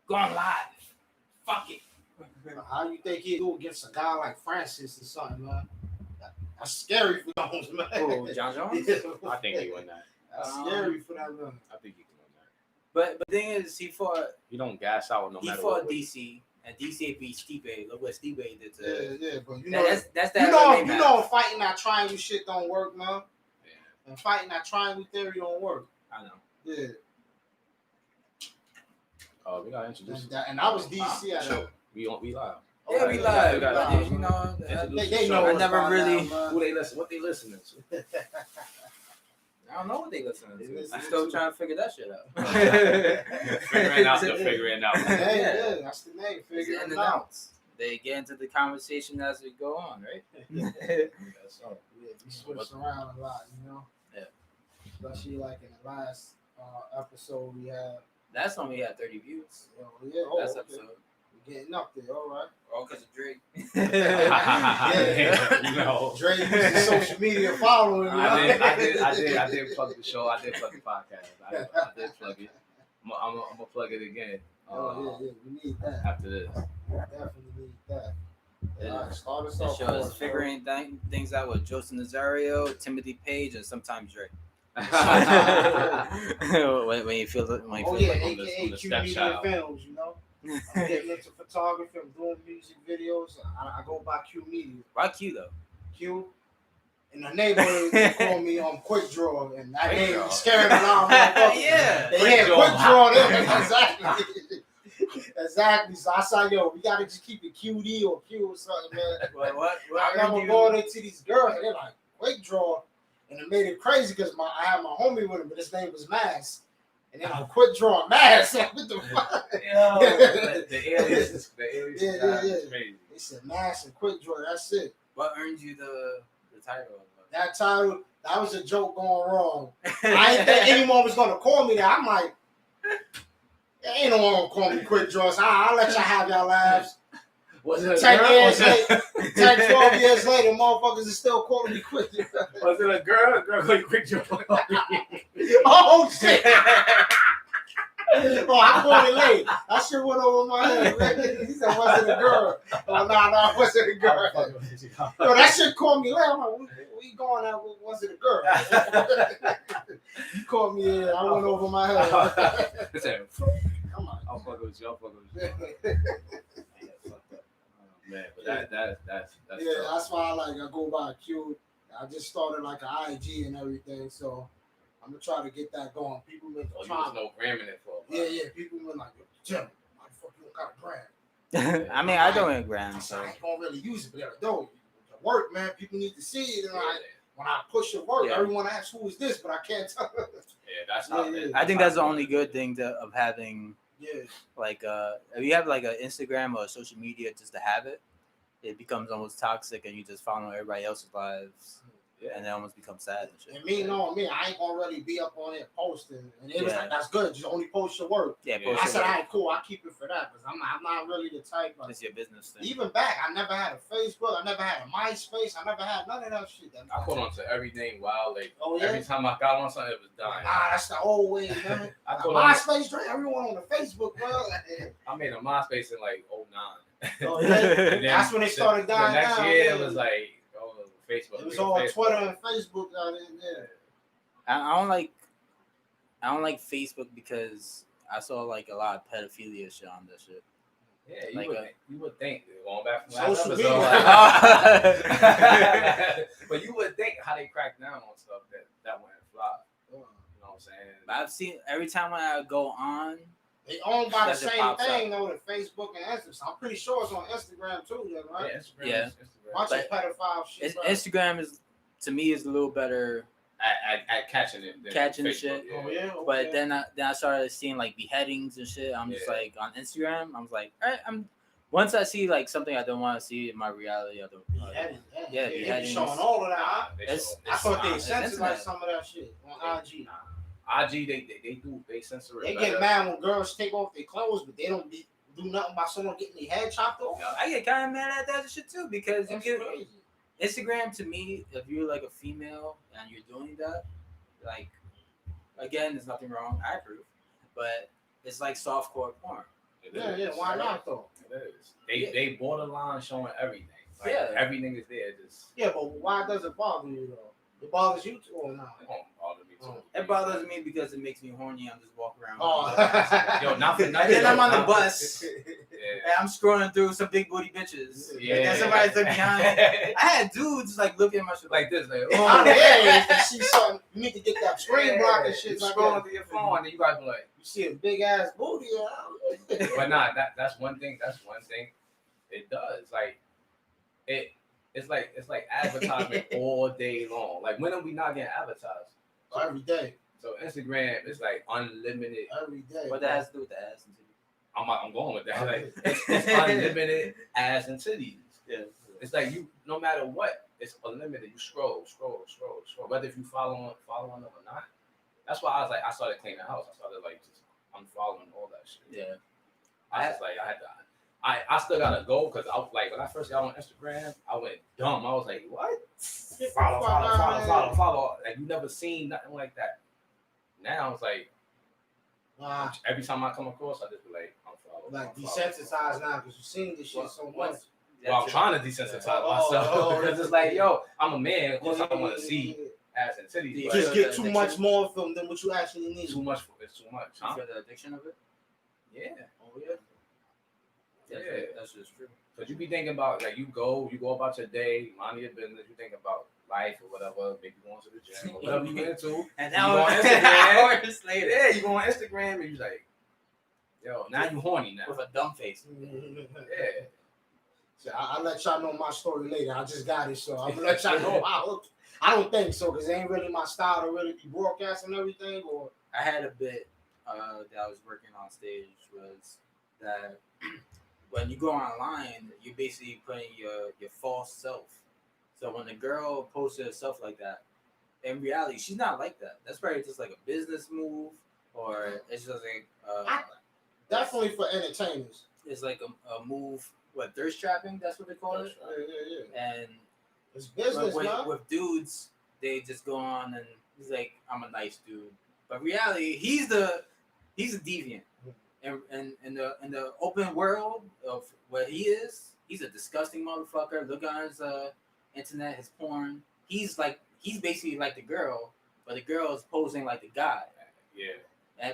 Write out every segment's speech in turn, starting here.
Going live. Fuck it. How you think he'd do against a guy like Francis or something, man? That's scary for Jones, man. Oh, John Jones? I think he won that. That's scary for that man. I think he can win that. But the thing is, he fought. You don't gas out no He matter fought what. DC, and DC beat Stipe. Look what Stipe did to. Yeah, but you know that's that. You know, fighting that triangle shit don't work, man. Yeah. And fighting that triangle theory don't work. I know. Yeah. Oh, we gotta introduce. And I was DC at sure. We live. Yeah, we live. We got You know, they know. I never really. Who they listen? What they listening to? I don't know what they listening to. I'm still trying to figure that shit out. Figuring out. Yeah, that's the name. Figuring it out. They get into the conversation as we go on, right? That's all. Yeah, we switch around a lot, you know. Yeah. Especially like in the last episode we had. That's when we had 30 views. Yeah. Last episode. We're getting up there, all right. All because of Drake. Yeah. You know, Drake uses social media following. I did plug the show. I did plug the podcast. I did plug it. I'm gonna plug it again. Yeah. We need that. After this. We definitely need that. Yeah. All right, start us The off. show is figuring things out with Joseph Nazario, Timothy Page, and sometimes Drake. when you feel like AKA Q Media Films, you know. I'm getting into photography. I'm doing music videos. I go by Q Media. Why Q though? Q. In the neighborhood, they call me Quick Draw, and that name scared a lot of motherfuckers. Yeah. Quick Draw. Exactly. Exactly. So I said, yo, we gotta just keep it QD or Q or something, man. What I remember going into these girls, and they're like, Quick Draw. And it made it crazy because I had my homie with him, but his name was Mass. And then I Quick Draw Mass. What the fuck? The alias is crazy. They said Mass and Quick Draw. That's it. What earned you the title? That title, that was a joke going wrong. I didn't think anyone was gonna call me that. I'm like, ain't no one gonna call me Quick Draw. So I'll let y'all have y'all lives. Was it a 10 girl? years later, 10, 12 years later, motherfuckers are still calling me Quick. Was it a girl? A girl called Quick Draw. Oh shit! Oh, I called it late. That shit went over my head. He said, "Was it a girl?" Oh no, was it a girl? Yo, that shit called me late. I'm like, where you going at? Was it a girl? You called me in. I went over my head. Come on. I'll fuck with you. Man, but that's yeah, that's why I go by Q. I just started like an IG and everything, so I'm gonna try to get that going. People been trying. No gramming it for. Yeah. People been like, Jim, why the fuck you don't got a gram? I mean, I don't gram, so I ain't gonna really use it, but the work, man. People need to see it, and when I push the work, everyone asks who is this, but I can't tell. Yeah, that's how. I think that's the only good thing of having. Yeah. Like if you have like an Instagram or a social media just to have it, it becomes almost toxic and you just follow everybody else's lives. Yeah. And it almost becomes sad and shit. And me, I ain't gonna really be up on it posting. And it was like, that's good. Just only post your work. Yeah, I said, all right, cool. I'll keep it for that because I'm not really the type. It's your business thing. Even back, I never had a Facebook. I never had a MySpace. I never had none of that shit. I put on to everything wild. Like, yeah? Every time I got on something, it was dying. Nah, that's the old way, man. MySpace, everyone on the Facebook, bro. I made a MySpace in like 2009. Oh, yeah? That's when they started dying down. The next year, it was like, Facebook. It was all Twitter and Facebook out there. I don't like Facebook because I saw like a lot of pedophilia shit on this shit. Yeah, you would think going back from last episode, but you would think how they crack down on stuff that went fly. You know what I'm saying? But I've seen every time when I go on. They owned by the same thing though, the Facebook and Instagram. So I'm pretty sure it's on Instagram too, right? Yeah. Bunch of pedophile shit. Instagram is a little better at catching it. Catching the shit. Oh yeah. Okay. But then I started seeing like beheadings and shit. I'm just like on Instagram. I was like, all right, once I see like something I don't want to see in my reality, I don't. Beheadings. Showing all of that. Huh? I thought they censored some of that shit on IG. IG, they censor it. They get mad when girls take off their clothes, but they don't do nothing about someone getting their head chopped off. I get kind of mad at that shit too because Instagram to me, if you're like a female and you're doing that, like again, there's nothing wrong. I approve, but it's like softcore porn. Yeah, why not though? It is. They borderline showing everything. Like, Yeah. everything is there. Just Yeah, but why does it bother you though? It bothers you too or not? it don't bother me too. It bothers me because it makes me horny. I'm just walking around. Oh. Yo, not for And nothing. then I'm on the Not- bus. Yeah. And I'm scrolling through some big booty bitches. Yeah. And then somebody's like behind me. I had dudes like looking at my shit Like this, like, Oh yeah, if you see something, you need to get that screen block and shit. You Like scrolling that. through your phone, and you guys be like, You see a big ass booty. but nah, that's one thing. That's one thing. It does. Like it's like advertisement all day long. Like, when are we not getting advertised? Every day. So Instagram is like unlimited. Every day. What that has to do with the ass and titties? I'm going with that. Like, it's unlimited ass and titties. Yeah. It's like, you, no matter what, it's unlimited. You scroll. Whether if you following them or not. That's why I started cleaning the house. I started like just unfollowing all that shit. Yeah. I had to. I still gotta go because I like, when I first got on Instagram, I went dumb. I was like, what? Follow. Like, you never seen nothing like that. Now it's like, every time I come across, I just be like, unfollow. Like desensitized now because you've seen this shit so much. Well, I'm trying to desensitize myself because it's like, yo, I'm a man. Of course, I want to see ass and titties. You But just get too addiction. much more of them than what you actually need. it's too much. It's too much. You Huh? feel the addiction of it? Yeah. Oh yeah. That's just true. But you be thinking about, like, you go about your day, mind your business. You think about life or whatever, maybe going to the gym or whatever you get into. And You now go on Instagram. hours later, Yeah, you go on Instagram and you like, yo, now you horny now. with a dumb face. Yeah. So I'll let y'all know my story later. I just got it, so I'm gonna let y'all know how. I don't think so, because it ain't really my style to really be broadcasting everything. Or I had a bit that I was working on stage was that when you go online, you're basically putting your false self. So when the girl posted herself like that, in reality, she's not like that. That's probably just like a business move, or it's just like definitely for entertainers. it's like a move. What, thirst trapping? That's what they call it. Yeah. And It's business, man. with dudes, they just go on and he's like, I'm a nice dude, but reality, he's a deviant. And in the open world of what he is, he's a disgusting motherfucker. Look on his internet, his porn. He's basically like the girl, but the girl is posing like the guy. Yeah.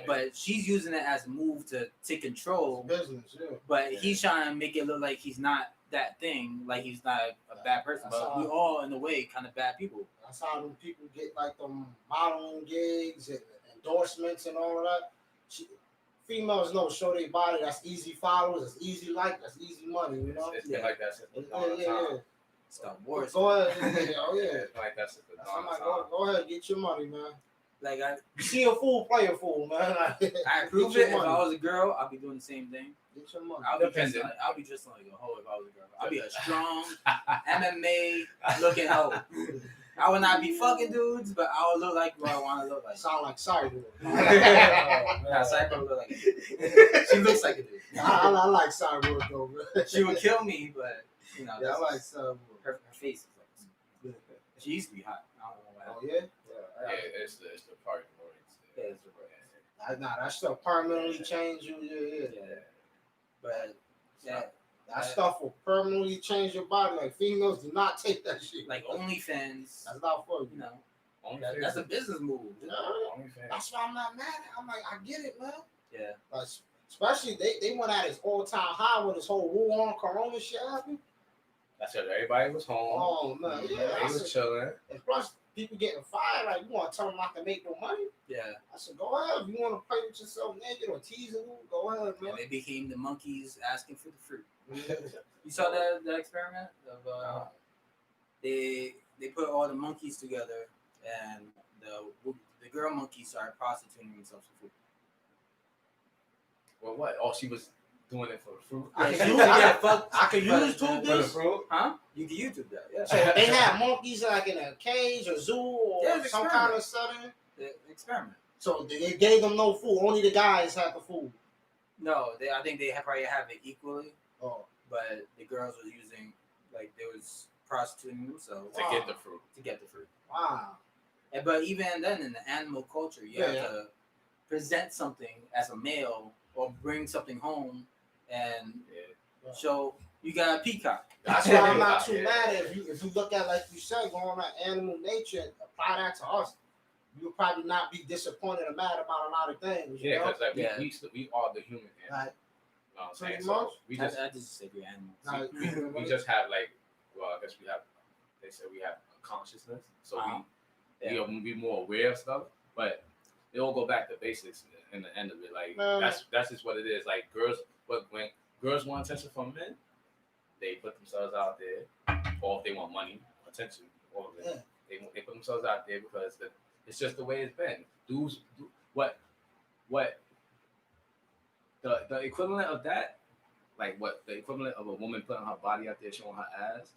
But she's using it as a move to take control. It's business, yeah. But he's trying to make it look like he's not that thing, like he's not a bad person. But we all, in a way, kind of bad people. That's how them people get like them modeling gigs and endorsements and all of that. Females know, show their body. That's easy followers. That's easy like. That's easy money. You know. It's been like that since the dawn of Yeah. time. Star Wars. Go ahead. Oh yeah. It's been like that since the That's dawn I'm like, of time. go ahead, get your money, man. Like You see a fool, play a fool, man. I approve Get your it. If money. I was a girl, I'd be doing the same thing. Get your money. I'll be Dependent. just like a hoe if I was a girl. I'd be a strong MMA looking hoe. I would not be fucking dudes, but I would look like what I want to look like. Sound like Cyborg. Nah, Cyborg look like a dude. She looks like a dude. I like Cyborg though, man. She would kill me, but you know, Yeah, I like Cyborg. her face is like. She used to be hot. I don't know what Oh happened. yeah. Yeah, it's the party Yeah, it's the right. Nah, that stuff permanently change you. Yeah. But yeah, That stuff will permanently change your body. Like females do not take that shit. like OnlyFans, That's not for you. you know, OnlyFans. that's a business move. Yeah. OnlyFans. That's why I'm not mad. I'm like, I get it, man. Yeah. Like, especially they went at his all-time high when this whole war on Corona shit happened. That's it. Everybody was home. Oh man, yeah. Everybody was chilling. And plus, people getting fired. Like, you want to tell them not to make no money? Yeah. I said, go ahead. If you want to play with yourself naked or tease a little, go ahead, man. And they became the monkeys asking for the fruit. You saw that experiment of they put all the monkeys together and the girl monkeys started prostituting themselves for food. Well, what? Oh, she was doing it for the fruit. I Yeah, can you use- can get fucked. I can use For the this. fruit? Huh? You can YouTube that. Yeah. So they had monkeys like in a cage or zoo or Yeah, it's some experiment. kind of setting. The experiment. So they gave them no food. Only the guys had the food. No, I think they probably have it equally, Oh, but the girls were using like they was prostituting themselves To get the fruit. to get the fruit. wow. But even then, in the animal culture, you have to present something as a male or bring something home and Yeah. so you got a peacock. That's why I'm not too Yeah. mad at if you look at, like you said, going on animal nature and apply that to us, you'll probably not be disappointed or mad about a lot of things. You Yeah, know? because like Yeah. we are the human animal. Like, You know what I'm saying? pretty So much. we just I just said you're animals. like, we just have like, well, I guess we have. They said we have a consciousness, so Yeah. we be more aware of stuff. But it all go back to basics in the end of it. Like Man. that's just what it is. Like girls, when girls want attention from men, they put themselves out there, or if they want money, attention, all of it. Yeah. They put themselves out there because it's just the way it's been. Dudes, what the equivalent of that, like what the equivalent of a woman putting her body out there showing her ass,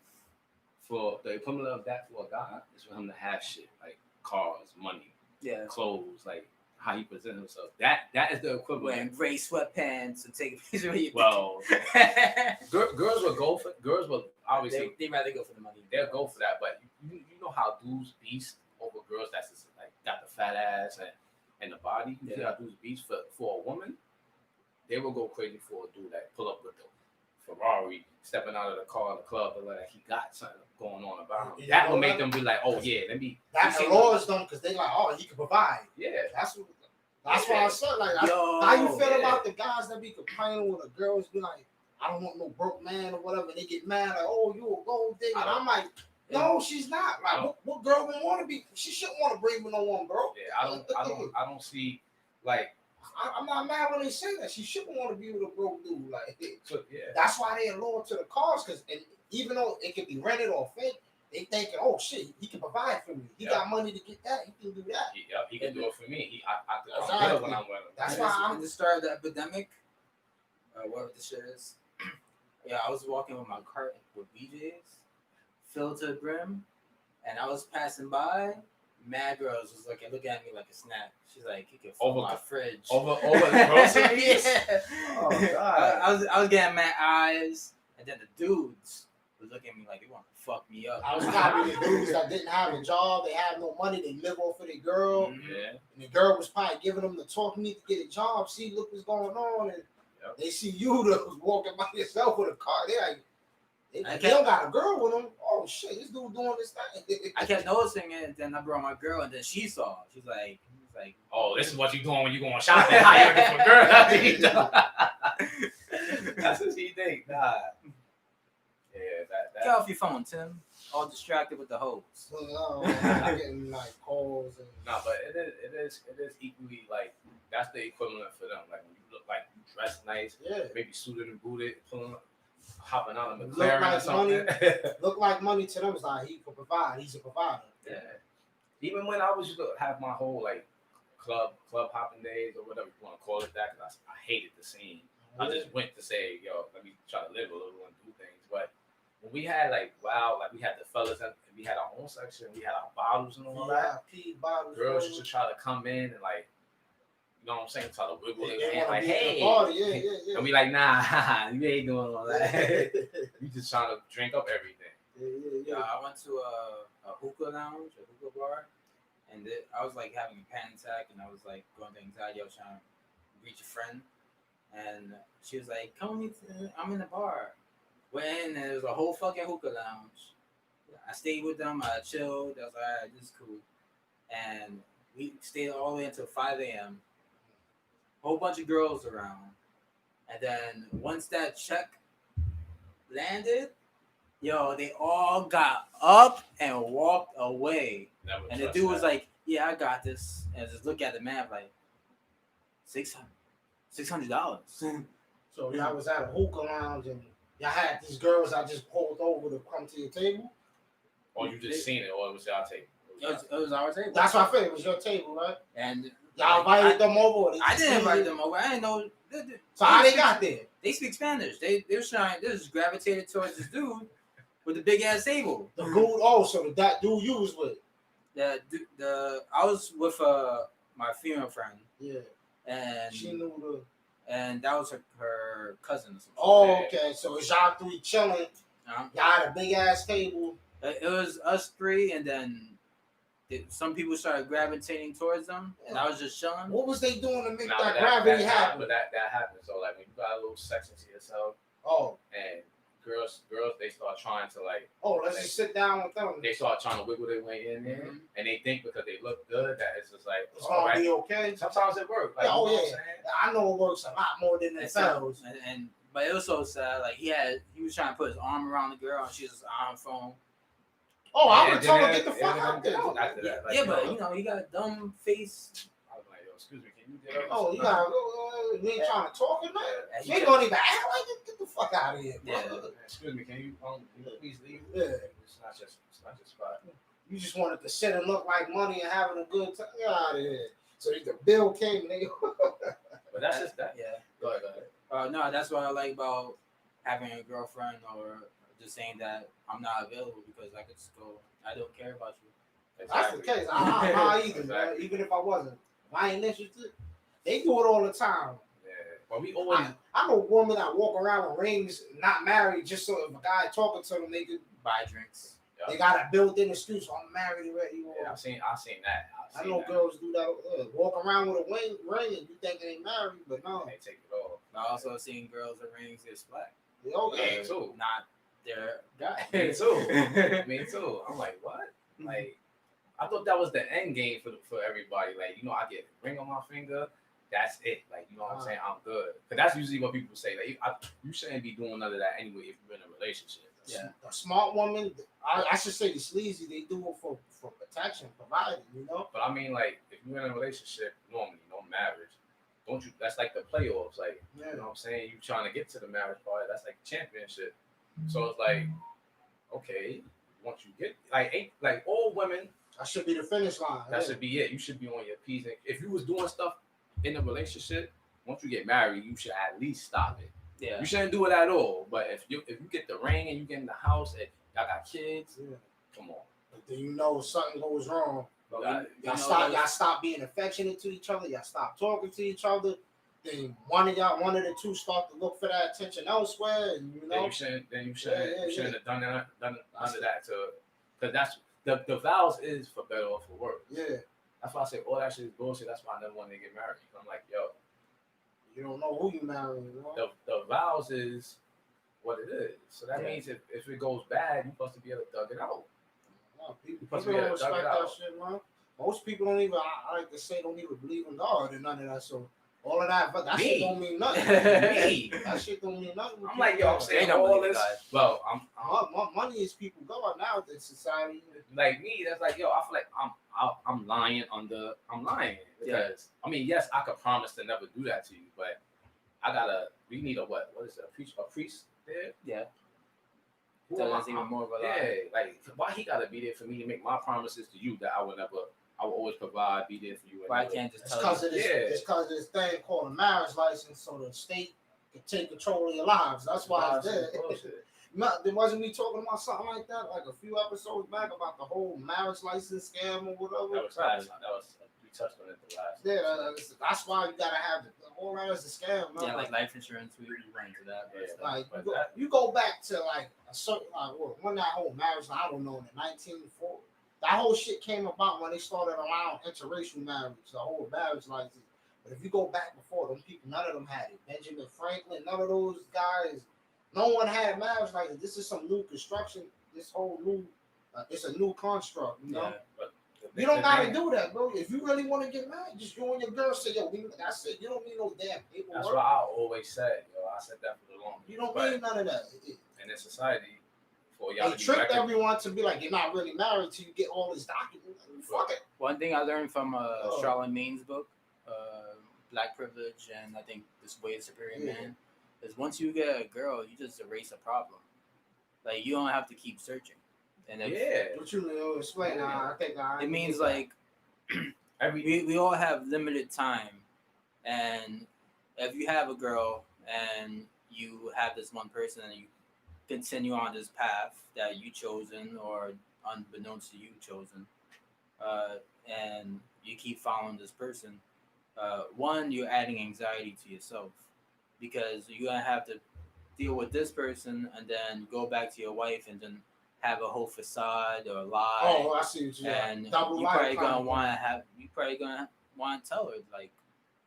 for the equivalent of that for a guy is for him to have shit like cars, money, Yeah. clothes, like how he presents himself. That is the equivalent. Wearing gray sweatpants and taking pictures of your Well, girls will go for obviously they rather go for the money. they'll go for that, but you know how dudes beast over girls that's just, like got the fat ass and the body. You see how dudes beast for a woman, they will go crazy for a dude that pull up with the Ferrari, stepping out of the car in the club, and like he got something going on about him. That will make them be like, oh yeah, let me. that allures them because they like, oh, he can provide. Yeah, That's why I said, like, how you feel about the guys that be complaining when the girls be like, I don't want no broke man or whatever, and they get mad like, oh, you a gold digger. And I'm like, no, she's not. Like, what girl would want to be? She shouldn't want to bring me no one, bro. Yeah, I don't see like. I'm not mad when they say that. She shouldn't want to be with a broke dude. Like, So, yeah. that's why they allure to the cars, because even though it can be rented or fake, they thinking, oh shit, he can provide for me. He got money to get that. He can do that. He can do it for me. I'm Exactly. good when I'm with him. That's why I'm at the start of the epidemic, whatever this shit is. Yeah, I was walking with my cart with BJ's, filled to the brim, and I was passing by. Mad girls was looking at me like a snack. She's like, "You can fill my fridge." Over the groceries. Yeah. Oh god. I was getting mad eyes, and then the dudes was looking at me like they want to fuck me up. I was probably the dudes that didn't have a job, they had no money, they live off of their girl. Yeah. And the girl was probably giving them the talk, you need to get a job, see, look what's going on. And they see you that was walking by yourself with a car. They're like, they don't got a girl with them. Oh shit, this dude doing this thing. I kept noticing it, and then I brought my girl, and then she saw. She's like, oh, this is what you doing when you going shopping. How you looking for girl? That's what she think. Nah. Yeah, that. Get off your phone, Tim. All distracted with the hoes. I'm getting like calls and. Nah, but it is equally like that's the equivalent for them. Like when you look like you dress nice, maybe suited and booted, hopping out of McLaren or something. Look like money to them is like he can provide. He's a provider. Yeah. Even when I was used to have my whole like club hopping days or whatever you want to call it that, because I hated the scene. I just went to say, yo, let me try to live a little and do things. But when we had like we had the fellas and we had our own section, we had our bottles and all that. Bottles, girls used to try to come in and like, you know what I'm saying, try to wiggle their hand like, hey, yeah. and we like, nah, you ain't doing all that. You just trying to drink up everything. Yeah, I went to a hookah lounge, a hookah bar, and I was like having a panic attack, and I was like going to anxiety. I was trying to reach a friend, and she was like, "Come with me. I'm in the bar." Went in, and there was a whole fucking hookah lounge. I stayed with them. I chilled. I was like, "All right, this is cool," and we stayed all the way until 5 a.m. Whole bunch of girls around, and then once that check landed. Yo, they all got up and walked away. And the dude was like, yeah, I got this. And just look at the man like, $600. So y'all was at a hookah lounge and y'all had these girls that just pulled over to come to your table? Or you just seen it, or it was y'all table? It was our table. That's what I figured. It was your table, right? And y'all invited them over? I didn't invite them over. I didn't know. So how they got there? They speak Spanish. They was trying. They just gravitated towards this dude with the big ass table. The dude, so that dude you was with? I was with my female friend. Yeah. And she knew and that was her cousin. Oh, okay. So it's y'all three chilling. Uh-huh. Y'all had a big ass table. It was us three, and then some people started gravitating towards them, and I was just chilling. What was they doing to make that gravity happen? But that happened. So like when you got a little section to yourself. trying to like. let's just sit down with them. They start trying to wiggle their way in there, and they think because they look good that it's just like It's gonna be okay. Sometimes it works. Like, Yeah, you know what I'm saying? I know it works a lot more than it sounds. And but it was so sad. Like he was trying to put his arm around the girl, and she was on her phone. Oh, I would have told her get the fuck out there. After that, like, yeah, but he got a dumb face. I was like, yo, excuse me, can you get up? Oh, you got me trying to talk in there. She ain't gonna even act like it. Get the fuck out of here, bro. Yeah. Excuse me, can you please leave? Yeah. It's not your spot. You just wanted to sit and look like money and having a good time. Get out of here. So the bill came, nigga. But that's just that. Yeah. Go ahead. No, that's what I like about having a girlfriend or just saying that I'm not available because I could just go. I don't care about you. That's the case. I'm not either, man. Exactly. Even if I wasn't. If I ain't interested, they do it all the time. Yeah. But we always. I'm a woman that walk around with rings, not married, just so if a guy talking to them, they could buy drinks. They got a built-in excuse. I'm married already. Yeah, I've seen that. I know girls do that. Walk around with a ring and you think they ain't married, but no. They take it off. I also seen girls with rings get black. Okay. Me too. Not their guy. Me too. Me too. I'm like, what? Like, I thought that was the end game for everybody. Like, I get a ring on my finger. That's it. Like, you know what I'm saying? I'm good. Because that's usually what people say. Like, you shouldn't be doing none of that anyway if you're in a relationship. Yeah. A smart woman, I should say the sleazy, they do it for protection, providing, But I mean, like, if you're in a relationship, normally, no marriage, don't you? That's like the playoffs. Like, you know what I'm saying? You trying to get to the marriage part. That's like championship. So it's like, okay, once you get, like all women. That should be the finish line. That should be it. You should be on your P's. If you was doing stuff in a relationship, once you get married, you should at least stop it. Yeah. You shouldn't do it at all. But if you get the ring and you get in the house and y'all got kids, come on. But then something goes wrong. Y'all stop being affectionate to each other. Y'all stop talking to each other. Then one of the two start to look for that attention elsewhere. And Then you shouldn't have done that because that's the vows is for better or for worse. Yeah. That's why I say all that shit is bullshit. That's why I never want to get married. I'm like, yo. You don't know who you marrying. The vows is what it is. So that means if it goes bad, you're supposed to be able to dug it out. People don't respect that shit, man. Most people don't even, I like to say, don't even believe in God and none of that. So all of that, but that shit don't mean nothing. That shit don't mean nothing. I'm like, yo, I'm saying all this. Well, money is people God now in society. Like me, that's like, yo, I feel like I'm lying because I mean, yes, I could promise to never do that to you, but we need what is it, a priest there? Yeah. So that's even more of a lie. Yeah, like why he gotta be there for me to make my promises to you that I will always provide, be there for you. Why I can't just tell you? It's because of this thing called a marriage license, so the state can take control of your lives. That's why it's there. Wasn't we talking about something like that like a few episodes back about the whole marriage license scam or whatever? That was we touched on it the last. Yeah, that's why you gotta have the whole marriage is a scam. Yeah, like life insurance, we run into that. Like you go back to like a certain when that whole marriage, I don't know, in the 1940s. That whole shit came about when they started allowing interracial marriage, the whole marriage license. But if you go back before, them people, none of them had it. Benjamin Franklin, none of those guys. No one had marriage license. This is some new construction. This whole new, it's a new construct. Yeah, but you don't gotta do that, bro. If you really want to get married, just you and your girl say, yo, that's it. You don't need no damn paperwork. That's what I always said, yo. I said that for the longest. You don't need none of that. In this society, for y'all they tricked everyone to be like, you're not really married till you get all these documents. Fuck it. One thing I learned from Charlemagne's book, Black Privilege, and I think This Way of Superior Man, is once you get a girl, you just erase a problem. Like, you don't have to keep searching. And what you mean? Explain. I think it means like we all have limited time, and if you have a girl and you have this one person and you continue on this path that you chosen or unbeknownst to you chosen, and you keep following this person, one, you're adding anxiety to yourself because you're gonna have to deal with this person and then go back to your wife and then have a whole facade or lie. Oh, I see what you mean. And you probably gonna want to tell her like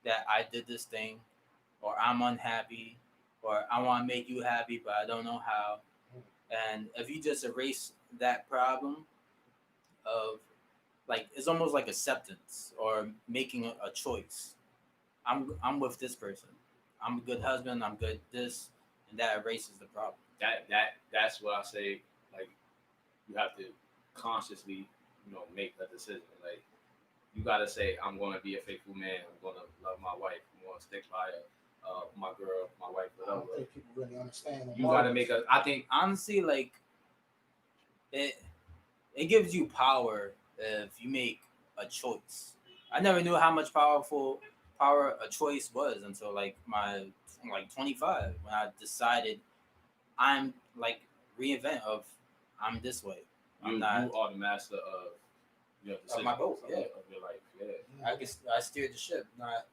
that I did this thing, or I'm unhappy, or I want to make you happy, but I don't know how. And if you just erase that problem of like it's almost like acceptance or making a choice. I'm with this person. I'm a good husband. I'm good this, and that erases the problem. That's what I say. Like you have to consciously, make a decision. Like you gotta say, I'm gonna be a faithful man. I'm gonna love my wife. I'm gonna stick by my girl, my wife, I whatever. don't think people really understand. You gotta make a. I think Honestly, like it, it gives you power if you make a choice. I never knew how much power a choice was until like 25 when I decided I'm like reinvent of I'm this way. I'm not you are the master of your of my decisions boat. Yeah, of your life. Yeah. I steered the ship. Not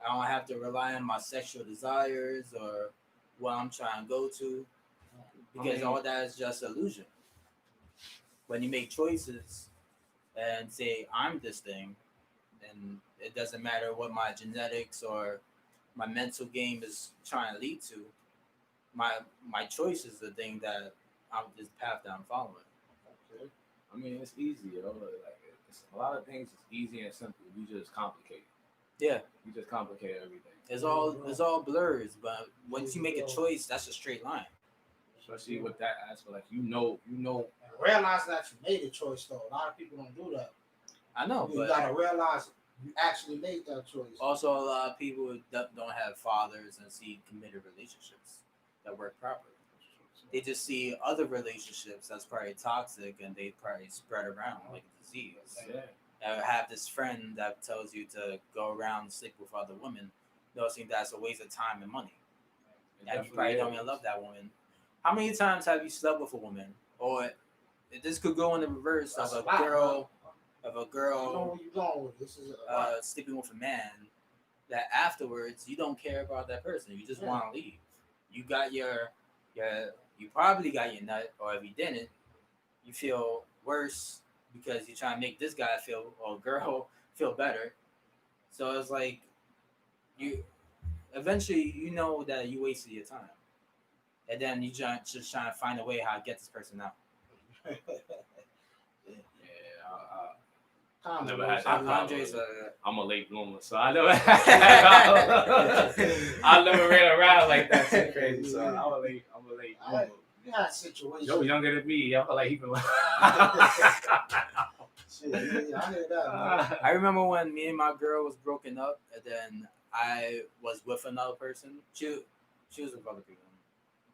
I don't have to rely on my sexual desires or what I'm trying to go to because all that is just illusion. When you make choices and say I'm this thing, then it doesn't matter what my genetics or my mental game is trying to lead to. My my choice is the thing that I'm this path that I'm following. Okay. I mean, it's easy, Like it's a lot of things. It's easy and simple. We just complicate. Yeah, We just complicate everything. it's all blurs, but once you make a choice, that's a straight line. Especially with that aspect, like you know. And realize that you made a choice, though. A lot of people don't do that. I know, You but gotta realize you actually made that choice. also a lot of people don't have fathers and see committed relationships that work properly. They just see other relationships that's probably toxic and they probably spread around like a disease. Yeah. I have this friend that tells you to go around and sleep with other women, noticing that's a waste of time and money. And you probably don't even love that woman. How many times have you slept with a woman? Or this could go in the reverse That's of a lot, of a I know girl where you're going with this. Is a lot. sleeping with a man that afterwards you don't care about that person. You just want to leave. You got your you probably got your nut, or if you didn't, you feel worse because you're trying to make this guy feel or girl feel better. So it's like you eventually you know that you wasted your time, and then you just trying to find a way how to get this person out. Yeah. I Time never to had lose. that problem. Andre's I'm a late bloomer, so I never, I never ran around like that. So crazy. So I'm a late bloomer. You had situations. Joe younger than me. I feel like he been. Shit, yeah, I hear that. Man. I remember when me and my girl was broken up, and then I was with another person. She was with other people,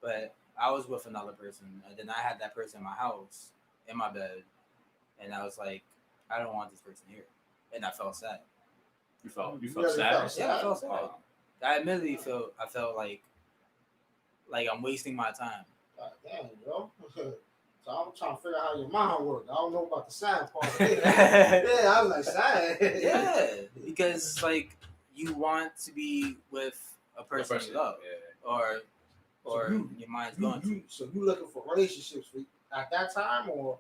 but I was with another person, and then I had that person in my house, in my bed, and I was like, I don't want this person here, and I felt sad. You felt really sad? felt sad? Yeah, I felt sad. I admittedly I felt like I'm wasting my time. God damn, bro. So I'm trying to figure out how your mind works. I don't know about the sad part. Yeah, Yeah, I was like, sad. because like you want to be with a person you love, or your mind's going to. So you looking for relationships at that time, or?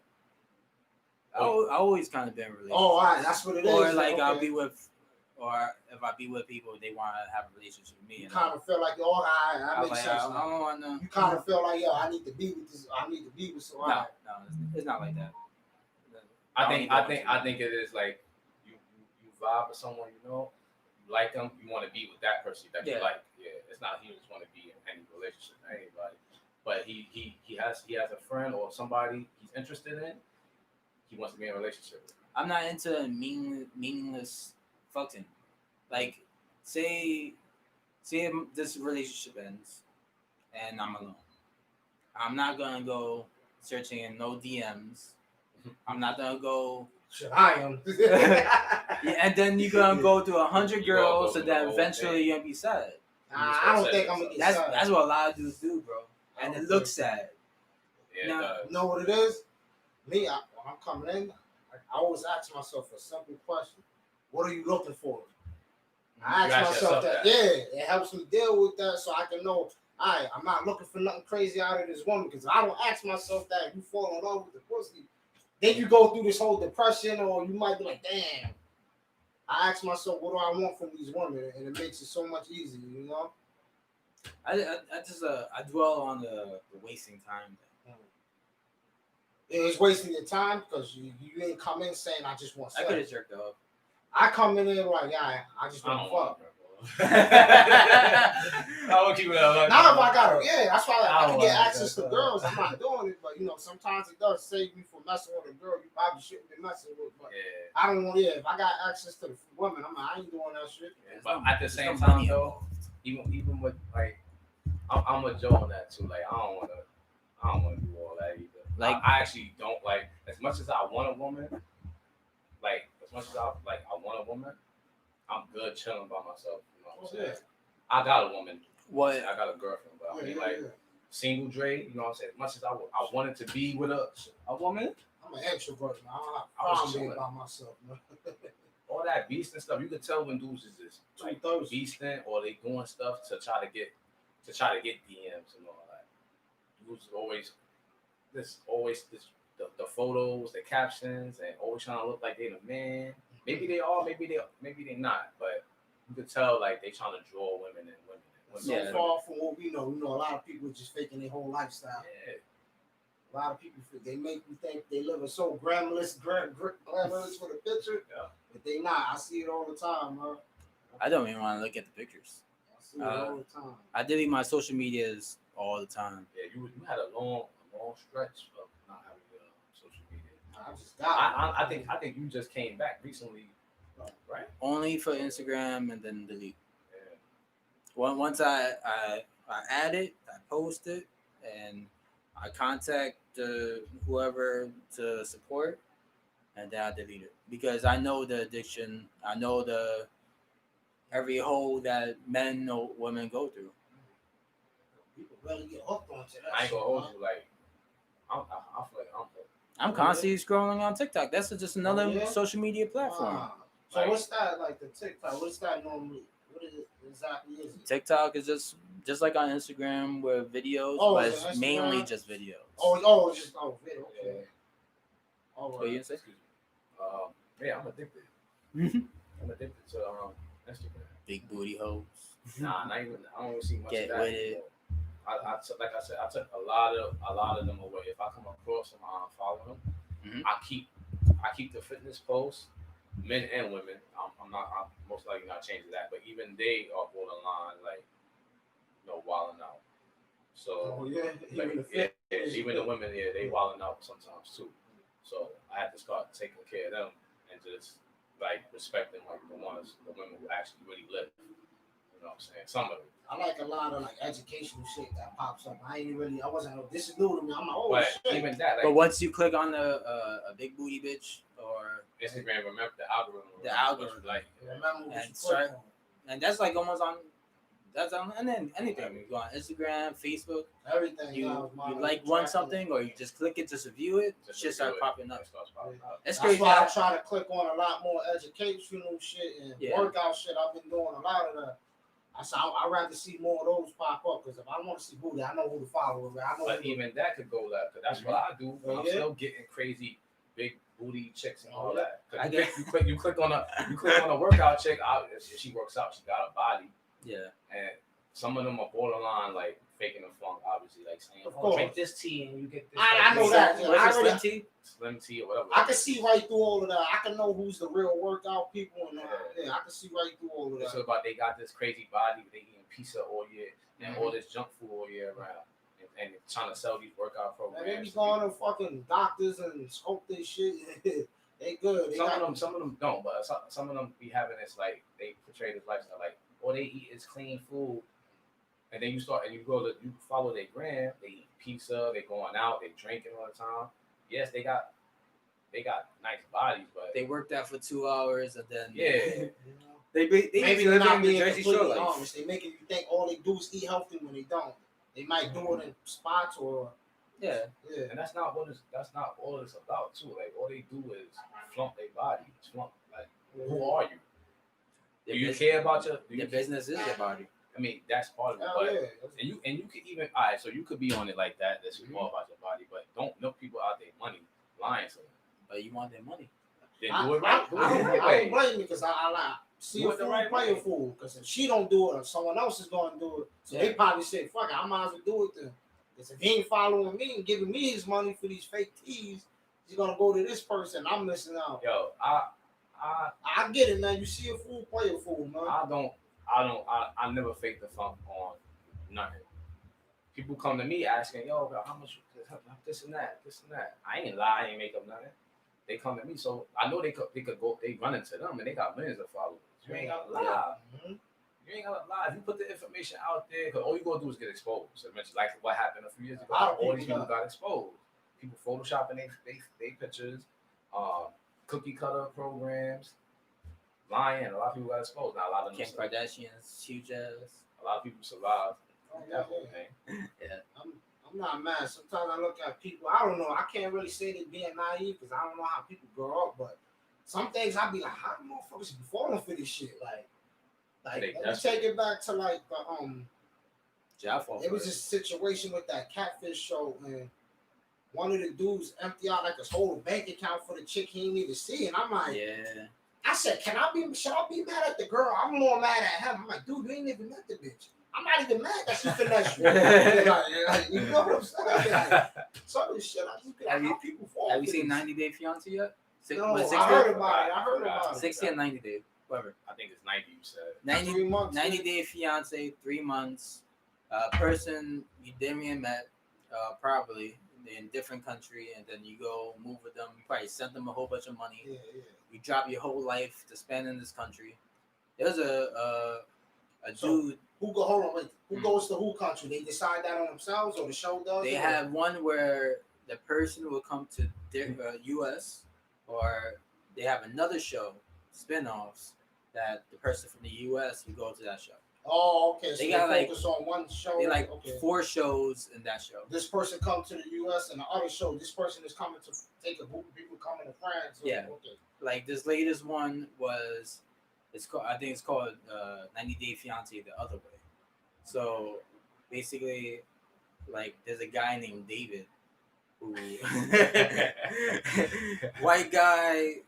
I always kind of been in relationships. Oh, all right, that's what it is. Or like okay. I'll be with, or if I be with people, they want to have a relationship with me. You kind of feel like, oh, that I makes like, sense. I don't want to. You kind of feel like, yo, I need to be with this. I need to be with someone. No, it's not like that. I think it is like you vibe with someone, you like them, you want to be with that person that you like. Yeah, it's not he just want to be in any relationship with anybody, but he has a friend or somebody he's interested in. He wants to be in a relationship with. I'm not into meaningless fucking. Like, say this relationship ends, and I'm alone. I'm not gonna go searching in no DMs. I'm not gonna go. Shit, I am. Yeah, and then you're gonna go through 100 girls, and then eventually you're gonna be sad. I don't think I'm gonna get sad. That's what a lot of dudes do, bro. And it looks sad. Yeah, you know what it is? Me, when I'm coming in, I always ask myself a simple question: what are you looking for? I ask myself that. Yeah, it helps me deal with that, so I can know. I'm not looking for nothing crazy out of this woman, because I don't ask myself that. If you fall in love with the pussy, then you go through this whole depression, or you might be like, damn. I ask myself, what do I want from these women, and it makes it so much easier, I just I dwell on the wasting time thing. It's wasting your time because you ain't come in saying I just want I could have sex. jerked off. I come in there like, yeah, I just I want don't to want fuck. I won't keep it up. Not if I got it. Yeah, that's why I can don't get want access to that. girls. I'm not doing it, but sometimes it does save me from messing with a girl you probably shouldn't be messing with. But Yeah. I don't want. Yeah, if I got access to the women, I ain't doing that shit. Yeah, but at the same no time, money though, even with like, I'm a Joe on that too. Like, I don't want to do all that either. Like, I actually don't like as much as I want a woman. Like, as much as I want a woman, I'm good chilling by myself. You know what I'm saying? I got a woman. what? I got a girlfriend, but I mean, single Dre. You know what I'm saying? As much as I wanted to be with a woman. I'm an extrovert, man. I was don't have chilling. being by myself, man. All that beasting stuff, you could tell when dudes is just like beasting or they doing stuff to try to get DMs and all that. Dudes always the photos, the captions, and always trying to look like they the man. Maybe they are, maybe they not, but you could tell like they trying to draw women and women. So far from what we know, a lot of people are just faking their whole lifestyle. Yeah. A lot of people they make you think they living so glamorous for the picture, but they not. I see it all the time, bro. I don't even want to look at the pictures. I see it all the time. I delete my social medias all the time. Yeah, you had a long stretch of not having social media. I just got I think you just came back recently, right? Only for Instagram and then delete. Yeah. Once I add it, I post it, and I contact whoever to support, and then I delete it because I know the addiction. I know every hole that men or women go through. People really get hooked onto that. I ain't gonna hold you like I feel like I'm constantly scrolling on TikTok. That's just another social media platform. So what's that like the TikTok? What's that normally? What is it exactly? Is it? TikTok is just like on Instagram with videos, but it's mainly just videos. It's just video. Okay. Yeah. All What you right. say? Yeah, I'm addicted. I'm addicted to Instagram. Big booty hoes. Nah, not even. I don't even see much Get of that. with it. Like I said, I took a lot of them away. If I come across them, I unfollow them. Mhm. I keep the fitness posts, men and women. I'm most likely not changing that, but even they are borderline like, wilding out. So even the women, they wilding out sometimes too. So I had to start taking care of them and just like respecting like the women who actually really live. You know what I'm saying? Some of it. I like a lot of like educational shit that pops up. I wasn't. This is new to me. I'm like, oh But shit. even that, like, But once you click on a big booty bitch or Instagram, remember the algorithm. The algorithm. Like, Remember what and you start- put on. and that's like almost on and then anything. You go on Instagram, Facebook, Everything. you like want something or you just click it just to view it, shit start popping up. That's That's crazy. why I try to click on a lot more educational shit and workout shit. I've been doing a lot of that. I'd rather see more of those pop up because if I want to see booty, I know who to follow. But even that could go left. That's what I do. I'm still getting crazy big booty chicks and all that. You click on a workout chick. If she works out, she got a body. Yeah. And some of them are borderline like faking the funk, obviously, like saying, drink this tea and you get this. I know that. Slim tea or whatever. I can see right through all of that. I can know who's the real workout people, and I can see right through all of that. It's about they got this crazy body, they eating pizza all year and all this junk food all year round, and trying to sell these workout programs. And they be going to fucking doctors and scope this shit. They good. Some of them don't, but some of them be having this like they portray this lifestyle like all they eat is clean food. And then you follow their gram, they eat pizza, they going out, they drinking all the time. Yes, they got nice bodies, but they worked out for 2 hours and then they maybe they're not being completely honest. They making you think all they do is eat healthy when they don't. They might do it in spots or and that's not all it's about too. Like all they do is flump their body, who are you? Do you care about your business is your body? I mean, that's part of it, but and you could even so you could be on it like that. That's more about your body, but don't milk people out their money, lying to them. But you want their money. Then do it right. I don't blame you because I see a fool play a fool. Because if she don't do it, or someone else is going to do it, so they probably say, "Fuck it, I might as well do it then." Because if he ain't following me and giving me his money for these fake teas, he's gonna go to this person. I'm missing out. Yo, I get it, man. You see a fool, play a fool, man. I never fake the funk on nothing. People come to me asking, yo, bro, how much this and that. I ain't lie, I ain't make up nothing. They come to me, so I know they could go, they run into them and they got millions of followers. You ain't gotta lie. Mm-hmm. You ain't gotta lie. If you put the information out there, because all you gonna do is get exposed. Eventually, like what happened a few years ago. All these people got exposed. People photoshopping they pictures, cookie cutter programs, lying. A lot of people got exposed. Now a lot of them Kim Kardashian's huge ass. A lot of people survived Yeah. that whole thing. Yeah. I'm not mad. Sometimes I look at people. I don't know. I can't really say they're being naive because I don't know how people grow up. But some things I be like, how the motherfuckers be falling for this shit? Like let me take it back to like the It was a situation with that catfish show, and one of the dudes empty out like his whole bank account for the chick he didn't even see, and I'm like, yeah. I said, should I be mad at the girl? I'm more mad at him. I'm like, dude, you ain't even met the bitch. I'm not even mad that she finessed you. Like, you know what I'm saying? Like, some of this shit, I just be like, how people fall. Have you seen 90 Day Fiance yet? No, I heard about it. 60 and 90 Day, whatever. I think it's 90. You said 90, 3 months. 90 Day Fiance, 3 months. Person you didn't even met, probably in a different country, and then you go move with them. You probably sent them a whole bunch of money. Yeah. You drop your whole life to spend in this country. There's a dude. Who goes to who country? They decide that on themselves, or the show does? They have one where the person will come to their U.S. or they have another show, spin-offs, that the person from the U.S. will go to that show. Oh, okay. So they got focus on one show. They 4 shows in that show. This person comes to the U.S. and the other show, this person is coming to take a group of people coming to France. Yeah. Okay. Like this latest one was, I think it's called 90 Day Fiance the Other Way. So basically, like there's a guy named David who white guy.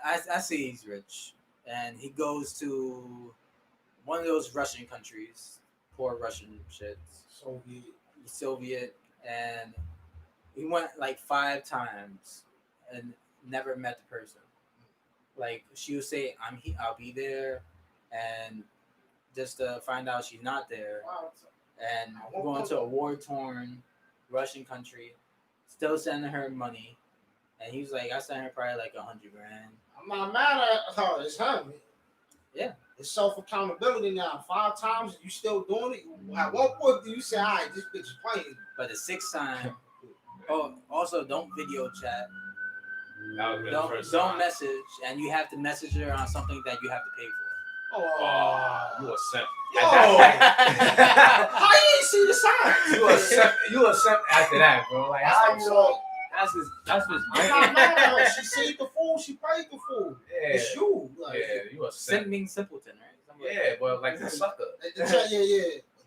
I say he's rich, and he goes to one of those Russian countries, poor Russian shits, Soviet, and he went like 5 times and never met the person. Like she would say, I'll be there, and just to find out she's not there, and going to a war-torn Russian country, still sending her money, and he was like, I sent her probably like $100,000. I'm not mad at her. It's him. Yeah. It's self-accountability now. 5 times, you still doing it. At what point do you say, all right, this bitch is playing? But the 6th time, also don't video chat. Don't message, and you have to message her on something that you have to pay for. Oh, you a simp. Yo, how you ain't see the signs? You a simp after that, bro. Like how you know? That's his I'm not mad at her. She saved the fool. She paid the fool. Yeah. It's you. Like, you a simp. Simp means simpleton, right? Yeah, but like the sucker. Yeah.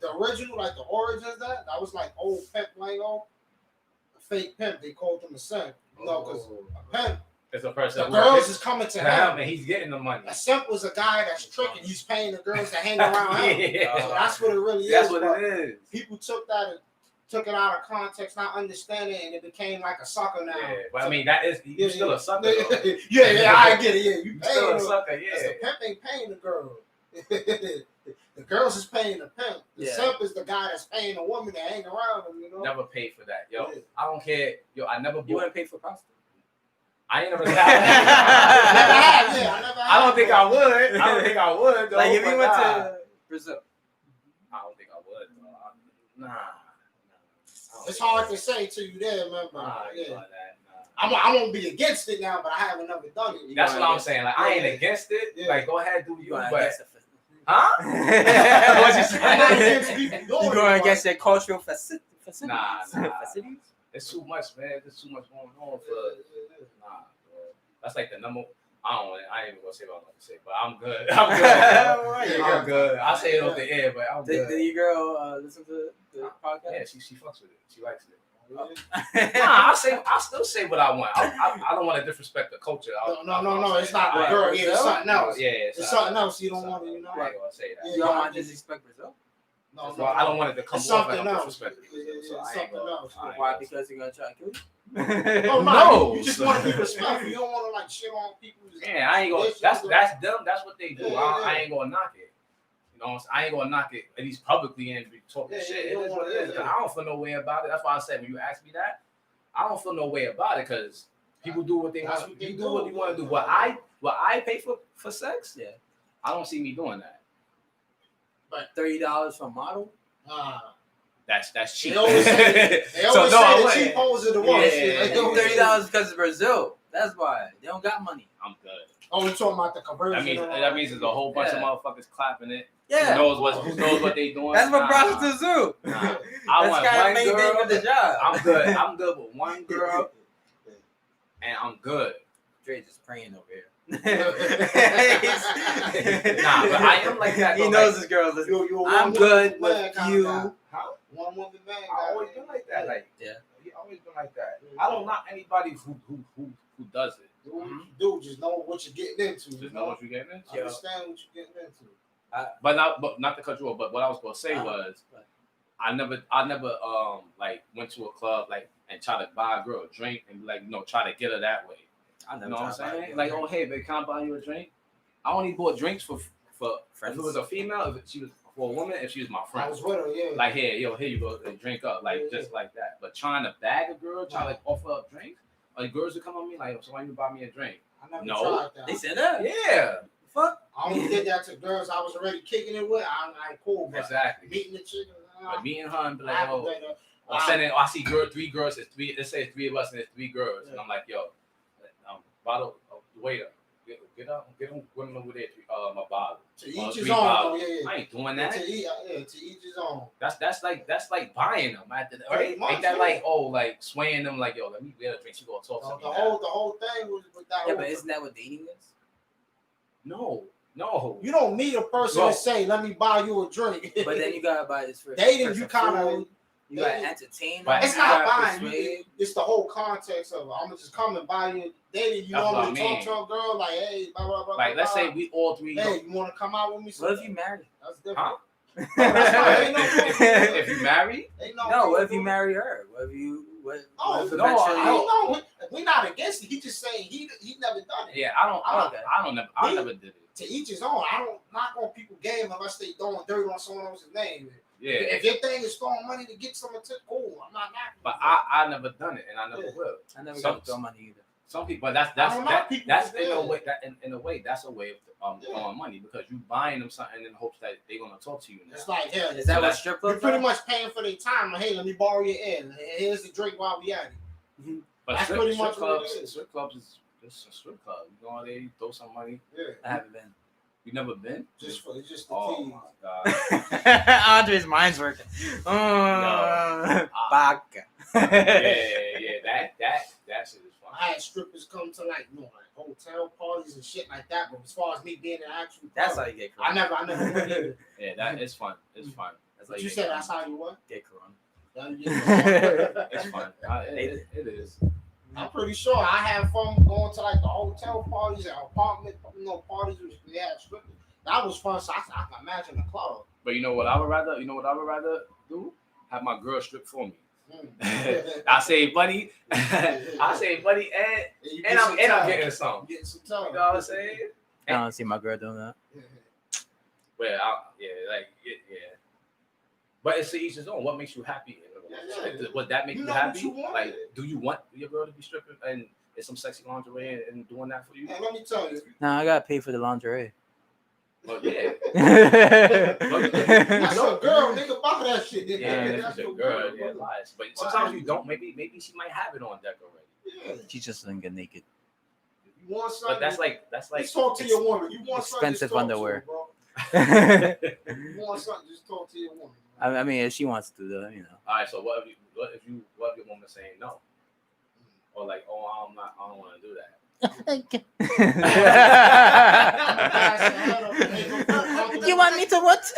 The original, like the origins, that was like old pimp lingo. A fake pimp. They called him a simp. You know, because a pimp. It's a person. The girls is coming to him, and he's getting the money. A simp was a guy that's tricking. He's paying the girls to hang around him. Yeah. So that's what it really That's is. what it is. People took it out of context, not understanding, and it became like a sucker now. Yeah, but I mean that is you're still a sucker. Yeah, I get it. Yeah, you still a paying sucker. Yeah, the pimp ain't paying the girl. The girls is paying the pimp. The simp is the guy that's paying the woman to hang around him. You know. Never paid for that, yo. Yeah. I don't care, yo. I never. You wouldn't pay for prostitute. I ain't never. I never have. I don't think I would. Though, like if you went to Brazil. I don't think I would. Though. Nah. It's hard to say till you there, man. Yeah. I won't be against it now, but I haven't never done it. That's what I'm saying. Like I ain't against it. Yeah. Like go ahead, do you. But huh? What you saying? I'm not against people doing You going against their cultural facilities? Nah. It's too much, man. There's too much going on for. Nah, bro. That's like the number. I ain't even gonna say what I'm gonna say, but I'm good. I'm good. I say it off the air, but I'm good. Did your girl listen to the podcast? Yeah, she fucks with it. She likes it. Nah, I still say what I want. I don't want to disrespect the culture. No. It's not the girl. Yeah, it's something else. Yeah, it's something else. You don't want to, I ain't gonna say that. You don't want to disrespect Brazil? No, well, I don't want it to come it's off like something I'm else. disrespecting you. It's So I ain't something gonna- else. I ain't Why? gonna- Because you're gonna try to kill you? Oh, No. you just want to be respectful. You don't want to like shit on people's. Yeah, I ain't gonna. That's them. That's what they do. Yeah, I ain't gonna knock it. You know, what I'm saying? I ain't gonna knock it at least publicly and be talking shit. It is what it is. I don't feel no way about it. That's why I said when you ask me that, I don't feel no way about it because people do what they want. You do what you want to do. What I pay for sex? Yeah. I don't see me doing that. But $30 for a model? That's cheap. They always say the cheap hoes are the ones. Yeah. $30 because of Brazil. That's why they don't got money. I'm good. Oh, you talking about the conversion? That means there's a whole bunch of motherfuckers clapping it. Yeah. Who knows what they doing? That's what prostitutes do. Nah. I want That's one main thing girl. with the job. I'm good. I'm good with one girl, and I'm good. Dre just praying over here. Nah, but I am like that. He knows his girls. I'm good with you. One woman man. I always been like that. Like Yeah. He always been like that. I don't knock anybody who does it. Dude, just know what you're getting into. Just know what you're getting into. Understand what you're getting into. But not to cut you off. But what I was gonna say was, I never like went to a club like and try to buy a girl a drink and like try to get her that way. You know what I'm saying? Like, oh hey, babe, can I buy you a drink? I only bought drinks for friends. If it was a female, if she was for a woman, if she was my friend. I was with her, yeah. Like here you go, and drink up, like just like that. But trying to bag a girl, trying to like offer up drinks, like girls would come on me like, so why you buy me a drink? I never tried that. They said that. Yeah. Fuck. I only did that to girls I was already kicking it with. I'm cool. But Exactly. meeting the chick. But meeting her and be like, I oh, or sending. I see three girls. It's three. Let's say it's three of us and it's three girls, and I'm like, yo, bottle, waiter, get them women over there. My bottle. To each his own. Yeah. I ain't doing that. To each his own. That's like buying them. Right? Ain't that like like swaying them like, yo, let me get a drink. She gonna talk to me. The whole thing was with that. Yeah, but isn't that what dating is? No. You don't meet a person and say, "Let me buy you a drink." But then you gotta buy this first. Dating, you kind of. You gotta entertain. But it's not buying. It's the whole context of I'm gonna just come and buy you. Dating, you want me to talk to a girl like, hey, blah blah blah. Like, let's say we all three. Hey, you want to come out with me? What if you married? That's different. Huh? That's if you marry? No, what if you marry her? What if you? What if no, I don't know. We're not against it. He just saying he never done it. Yeah, I never did it. To each his own. I don't knock on people's game unless they throwing dirt on someone else's name. Yeah. If your thing is throwing money to get someone to cool, I'm not knocking. But I never done it, and I never will. I never got to throw money either. Some people, that's in a way in a way that's a way of throwing money because you buying them something in hopes that they're gonna talk to you. Now. It's like, yeah, is that what strip clubs? You're pretty much paying for their time. Like, hey, let me borrow your end. Here's the drink while we at it. But that's pretty much strip clubs is just a strip club. You go in there, you throw some money. Yeah, I haven't been. You never been? Just the oh tea. My God. Andre's mind's working. Vodka. Yeah. That shit is fun. I had strippers come to like hotel parties and shit like that. But as far as me being an actual, that's how you get corona. I never went either. Yeah, that is fun. It's fun. That's like you said. That's how you what? Get corona. It's fun. It is. I'm pretty sure I had fun going to like the hotel parties and apartment, parties where they had strippers. That was fun. So I can imagine the club. But you know what I would rather? Do? Have my girl strip for me. I save money. And I'm getting some. Getting some time. You know what I'm saying? I don't see my girl doing that. Well, yeah. But it's to each his own. What makes you happy? Would that make you happy? Like, do you want your girl to be stripping and some sexy lingerie and doing that for you? Hey, let me tell you. Nah, I gotta pay for the lingerie. Well, yeah. That's your girl, nigga. Buy that shit. Yeah, that's your girl. Yeah, lies. But sometimes you don't. Maybe she might have it on deck already. Yeah. She just doesn't get naked. You want something? But that's like. Just talk to your woman. You want expensive underwear. You want something? Just talk to your woman. I mean, if she wants to, though, you know. All right. So what if your woman saying no, or like, oh, I don't want to do that. You want me to what?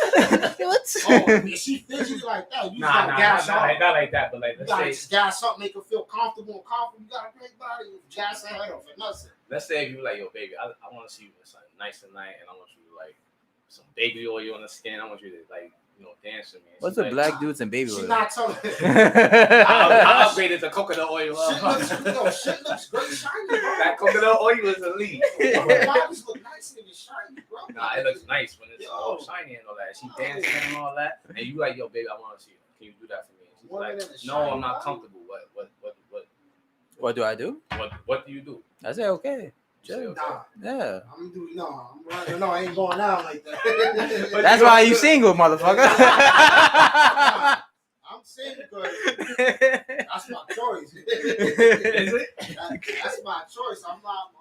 What? Oh, if she fidgety like that, you not like that, but like you gotta just gas up, make her feel comfortable and confident. You got a great body, gas her head off for nothing. Let's say if you like, yo, baby, I want to see you with something nice tonight, and I want you to like some baby oil on the skin. I want you to like dancing. Man. What's She's the black dudes and baby She's oil? not telling. I upgraded to coconut oil. Shit looks great shiny, bro. That coconut oil is elite. Your bodies look nice and it's shiny, bro. Nah, it looks nice when it's Yo. all shiny and all that. She dancing and all that, and you like, yo, baby, I want to see it. Can you do that for me? And she's Woman like, in a no, shiny I'm not body? comfortable. What do I do? What do you do? I say okay. You say, okay. Nah, Yeah. I'm doing no, I ain't going out like that. That's why you single, motherfucker. I'm single because that's my choice. Is it? That's my choice. I'm not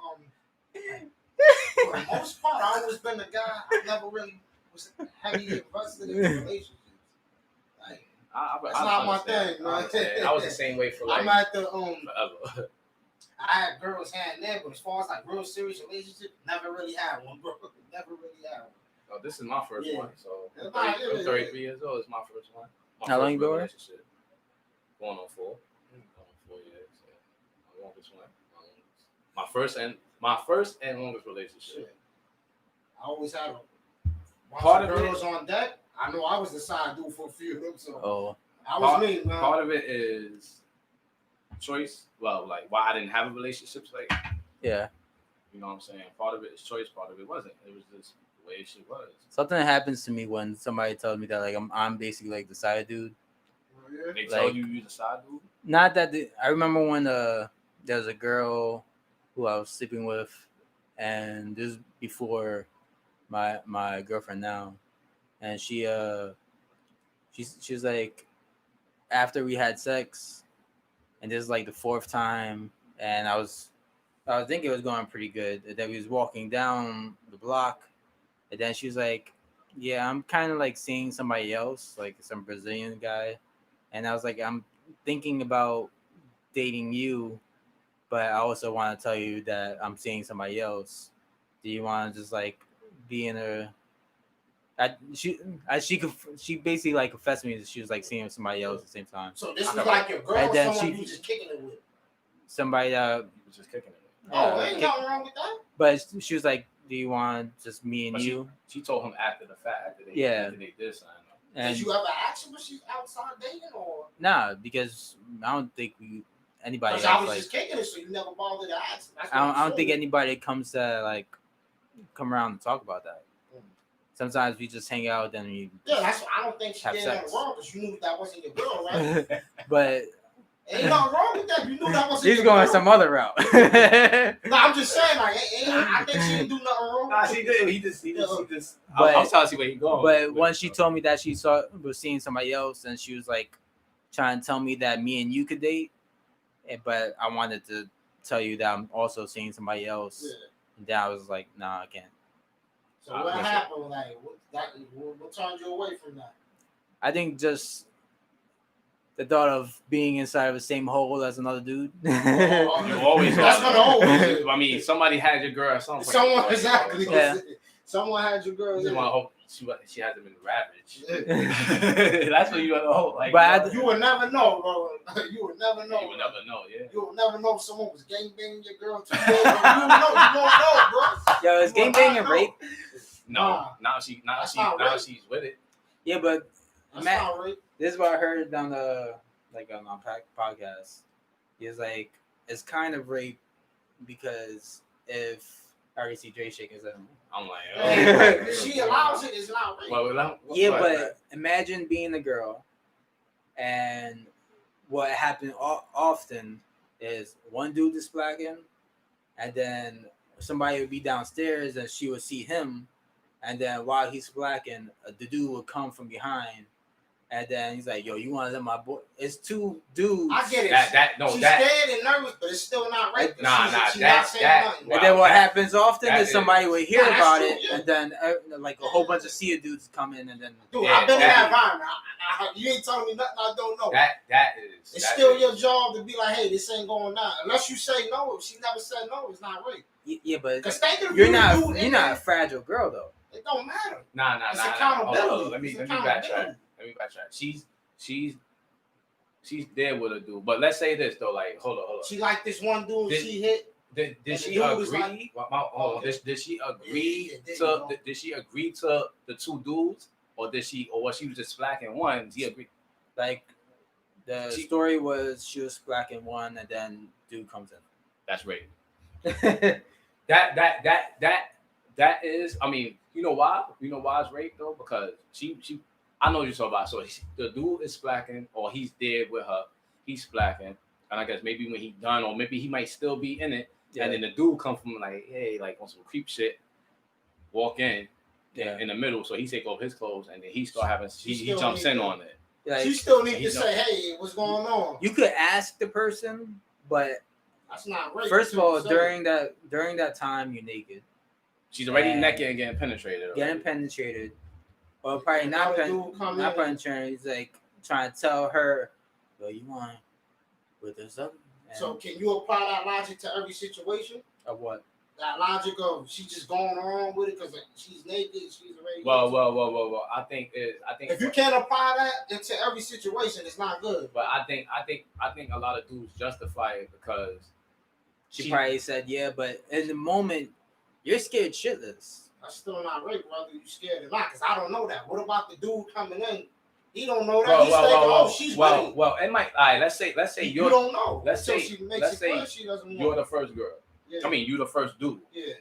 for the most part, I always been the guy. I never really was heavy invested in relationships. Like, that's not my thing, man. I was the same way for like I'm at the forever. I had girls here and there, but as far as like real serious relationship, never really had one, bro. Never really had one. Oh, this is my first one. So Yeah, I'm 33 years old. It's my first one. My How long first you been with her? relationship. Going on 4. Going on 4 years. Yeah. My longest one. My first and longest relationship. Shit. I always had a bunch Part of of girls on deck. I know I was the side dude for a few of them, so Oh, I was me, man. Part of it is choice. Well, like why I didn't have a relationship, like yeah. you know what I'm saying. Part of it is choice. Part of it wasn't. It was just the way she was. Something happens to me when somebody tells me that like I'm basically like the side dude. Oh, yeah. They tell Like- you the side dude. Not that I remember when there was a girl who I was sleeping with, and this is before my girlfriend now, and she was like, after we had sex, and this is like the 4th time, and I was thinking it was going pretty good, and then we was walking down the block, and then she was like, yeah, I'm kind of like seeing somebody else, like some Brazilian guy, and I was like, I'm thinking about dating you, but I also want to tell you that I'm seeing somebody else. Do you want to just like be in a? She basically like confessed to me that she was like seeing somebody else at the same time. So this was like your girl And or then someone she- you just kicking it with? Somebody You was just kicking it. Oh, Yeah, ain't nothing wrong with that. but she was like, "Do you want just me and But you?" She told him after the fact. After they did sign up. And Did you ever ask her when she's outside dating or? nah, because I don't think anybody Because I else, was like just kicking it, so you never bothered to ask. That's I what don't I'm think saying. anybody comes to like come around and talk about that. Mm. Sometimes we just hang out, then we Yeah, that's. I don't think she Have did sex. nothing wrong because you knew that wasn't your girl, right? but Ain't nothing wrong with that. You knew that wasn't she's your going girl. some other route. No, I'm just saying, like, I think she didn't do nothing wrong. Nah, she did. He just. But- I'm trying to see where he going. But when she told me that she was seeing somebody else, and she was like trying to tell me that me and you could date, but I wanted to tell you that I'm also seeing somebody else. Yeah. And then I was like, nah, I can't. So what happened? Like, what turned you away from that? I think just the thought of being inside of the same hole as another dude. Oh, You always That's got- gonna always. I mean, somebody had your girl or something. Someone exactly. Yeah. Someone had your girl. You just Yeah. want to hope she hasn't been ravaged. That's what you want to hope. Like, But You would never know, bro. You would never know. you would never know. Yeah. You would never know if someone was gangbanging your girl too. You don't know. You don't know, bro. Yo, is You would gangbang not and know. rape? No, Nah. now That's not rape. she's with it. Yeah, but That's Matt- not rape. this is what I heard on the on podcast. He was like, it's kind of rape because if I already see Dre shaking his head. I'm like, Hey, oh. if she allows it, it's not rape. Yeah, but imagine being a girl, and what happened often is one dude is blacking, and then somebody would be downstairs and she would see him, and then while he's blacking, the dude would come from behind, and then he's like, "Yo, you want to let my boy?" It's 2 dudes. I get it. She's that. scared and nervous, but it's still not rape. Nah, She's that- not saying that- nothing. And then what that- happens often that is somebody is- would hear Nah, that's about true, it, yeah. and then like a whole bunch of Sia dudes come in, and then Dude, Yeah, I've been in that- that environment. You ain't telling me nothing I don't know. That is. It's that still is- your job to be like, hey, this ain't going down. Unless you say no. If she never said no, it's not rape. yeah, but Because thinking you're you not do it, you're not a fragile girl though. It don't matter. Nah. It's Hold accountability. on. Let me It's backtrack. accountability. Let me backtrack. She's there with a dude. But let's say this though. Like, hold on. She like this one dude Did- she hit. Did And she the dude was agree? like- Hold on. Okay. Did she agree Yeah, there you to? go. Did she agree to the 2 dudes? or did she, or was she just splacking one? He agreed. Like the story was she was splacking one, and then dude comes in. That's rape. That is. I mean, you know why? You know why it's rape though? Because she. I know what you're talking about. So the dude is splacking, or he's there with her. He's splacking, and I guess maybe when he done, or maybe he might still be in it. Yeah. And then the dude come from like, hey, like on some creep shit, walk in the middle. So he take off his clothes, and then he start having he jumps in on it. Like, she still need to say, hey, what's going on? You could ask the person, but that's not rape. First of all, during that time, you're naked. She's already naked and getting penetrated. Penetrated. Or probably not penetrating. He's like trying to tell her, well, you want with us up. So can you apply that logic to every situation? Of what? That logic of she's just going on with it because she's naked, she's already. Well. I think if you can't apply that into every situation, it's not good. But I think a lot of dudes justify it because she probably said, yeah, but in the moment, you're scared shitless. That's still not rape, whether you're scared or not, because I don't know that. What about the dude coming in? He don't know that. He's thinking, oh, she's ready. Well, it might. All right, let's say you don't know. Let's say she doesn't you're the first girl. Yeah. I mean, you're the first dude. Yeah.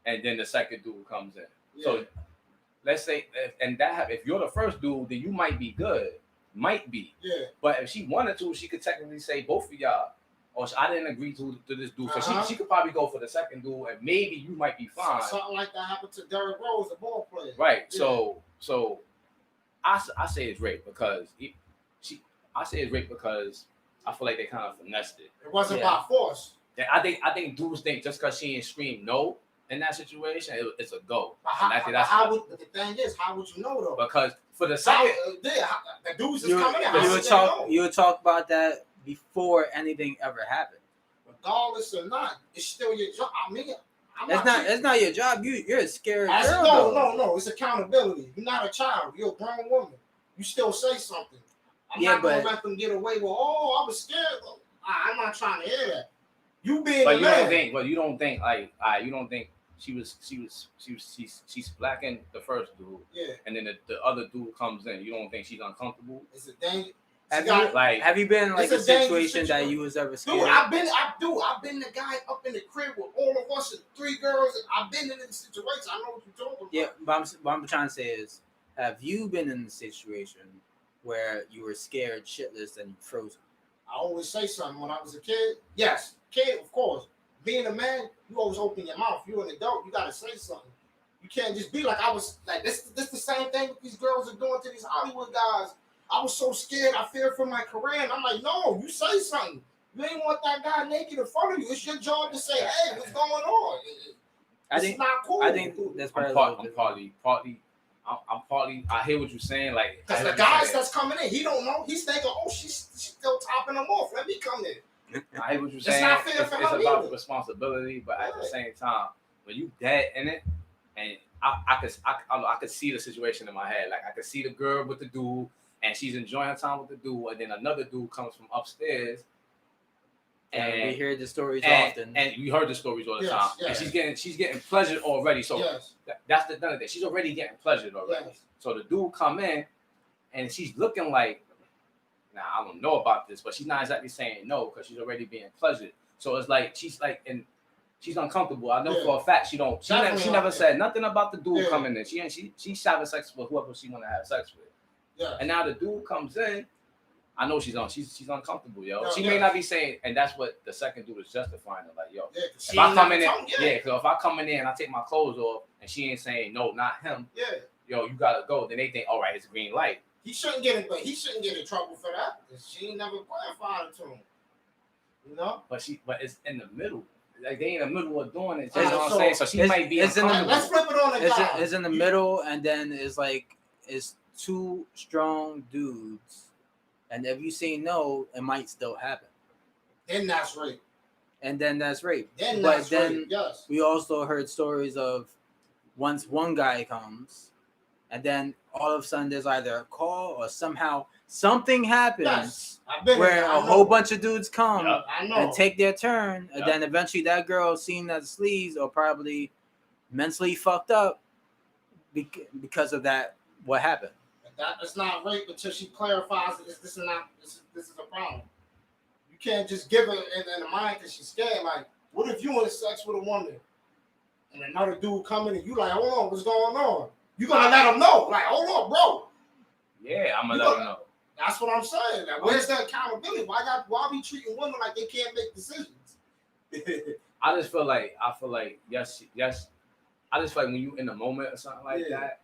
And then the second dude comes in. Yeah. So let's say, if you're the first dude, then you might be good. Might be. Yeah. But if she wanted to, she could technically say both of y'all. Or I didn't agree to this dude. So she could probably go for the second dude, and maybe you might be fine. Something like that happened to Derrick Rose, the ball player. Right. Yeah. So I say it's rape because I feel like they kind of finessed it. It wasn't by force. I think dudes think just because she ain't scream no in that situation, it's a go. The thing is, how would you know though? Because for the second, the dudes is coming in. You would talk about that before anything ever happened. Regardless or not, it's still your job. I mean, it's not your job. You're a scared girl. No. It's accountability. You're not a child. You're a grown woman. You still say something. I'm not going to let them get away with, oh, I was scared. I'm not trying to hear that. You being but a man. You don't think you don't think she's splacking the first dude. Yeah. And then the other dude comes in. You don't think she's uncomfortable? It's a danger. Have you been in like a situation that you was ever scared? Dude, I've been the guy up in the crib with all of us and 3 girls. I've been in this situation. I know what you're talking about. Yeah, but what I'm trying to say is, have you been in a situation where you were scared shitless and frozen? I always say something when I was a kid. Yes, kid, of course. Being a man, you always open your mouth. You're an adult. You gotta say something. You can't just be like I was. Like this the same thing that these girls are doing to these Hollywood guys. I was so scared. I feared for my career. And I'm like, no, you say something. You ain't want that guy naked in front of you. It's your job to say, hey, what's going on? It's not cool. I think that's I'm partly. I hear what you're saying. Like, because the guys that's coming in, he don't know. He's thinking, oh, she's still topping him off. Let me come in. I hear what you're saying. It's not fair for him It's about either. responsibility, but at the same time, when you dead in it, and I could see the situation in my head. Like I could see the girl with the dude. And she's enjoying her time with the dude, and then another dude comes from upstairs. And we hear the stories often. And we heard the stories all the time. Yes. And she's getting pleasured already. So that's the done thing. She's already getting pleasured already. Yes. So the dude come in, and she's looking like, now I don't know about this, but she's not exactly saying no because she's already being pleasured. So it's like she's uncomfortable. I know for a fact she never said nothing about the dude coming in. She's having sex with whoever she want to have sex with. Yeah. And now the dude comes in. I know she's uncomfortable, yo. She may not be saying, and that's what the second dude is justifying. Like, yo, if I come in there, so if I come in there and I take my clothes off and she ain't saying no, not him. Yeah. Yo, you gotta go. Then they think, all right, it's a green light. He shouldn't get in trouble for that because she ain't never clarified it to him. You know. But it's in the middle. Like they in the middle of doing it. You know what I'm saying? So she might be. Let's flip it on the guy. It's in the middle, and then it's 2 strong dudes, and if you say no, it might still happen. Then that's rape. Yes. We also heard stories of once one guy comes, and then all of a sudden there's either a call or somehow something happens where a whole bunch of dudes come and take their turn, and then eventually that girl seen as sleaze or probably mentally fucked up because of that what happened? That is not rape until she clarifies that this is a problem. You can't just give her in the mind because she's scared. Like, what if you in sex with a woman and another dude coming and you like, hold on, what's going on? You gonna let him know? Like, hold on, bro. Yeah, I'm gonna let him know. That's what I'm saying. Like, where's the accountability? Why be treating women like they can't make decisions? I feel like yes. I just feel like when you in the moment or something like that,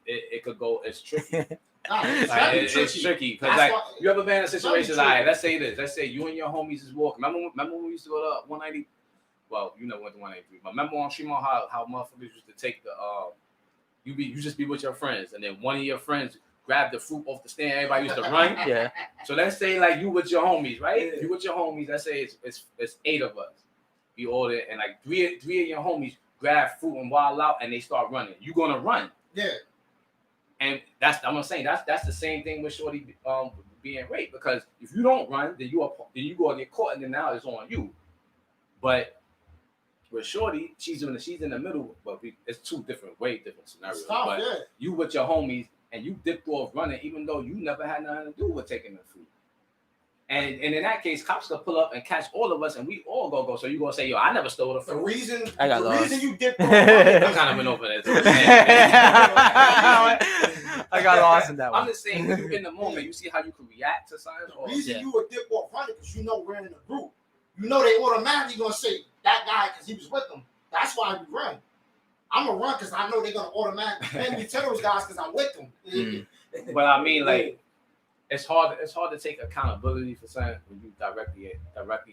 it could go. It's tricky. It's tricky because like you ever been in a situation like let's say you and your homies is walking. Remember when we used to go to 190? Well, you know went to 193, but remember on Tremont how motherfuckers used to take the you just be with your friends and then one of your friends grab the fruit off the stand. Everybody used to run. Yeah. So let's say like you with your homies, right? Yeah. You with your homies. Let's say it's 8 of us. We all there and like three of your homies grab fruit and wild out and they start running. You gonna run? Yeah. And that's the same thing with Shorty being raped because if you don't run, then you go and get caught and then now it's on you. But with Shorty, she's in the middle, but it's two different scenarios. Tough, but you with your homies and you dipped off running, even though you never had nothing to do with taking the fruit. And in that case, cops will pull up and catch all of us, and we all go. So you gonna say, "Yo, I never stole the fruit." The reason you dipped off running, I kind of went over that. I got lost in that one. I'm just saying, when you're in the moment, you see how you can react to something. The reason you would dip off running because you know we're in a group. You know they automatically gonna say that guy because he was with them. That's why we run. I'm gonna run because I know they're gonna automatically pin me to those guys because I'm with them. But I mean, like, it's hard to take accountability for something when you directly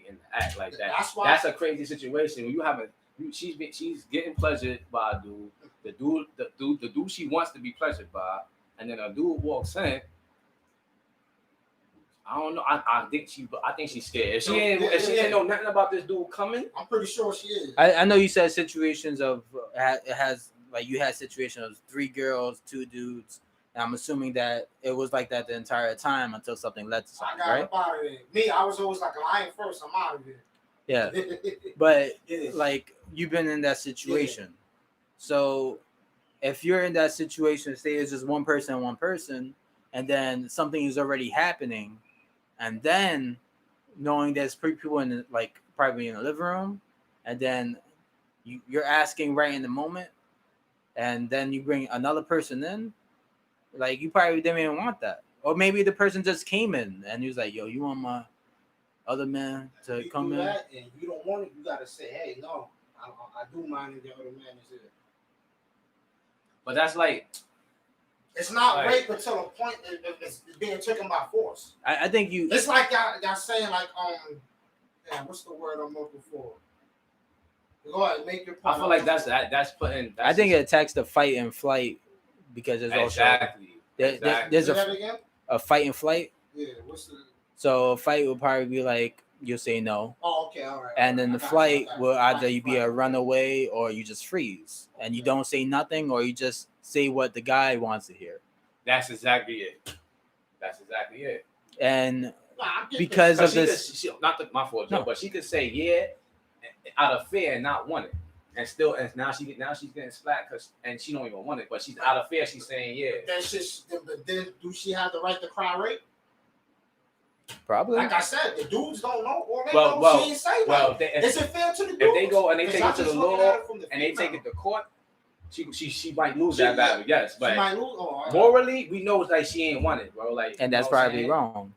in the act like that. That's a crazy situation when you have she's getting pleasured by a dude. The dude she wants to be pleasured by, and then a dude walks in. I don't know. I think she's scared. If she ain't know nothing about this dude coming, I'm pretty sure she is. I know you said situations of it has like you had situations of 3 girls, 2 dudes. And I'm assuming that it was like that the entire time until something led to something, right? I got out of it. Me, I was always like, I ain't first, I'm out of it. Yeah. But like you've been in that situation. Yeah. So if you're in that situation, say it's just one person, and then something is already happening, and then knowing there's 3 people in the, like probably in the living room, and then you're asking right in the moment, and then you bring another person in. Like, you probably didn't even want that. Or maybe the person just came in and he was like, yo, you want my other man to come in? That and you don't want it, you got to say, hey, no, I do mind if the other man is here. But that's like... It's not rape until a point it's being taken by force. I think you... It's like y'all saying, like, what's the word I'm looking for? Go ahead, make your point. I feel like that's putting... I think it attacks the fight and flight. Because there's exactly. There's a fight and flight. Yeah, what's the... So a fight will probably be like you'll say no. Oh, okay, all right. And then the flight will either be a runaway or you just freeze and you don't say nothing or you just say what the guy wants to hear. That's exactly it. And because of this, my fault, Joe, but she could say yeah out of fear and not want it. And now she's getting slack and she don't even want it, but she's out of fear. She's saying yeah. Then do she have the right to cry rape? Probably. Like I said, the dudes don't know, or they know she ain't say that. Is it fair to the dudes? If they go and they take it to the law and they take it to court, she might lose that battle. Yes, but morally we know like she ain't want it, bro. Like, and that's probably wrong.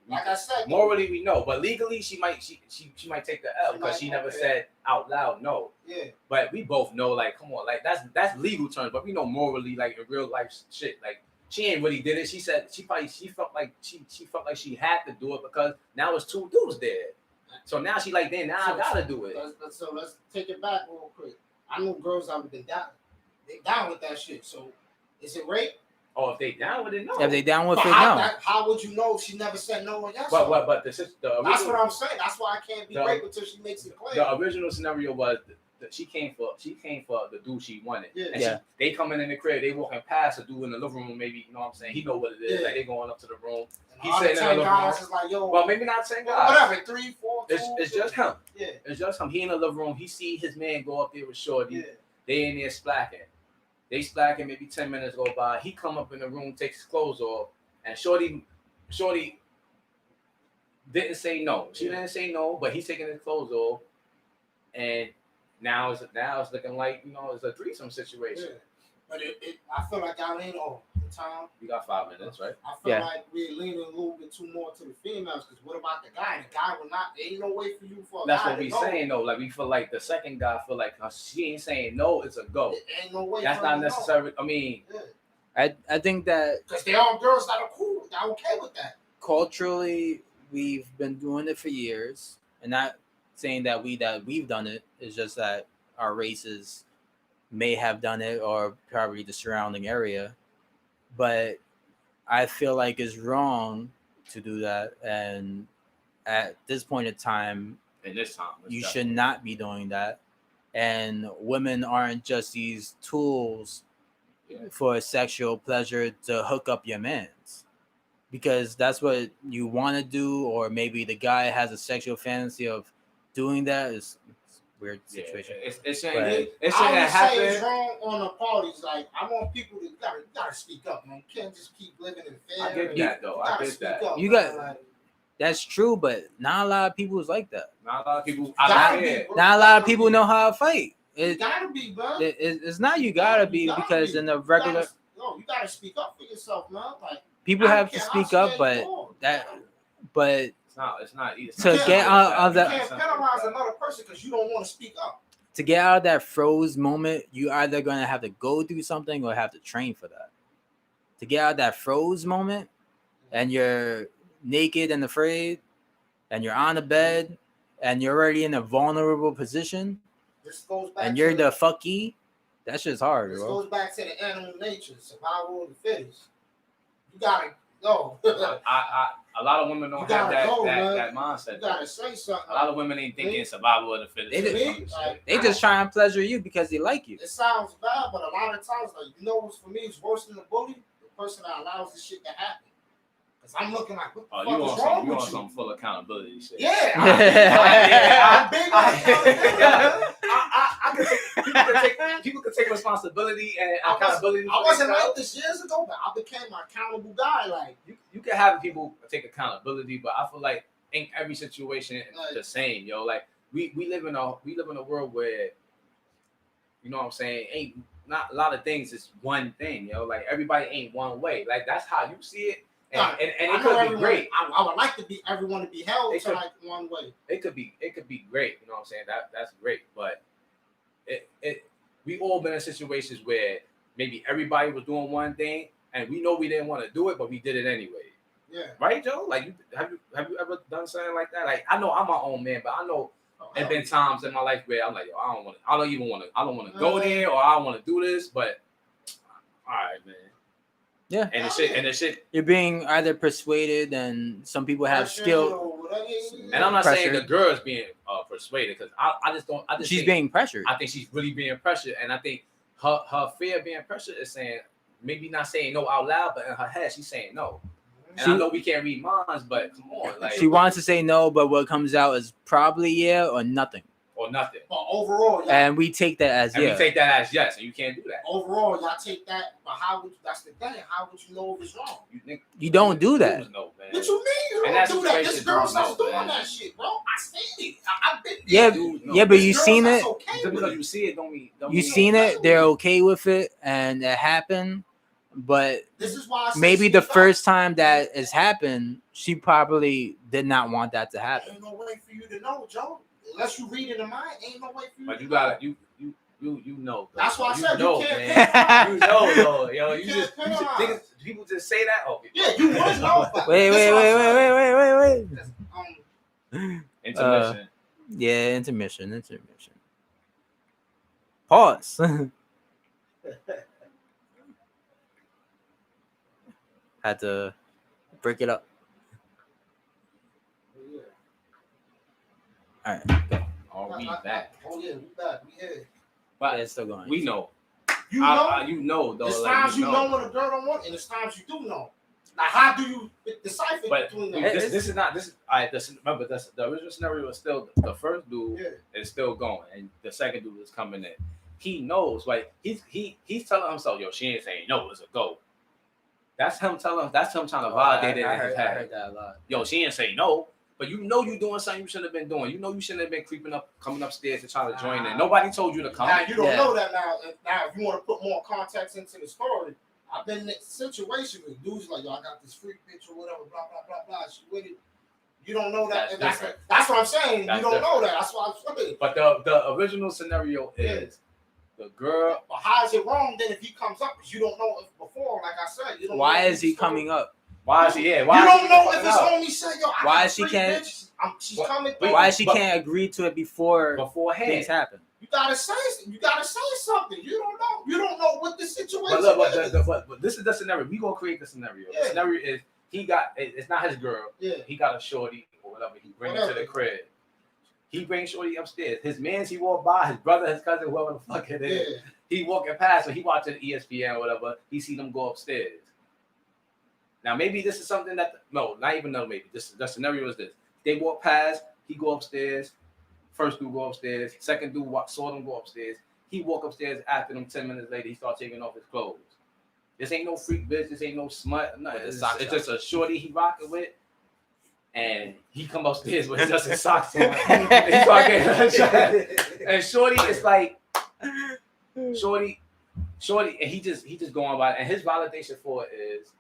Like I said, morally we know, but legally she might take the L because she never said out loud no. Yeah. But we both know, like, come on, like that's legal terms, but we know morally, like in real life shit, like she ain't really did it. She said she felt like she had to do it because now it's 2 dudes there. So now she like, then I gotta do it. So let's take it back real quick. I know girls that have been down. They down with that shit. So is it rape? Oh, if they down with it, no. If they down with it, no. How would you know if she never said no or yes? But the original, that's what I'm saying. That's why I can't be rape until she makes it clear. The original scenario was that she came for the dude she wanted. Yeah. And they coming in the crib, they walking past a dude in the living room, maybe, you know what I'm saying? He know what it is. Yeah. Like they going up to the room. He said in the living room. Is like, yo, well, maybe not 10 guys. Whatever, 3, 4, 2. It's just him. Yeah. It's just him. He in the living room. He see his man go up there with Shorty. Yeah. They in there splacking. They slacking, maybe 10 minutes go by. He come up in the room, takes his clothes off, and Shorty didn't say no. She didn't say no, but he's taking his clothes off, and now it's looking like it's a threesome situation. Yeah. But I feel like y'all ain't all the time. You got 5 minutes, right? I feel like we're leaning a little bit too more to the females. Because what about the guy? The guy will not. There ain't no way for you for a That's guy what we to go. saying though. Like we feel like the second guy feel like she ain't saying no, it's a go. It ain't no way. That's not necessary. I mean, I think that because they're all girls that are cool. They're okay with that. Culturally, we've been doing it for years, and not saying that we've done it. It's just that our races may have done it, or probably the surrounding area. But I feel like it's wrong to do that, and at this point in time, you should not be doing that. And women aren't just these tools for sexual pleasure to hook up your mans, because that's what you want to do, or maybe the guy has a sexual fantasy of doing that. It's a weird situation. It shouldn't happen. Say it's wrong on the parties. Like, I want people to you gotta speak up, man. You can't just keep living in fear. I get that though. I get that. You got. That's true, but not a lot of people is like that. Not a lot of people. Not a lot of people know how to fight. You gotta be, bro. It's not you gotta be, because in the regular. You gotta speak up for yourself, man. Like, people have to speak up, but it's not easy. To get out of that, you can't penalize another person because you don't want to speak up. To get out of that froze moment, you either gonna have to go through something or have to train for that. To get out of that froze moment, and you're naked and afraid, and you're on the bed, and you're already in a vulnerable position, this goes back and you're the fucky, that's just hard, this bro. goes back to the animal nature, survival of the fittest. You gotta go. A lot of women don't have that mindset. You gotta say something. A lot of women ain't thinking survival of the fittest. They just try and pleasure you because they like you. It sounds bad, but a lot of times, like, what's for me is worse than the bully? The person that allows this shit to happen. Because I'm looking like, what the fuck is wrong with you? You on some full accountability shit. Yeah. I'm big on accountability. People can take responsibility and accountability. I wasn't like this years ago, but I became an accountable guy. Like, you can have people take accountability, but I feel like ain't every situation the same, yo. Like we live in a world where, you know what I'm saying, ain't not a lot of things is one thing, yo. Like everybody ain't one way. Like that's how you see it. And it could be great. I would like everyone to be held to like one way. It could be great. You know what I'm saying? That's great. But we all been in situations where maybe everybody was doing one thing and we know we didn't want to do it, but we did it anyway. Yeah. Right, Joe? Like, have you ever done something like that? Like, I know I'm my own man, but I know there's been times in my life where I'm like, yo, I don't want to go there, or I don't want to do this. But all right, man. Yeah. And the shit. You're being either persuaded, and some people have skill. And I'm not saying the girl's being persuaded, because I just she's being pressured. I think she's really being pressured, and I think her fear of being pressured is saying, maybe not saying no out loud, but in her head she's saying no. And I know we can't read minds, but come on, like, she wants to say no, but what comes out is probably yeah or nothing. Or nothing. But overall, and we take that as we take that as yes, and you can't do that. Overall, y'all take that, but that's the thing. How would you know if it's wrong? You don't do that. Know, man. What you mean? You don't do that. This girl starts doing that shit, bro. I seen it. I've been there. Yeah, but you seen it. Just because you see it, don't mean you seen it. They're okay with it, and it happened. But this is why maybe the first time that has happened, she probably did not want that to happen. Ain't no way for you to know, Joe. Unless you read it in mind, ain't no way for you. But you gotta, you know. That's why I said you can't. You know, yo. You just people just say that. Oh, yeah, you would know. Wait. Intermission. Yeah, intermission. Pause. Had to break it up. All right. Are we back? Oh yeah, we back. We here. But it's still going. We know. You know. You know though. There's times you know when a girl don't want, and there's times you do know. Like, how do you decipher between them? This is not. This is. Remember, the original scenario was still the first dude is still going, and the second dude is coming in. he knows. Like he's telling himself, yo, she ain't saying no, it's a go. That's him telling. That's him trying to validate it in his head. I heard that a lot. Yo, she ain't say no, but you know you doing something you shouldn't have been doing. You know you shouldn't have been coming upstairs to try to join in. Nobody told you to come. Now you don't know that now. Now if you want to put more context into the story, I've been in a situation with dudes like, yo, I got this freak bitch or whatever, blah blah blah blah. She with it. You don't know that. That's what I'm saying. You don't know that. That's what I'm saying. But the original scenario is the girl. But how is it wrong then if he comes up? Because you don't know if before, like I said. You don't Why know is he coming up? Why is he? Yeah. Why you don't know if it's only say, yo. Why she can't? She's coming. Through. Why she can't agree to it beforehand things happen? You gotta say something. You don't know. You don't know what the situation is. But this is the scenario. We gonna create the scenario. The scenario is he got. It's not his girl. Yeah. He got a shorty or whatever. He brings her to the crib. He brings shorty upstairs. His mans he walked by. His brother, his cousin, whoever the fuck it is. Yeah. He walking past. So he watching ESPN or whatever. He see them go upstairs. Now maybe this is something that not even though maybe this the scenario is this. They walk past. He go upstairs. First dude go upstairs. Second dude saw them go upstairs. He walk upstairs after them. 10 minutes later, he start taking off his clothes. This ain't no freak bitch. This ain't no smut. No, it's just a shorty he rocking with. And he come upstairs with just his socks on. And shorty is like, shorty, and he just going by it. And his validation for it is,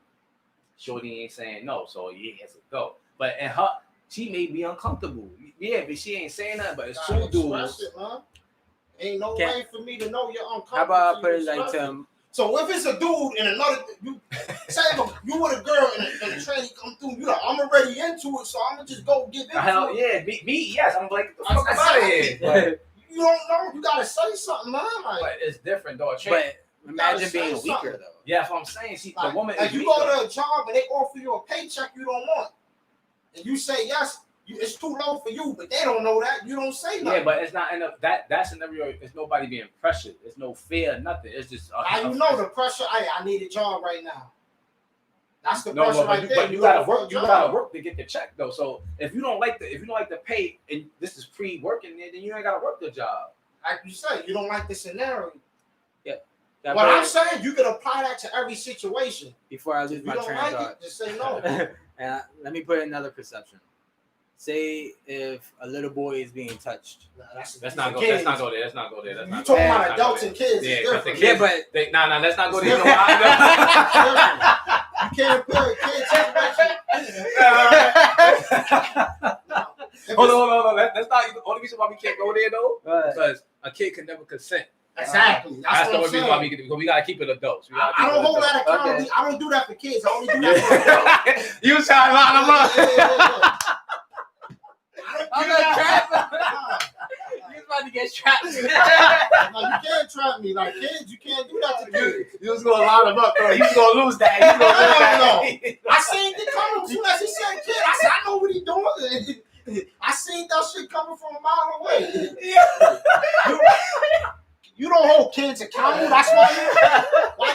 shorty ain't saying no, so he has to go. But in her, she may be uncomfortable. Yeah, but she ain't saying nothing. But it's true, dude. Ain't no way for me to know you're uncomfortable. How about I put it like to so if it's a dude and another, you say you with a girl and a trainee come through, you like, I'm already into it, so I'm gonna just go get into it. Yeah, me, yes, I'm like, the fuck out of here. But you don't know, you gotta say something, man. Like, but it's different, though. But imagine being weaker, though. Yeah, that's what I'm saying. See, like, the woman if you go to a job and they offer you a paycheck you don't want, and you say yes, it's too low for you, but they don't know that. You don't say nothing. Yeah, but it's not enough. That scenario, it's nobody being pressured. There's no fear, nothing. It's just. How you know the pressure? I need a job right now. That's the pressure right there. But you gotta work. You gotta work to get the check though. So if you don't like the pay, and this is pre-working, then you ain't gotta work the job. Like you said, you don't like the scenario. Yeah. What I'm saying, you can apply that to every situation. Before I lose my train of thought, just say no. And let me put another perception. Say if a little boy is being touched. Let's not go there. You talking about adults and kids? Yeah, different. Yeah, but let's not go there. You can't put a kid Hold on. That's not the only reason why we can't go there though. Because a kid can never consent. Exactly. That's the only reason why we gotta keep it adults. I don't hold that accountable. Okay. I don't do that for kids. I only do that for adults. You trying to line them up? I'm not trapping. You're about to get trapped. No, you can't trap me. Like kids, you can't do that to kids. You was gonna line them up, bro. You was gonna lose that. No. I seen it coming as soon as he said kid. I said, I know what he doing. I seen that shit coming from a mile away. You don't hold kids accountable. That's why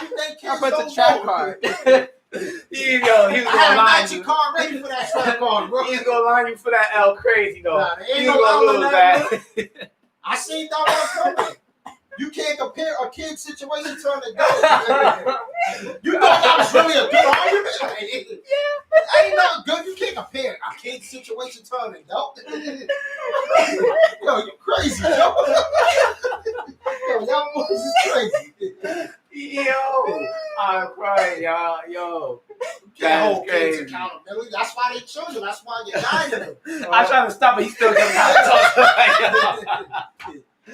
you think kids put don't the trap vote. card. He was gonna line you. Card ready for that trap card, bro. He's gonna line you for that L crazy though. Nah, he's gonna lose that. I seen that one coming. You can't compare a kid situation to an adult. You thought that was really a good argument? Yeah. Ain't nothing good. You can't compare a kid situation to an adult. Yo, you crazy, yo. Yo, y'all boys is crazy. Yo, I'm crying, y'all. Yo. You can't hold kids accountability. That's why they children. That's why you're guiding them. I tried to stop, but he still kept talking.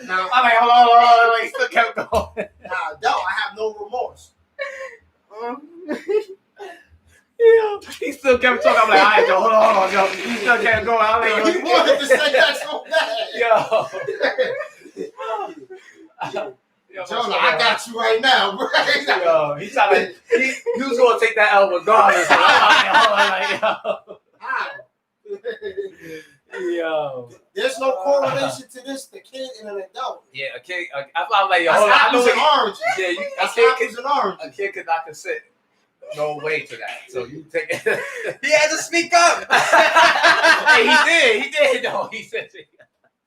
Now, I'm like, hold on. He still kept going. Now, adult, I have no remorse. Yeah, he still kept talking. I'm like, all right, yo, hold on, yo. He still kept going. I'm like, yo, he wanted to say that so bad. Yo, Jonah, I got you right now, bro. Yo, he was gonna take that L regardless. Yo, there's no correlation to this. The kid and an adult. Yeah, a kid. I'm like, yo, hold on. I know orange. Yeah, that's apples and orange. A kid could not consent. No way to that. So you take it. He had to speak up. Hey, he did though. He said.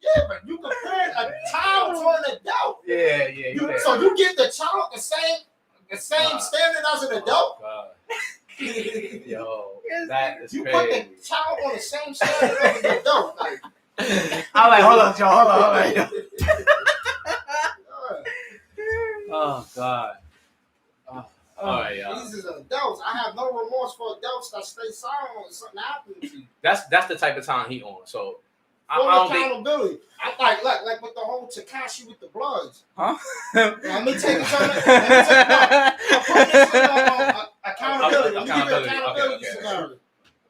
Yeah, Yeah, but you comparing a child to an adult. Yeah. So you give the child the same standard as an adult. God. Yo, that is You crazy. put the child on the same standard as an adult. Like, I'm like, hold on, Joe, hold on. Oh God. All right, y'all. These are adults. I have no remorse for adults that stay silent when something happens to you. That's the type of time he on. So I Full don't think. accountability. I like with the whole Tekashi with the Bloods. Huh? Let me take it. I'm putting this in accountability. Let me give you accountability scenario.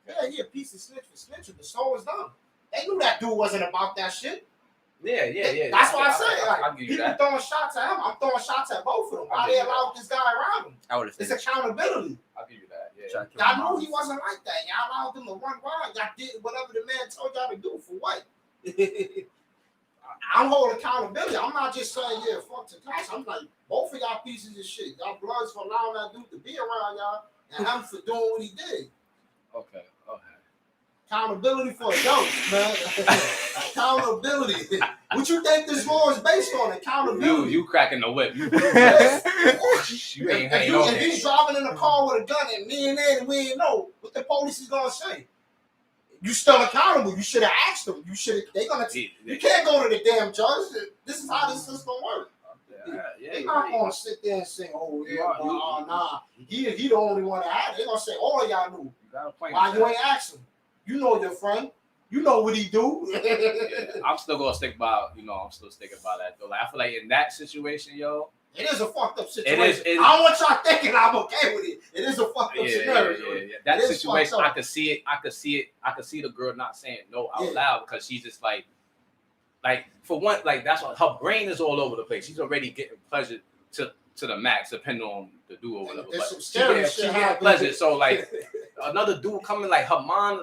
Yeah, he a piece of snitch for snitching, but so is them. They knew that dude wasn't about that shit. Yeah. That's why I say, like, I'll give you people that. throwing shots at him. I'm throwing shots at both of them. Why they allowed this guy around him? I would have It's accountability. I'll give you that. Yeah. Y'all knew he wasn't like that. Y'all allowed him to run wild. Y'all did whatever the man told y'all to do for what? I'm holding accountability. I'm not just saying, yeah, fuck Tekashi. I'm like, both of y'all pieces of shit. Y'all Bloods for allowing that dude to be around y'all and him for doing what he did. Okay. Accountability for adults, man. Accountability. What you think this law is based on? Accountability. You cracking the whip. You ain't hanging on. If he's driving in a car with a gun and me and Ed, we ain't know what the police is gonna say. You still accountable. You should have asked them. You should. They gonna. You can't go to the damn judge. This is how this system works. They're not gonna sit there and say, "Oh yeah, nah." He the only one that had it. They're gonna say, "All y'all knew." Why you ain't ask him? You know your friend. You know what he do. I'm still gonna stick by. I'm still sticking by that though. Like, I feel like in that situation, yo. It is a fucked up situation. It is. I don't want y'all thinking I'm okay with it. It is a fucked up scenario. Yeah. That situation, I could see it. I could see the girl not saying no out loud because she's just like for one, like that's what her brain is all over the place. She's already getting pleasure to the max, depending on the dude or whatever. There's But some she getting pleasure. So like another dude coming, like her mind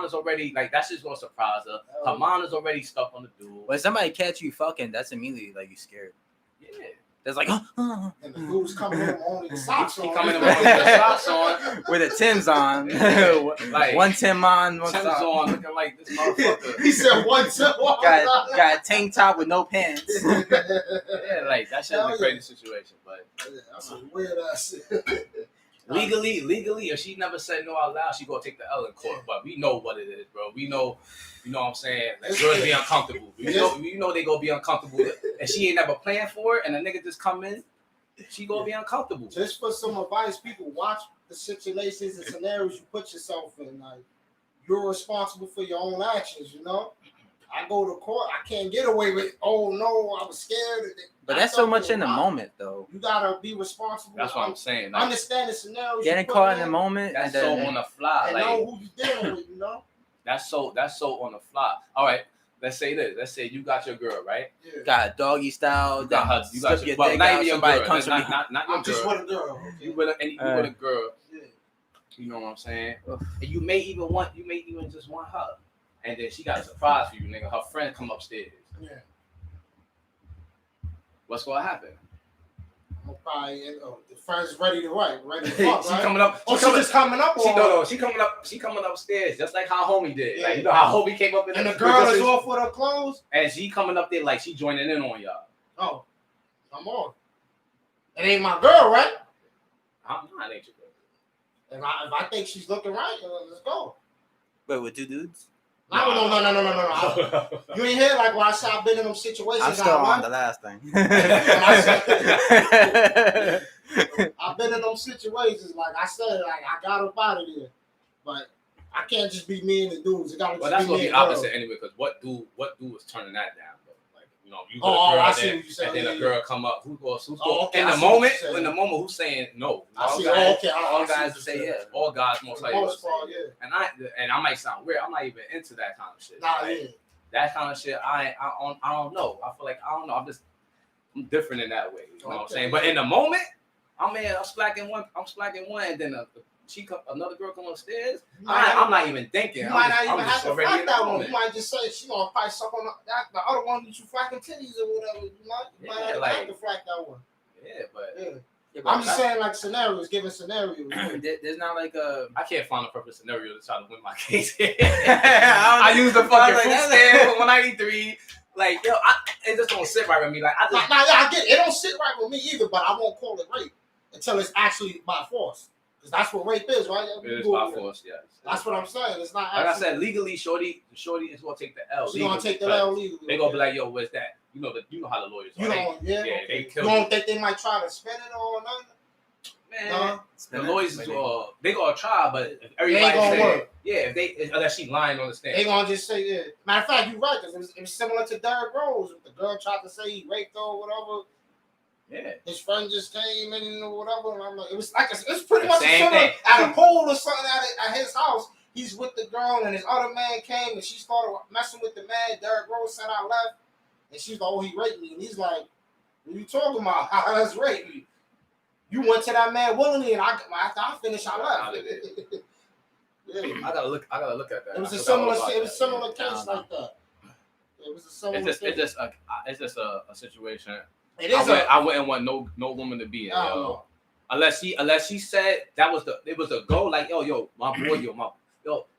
is already like that's just gonna surprise her. Her mind is already stuck on the dude. When somebody catch you fucking, that's immediately like you scared. Yeah. That's like, and the dude's coming in only the socks on. He coming in only the socks on with the Timbs on. Like one Tim on, one Tim's sock. on, looking like this motherfucker. He said one Tim on. Got a tank top with no pants. Yeah, like that shit's a crazy situation, but that's some weird ass shit. Legally, if she never said no out loud, she gonna take the L in court. But we know what it is, bro. We know, you know what I'm saying? Like, girls be uncomfortable. You know they gonna be uncomfortable. And she ain't never planned for it, and a nigga just come in, she gonna be uncomfortable. Just for some advice, people, watch the situations and scenarios you put yourself in. Like, you're responsible for your own actions, you know? I go to court, I can't get away with, oh no, I was scared. But that's so much in the moment, though. You gotta be responsible. That's what I'm saying. Like, understand the scenarios. Getting caught in the moment. That's and then, so on the fly. And like, know who you dealing with, you know? That's so on the fly. All right, let's say this. Let's say you got your girl, right? Yeah. Got a doggy style. You got your well, not even your girl. Not your girl. Just with a girl. Okay. You with a girl. Yeah. You know what I'm saying? And you may even just want her. And then she got a surprise for you, nigga. Her friend come upstairs. Yeah. What's gonna happen? I'm probably the friend's ready to fuck, right? She coming up. She's just coming up. She coming up. She coming upstairs, just like how homie did. Yeah. Like, you know how homie came up in and the girl is off with her clothes. And she coming up there like she joining in on y'all. Oh, come on. It ain't my girl, right? It ain't your girl. If I think she's looking right, let's go. Wait, with two dudes? No. You ain't hear like when I said I've been in them situations. I'm still on the last thing. I've been in those situations. Like I said, like I got up out of there, but I can't just be me and the dudes. It gotta well, just that's be gonna me be and opposite girl. anyway. Because what dude was turning that down? Like, you know, you I get see a girl what you said. and then a girl come up. Who's going? Okay, in the moment, who's saying no? All guys say yeah. All guys most likely most part, yeah. And I might sound weird. I'm not even into that kind of shit. Nah, right? yeah. That kind of shit, I don't know. I feel like I don't know. I'm different in that way. You know what I'm saying? But in the moment, I'm splacking one, and then another girl come upstairs. I'm not even thinking. You might not even have to flack that one. Moment. You might just say she gonna probably suck on the other one that you flacking titties or whatever. You might not have to flack that one. Yeah, but. Yeah. I'm just saying, like scenarios, giving scenarios. There's not like a. I can't find a perfect scenario to try to win my case. I use the fucking food stand for 193. like yo, it just don't sit right with me. Like I just, I get it. It don't sit right with me either, but I won't call it rape until it's actually by force. Because that's what rape is, right? it is by force, yes. That's what I'm saying. It's not Like actually, I said, legally, shorty is gonna take the L. She's gonna take the L legally. They gonna be like, yo, what's that? You know how the lawyers are. You don't, yeah, okay. they kill you. Don't think they might try to spin it or nothing? Man, the lawyers they gonna try, but if everybody ain't gonna say, work. Yeah, unless she lying on the stand. They gonna just say, yeah. Matter of fact, you're right, because it was similar to Derrick Rose. If the girl tried to say he raped her or whatever, yeah, his friend just came in or whatever, and I'm like, it was pretty The much same similar thing. at a pool or something at his house. He's with the girl, and his other man came, and she started messing with the man. Derrick Rose said I left, and she's like, oh, he raped me, and he's like, what are you talking about? How that's rape? You went to that man willingly, and after I finished, I left. Yeah. I gotta look at that. It was a similar case like that. It was a similar case. It's just a situation. It is I wouldn't want no woman to be in. Unless she said it was a go, like yo my boy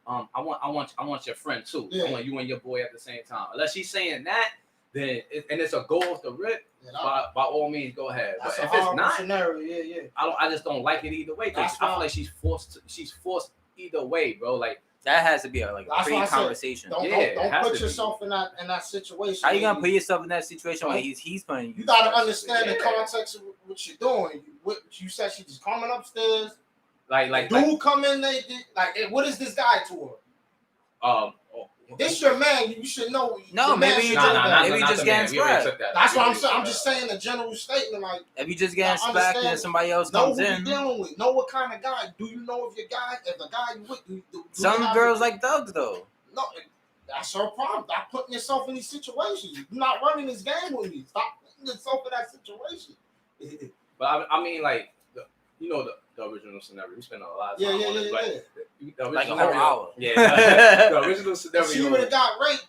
I want your friend too. Yeah. I want you and your boy at the same time. Unless she's saying that, then it's a go off the rip. Yeah, by all means, go ahead. But if it's not, scenario, yeah. I just don't like it either way. Cause I feel like she's forced either way, bro. Like that has to be a pre-conversation. Don't put yourself in that situation. How you gonna put yourself in that situation when he's putting you? You gotta understand the context of what you're doing. What you said, she just coming upstairs. Like dude come in, what is this guy to her? This your man. You should know. No, maybe you just getting scratched. That's what I'm saying. I'm just saying a general statement. Like if you just getting smacked and somebody else comes in, dealing with. Know what kind of guy. Do you know if the guy you with? Some girls like thugs though. No, that's your problem. Stop putting yourself in these situations. You're not running this game with me. Stop putting yourself in that situation. But I mean, like the original scenario. We spent a lot of time on it, but like a whole hour. Yeah, the original scenario. If she would have got raped,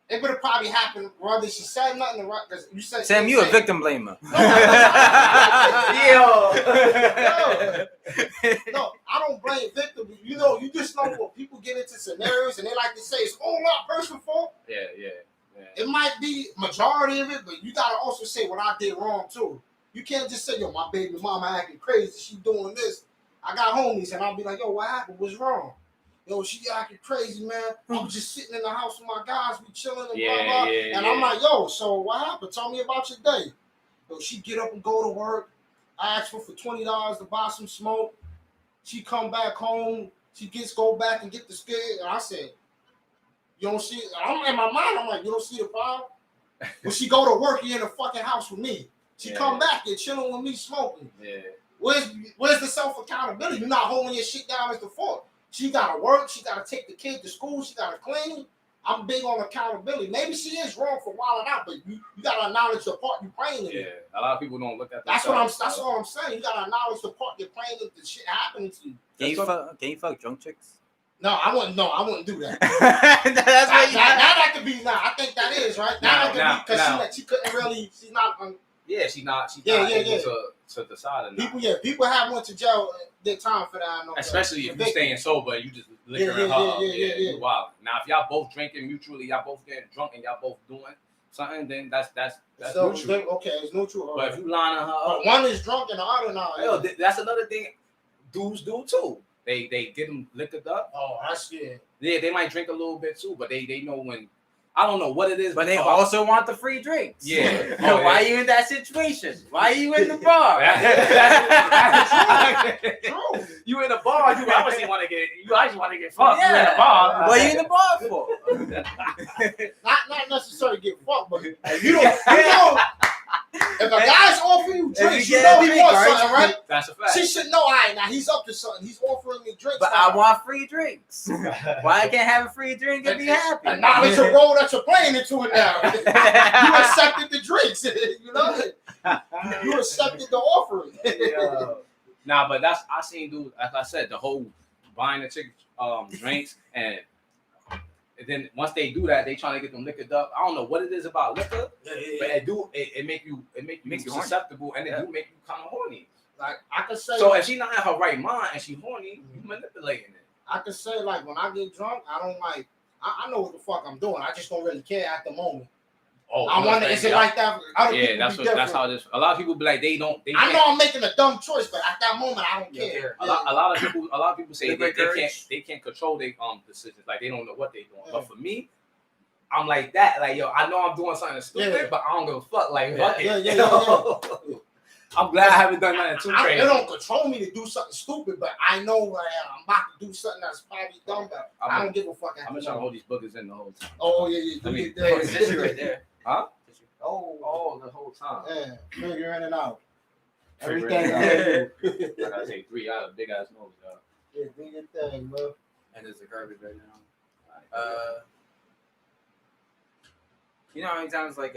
it would have probably happened whether she said nothing or because you said. Sam, you a victim blamer. No, I don't blame victims. You just know what people get into scenarios and they like to say it's all that person's fault. Yeah. It might be majority of it, but you gotta also say what I did wrong too. You can't just say, yo, my baby mama acting crazy. She doing this. I got homies, and I'll be like, yo, what happened? What's wrong? Yo, she acting crazy, man. I was just sitting in the house with my guys. We chilling and blah, blah. And I'm like, yo, so what happened? Tell me about your day. Yo, she get up and go to work. I asked her for $20 to buy some smoke. She come back home. She go back and get the skid. And I said, you don't see it? I'm in my mind. I'm like, you don't see the problem? When she go to work, you in the fucking house with me. She come back and chilling with me smoking. Yeah. Where's the self accountability? You're not holding your shit down as the fault. She gotta work. She gotta take the kid to school. She gotta clean. I'm big on accountability. Maybe she is wrong for wilding out, but you gotta acknowledge the part you're playing in. Yeah, a lot of people don't look at that. That's all I'm saying. You gotta acknowledge the part you're playing in. The shit happening to you. Can you fuck drunk chicks? No, I wouldn't do that. That's what that could be. I think that is right. That could be because she couldn't really. She's not. Yeah, she's not able to decide. People have went to jail. Their time for that. I know. Especially if you're staying sober, you just liquoring her. Yeah. Wow. Now, if y'all both drinking mutually, y'all both getting drunk, and y'all both doing something, then that's so, neutral. Okay, it's neutral. But if you lining her up, one is drunk and the other not. That's another thing. Dudes do too. They get them liquored up. Oh, that's good. Yeah, they might drink a little bit too, but they know when. I don't know what it is, but they also want the free drinks. Yeah. Why are you in that situation? Why are you in the bar? You in the bar? You obviously want to get. You actually want to get fucked. Yeah. You in the bar. What are you in the bar for? not necessarily get fucked, but you know. If a guy's offering you drinks, you know he wants something, right? That's a fact. She should know, all right, now he's up to something. He's offering me drinks. But I want free drinks. Why I can't have a free drink and be happy? Acknowledge the role that you're playing into it now. You accepted the drinks. You know it. You accepted the offering. Nah, but I seen dudes, as I said, the whole buying the chick drinks and then once they do that, they trying to get them liquored up. I don't know what it is about liquor, but it make you susceptible, and it do make you kind of horny. Like I could say. So if she's not in her right mind and she horny, you manipulating it. I could say like when I get drunk, I I know what the fuck I'm doing. I just don't really care at the moment. Oh, I wonder, is it like that? Other yeah, people be that's how this. A lot of people be like, they don't. I know I'm making a dumb choice, but at that moment, I don't care. A lot of people say They they can't control their decisions. Like they don't know what they're doing. Yeah. But for me, I'm like that. Like, yo, I know I'm doing something stupid, but I don't give a fuck. Like, fuck it. Yeah. I'm glad I haven't done nothing too crazy. They don't control me to do something stupid, but I know I'm about to do something that's probably dumb, but I don't give a fuck. I'm just trying to hold these boogers in the whole time. Oh, yeah. I mean, There's tissue right there. Huh? Oh, the whole time. Yeah, figure in and out. Everything. Everything. I gotta say 3 out of big ass nose, dog. Yeah, do your thing, bro. And there's a garbage right now. You know how many times like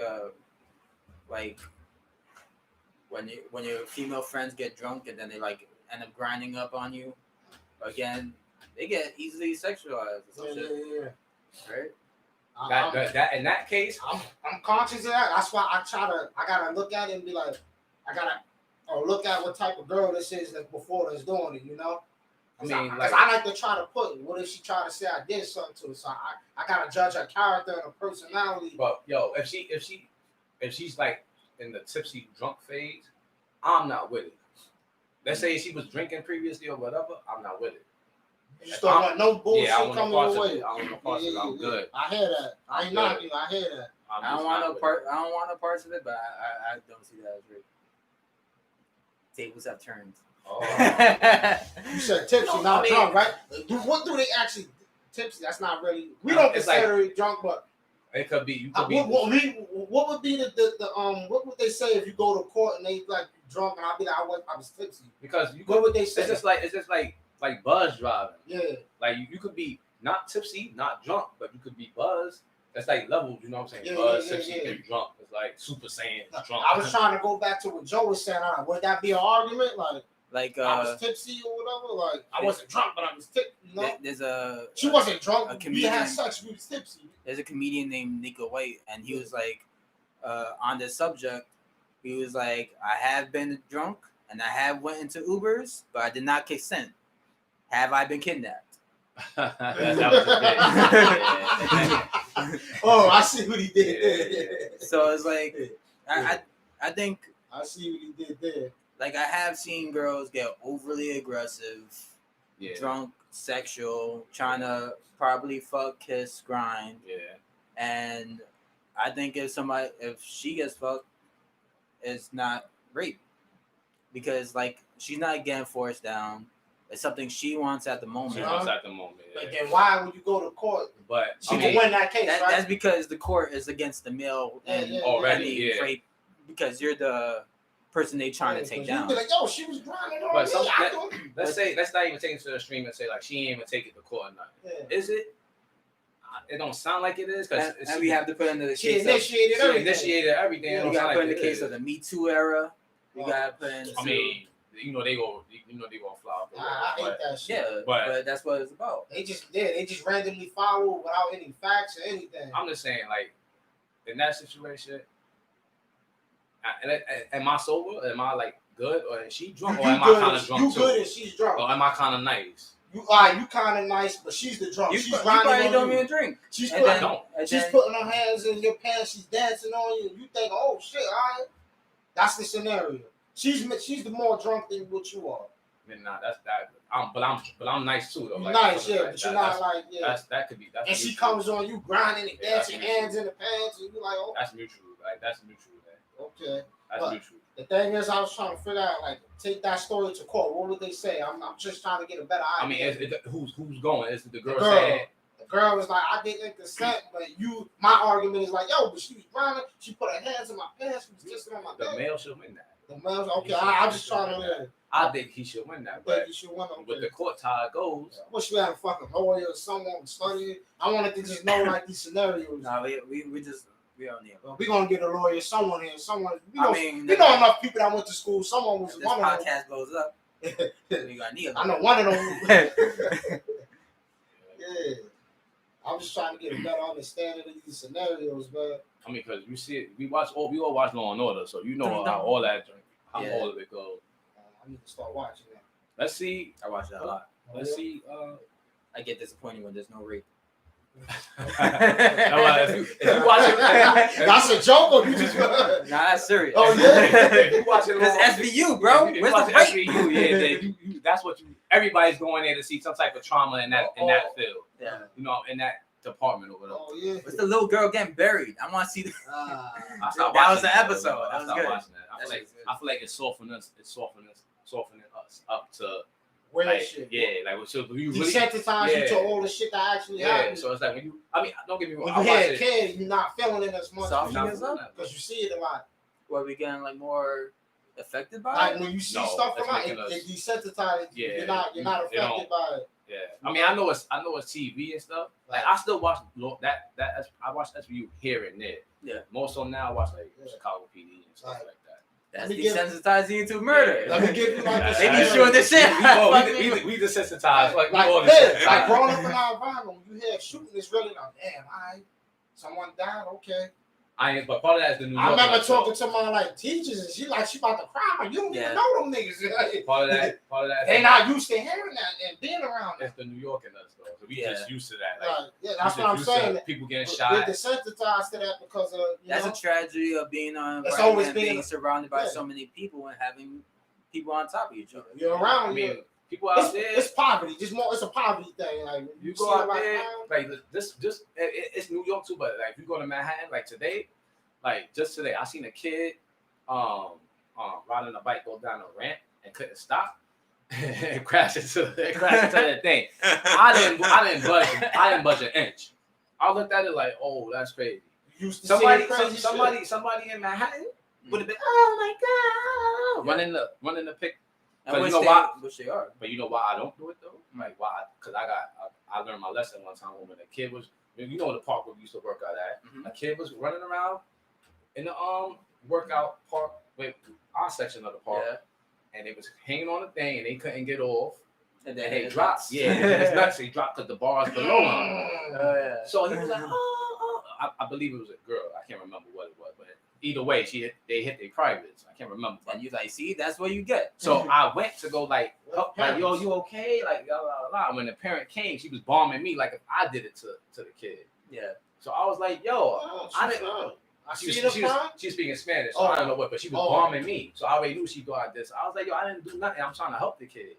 when your female friends get drunk and then they like end up grinding up on you again, they get easily sexualized or some shit. Yeah. Right? That in that case, I'm conscious of that. That's why I gotta look at it and be like, look at what type of girl this is that before that's doing it, you know? I mean, because I like to try to put, what if she try to say I did something to her? So I gotta judge her character and her personality. But yo, if she's like in the tipsy drunk phase, I'm not with it. Let's say she was drinking previously or whatever, I'm not with it. You just don't want no bullshit coming your way. I don't want no parts of it. I'm good. I hear that. I ain't knocking you. I hear that. I don't want no part. I don't want no parts of it, but I don't see that as right. Tables have turned. Oh. You said tipsy, not drunk, right? What do they actually tipsy? That's not really. We don't consider it drunk, but it could be. You could what would be the what would they say if you go to court and they like drunk and I'll be like I was tipsy? Because what would they say? It's just like buzz driving. Yeah. Like you could be not tipsy, not drunk, but you could be buzzed. That's like levels, you know what I'm saying? Buzz, tipsy, and drunk. It's like Super Saiyan drunk. I was trying to go back to what Joe was saying. Would that be an argument? Like I was tipsy or whatever. Like I wasn't drunk, but I was tipsy. You know? There's she wasn't drunk. A comedian, we had sex. We was tipsy. There's a comedian named Nico White, and he was like, on this subject, he was like, I have been drunk and I have went into Ubers, but I did not consent. Have I been kidnapped? that was a bit. Oh, I see what he did there. So it's like, I think I see what he did there. Like I have seen girls get overly aggressive, drunk, sexual, trying to probably fuck, kiss, grind. Yeah. And I think if she gets fucked, it's not rape. Because like she's not getting forced down. It's something she wants at the moment. Yeah. But then why would you go to court? But she can win that case, right? That's because the court is against the male already. Rape, because you're the person they trying to take down. You'd be like, yo, she was grinding on me. Let's not even take it to the extreme and say like she ain't even take it to court or nothing. Yeah. Is it? It don't sound like it is because we have to put in the case. She initiated everything. Yeah, you gotta put in the case of the Me Too era. You gotta put in. I mean, they go fly off the I hate that shit. Yeah, but that's what it's about. They just randomly follow without any facts or anything. I'm just saying, like in that situation, am I sober? Am I like good, or is she drunk, or am I kind of drunk you too? You good and she's drunk. Or am I kind of nice? You kind of nice, but she's the drunk. She's probably don't even drink. She's putting her hands in your pants. She's dancing on you. You think, oh shit, all right. That's the scenario. She's the more drunk than what you are. I mean, nah, that's that. But I'm nice too though. Like, nice, yeah. But you're not like, yeah. That could be. And she comes on you grinding and dancing, hands in the pants, and you like, oh. That's mutual. Like that's mutual. Okay. That's mutual. The thing is, I was trying to figure out, like, take that story to court. What would they say? I'm just trying to get a better idea. I mean, who's going? Is it the girl saying? The girl was like, I didn't consent, but my argument is like, yo, but she was grinding. She put her hands in my pants. She was kissing on my back. The male should win that. The male, okay. I'm just trying to win. I think he should win that. But with the court how it goes. I wish we had a fucking lawyer or someone studying. I wanted to just know like these scenarios. No, we don't need it. We're gonna get a lawyer, someone here, someone. We know enough people that went to school. Someone was one of them. This podcast blows up. You got Neil. I know one of them. Yeah. I'm just trying to get a better understanding of these scenarios, man. I mean, because we all watch Law and Order, so you know how all that, how all of it goes. I need to start watching that. Let's see. I watch that a lot. Let's see. I get disappointed when there's no rape. If you watch it, That's a joke, or you just? Nah, that's serious. Oh, yeah? if you watch it, It's SVU, bro. If you Where's watch the it break? SVU, yeah, that's what you. Everybody's going there to see some type of trauma in that field. Yeah. You know, in that department or whatever. Oh yeah. What's the little girl getting buried? I want to see. I stopped That was watching the it, episode. though. That I was stopped good. watching that. I feel like it's softening us. It's softening us up to Weird like shit. yeah, like so you really Desensitize you to all the shit that actually yeah. happens. So it's like when you. I mean, don't get me wrong. When I you watch hear a it. kid, you're not feeling it as much Softening Not us feeling up? that, because you see it a lot. What, we getting like more affected by Like it? when you see No, stuff it's from out, making us- it desensitizes. Yeah, You're not you affected don't- by it. Yeah, I mean, I know it's TV and stuff. Like I still watch I watch SVU here and there. Yeah. More so now I watch like Yeah. Chicago PD and stuff Right. like that. That's Let me give- desensitizing you to murder. Let me give you like a They be scenario. shooting this shit. We desensitized like we all this, like desensitized. growing up in our environment, when you hear shooting, it's really like, damn, someone died, okay. I ain't, but part of that is the New York. I remember stuff. talking to my like teachers, and she about to cry, but you don't Yeah. even know them niggas. Part of that. They not used to hearing that and being around It's that. the New York in us though. So we Yeah. just used to that. Like, Yeah, that's we what I'm just used to saying. People getting We're shot. desensitized to that because of That's a tragedy of being on It's environment always and been- being surrounded by yeah. so many people and having people on top of each other. you're I around. mean, people out there. It's poverty. Just more. It's a poverty thing. Like You see go out it there, now. like it's New York too, but like if you go to Manhattan, like today, like just today, I seen a kid riding a bike go down a ramp and couldn't stop and crash into the thing. I didn't budge an inch. I looked at it like, oh, that's crazy. You used to Somebody see crazy somebody in Manhattan would have been, oh my god, running the pick. And But which you know they, why? which they are. But you know why I don't do it though? Like why? Because I learned my lesson one time when a kid was, you know, the park where we used to work out at. Mhm. A kid was running around in the workout park with our section of the park, and they was hanging on the thing and they couldn't get off, And and then they it's dropped. nuts. Yeah, it's nuts. They dropped because the bars below him. Oh, yeah. So he was like, I believe it was a girl. I can't remember what it was, but either way, they hit their privates. I can't remember. And you like, see, that's what you get. So I went to go like, help, like, yo, you okay? Like, blah, blah, blah. When the parent came, she was bombing me like if I did it to the kid. Yeah. So I was like, yo, I didn't. She was speaking Spanish, so I don't know what, but she was bombing me. So I already knew she thought this. I was like, yo, I didn't do nothing. I'm trying to help the kid.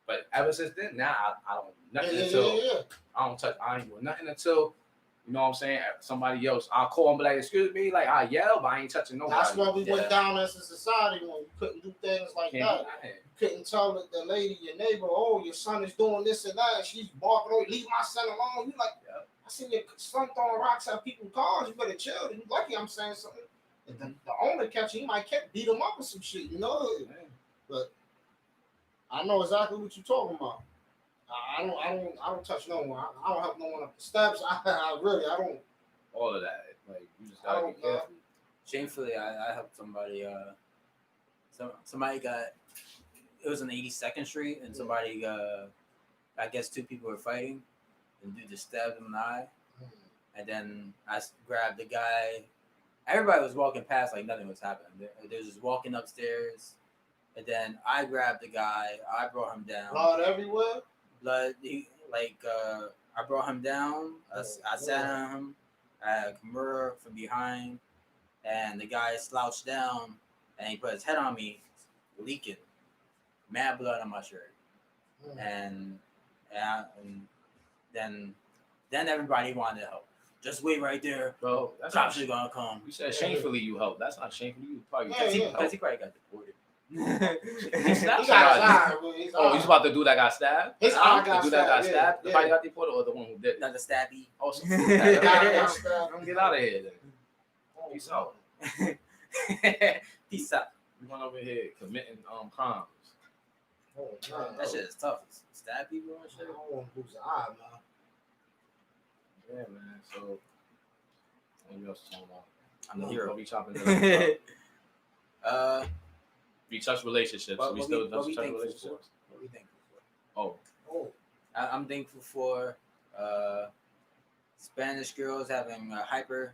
But ever since then, now I don't nothing until I don't touch. I ain't doing nothing until. You know what I'm saying? Somebody else, I'll call and be like, excuse me, like I yell, but I ain't touching nobody. That's why we went down as a society when you couldn't do things like Can't that. do nothing. You couldn't tell the lady, your neighbor, oh, your son is doing this and that, and she's barking, oh, leave my son alone. You like, I seen your son throwing rocks at people's cars. You better chill. You lucky I'm saying something. If the owner catch you, he might beat him up or some shit, you know? But I know exactly what you're talking about. I don't touch no one. I don't help no one up the steps. I don't. All of that, like you just I gotta be don't. careful. Shamefully, I helped somebody. Somebody got. It was on 82nd Street, and somebody. I guess two people were fighting, and dude just stabbed him in the eye, and then I grabbed the guy. Everybody was walking past like nothing was happening. They was just walking upstairs, and then I grabbed the guy. I brought him down. Blood everywhere. Blood. I brought him down. I sat on him. I had Kimura from behind, and the guy slouched down, and he put his head on me, leaking, mad blood on my shirt, and then everybody wanted to help. Just wait right there, Bro, that's cops not are gonna come. You said shamefully you help. That's not shamefully. You probably Because he probably got deported. He slapped He got somebody. his eye. Oh, you about to do that got stabbed? His eye The got dude that got stabbed. stabbed? The Yeah. body got deported or the one who did it? Not the stabby. Oh, so His eye got stabbed. Don't get out of here then. Peace out. Peace out. We went over here committing crimes. Oh, man. That shit is tough. Stab people and I shit. don't want to lose an eye, man. Yeah, man. So, what else talking about? I'm the hero. What we chopping it up? uh, We touch relationships. what we we- still what touch we thankful for? relationships. What we thankful for? Oh, Oh, I'm thankful for Spanish girls having hyper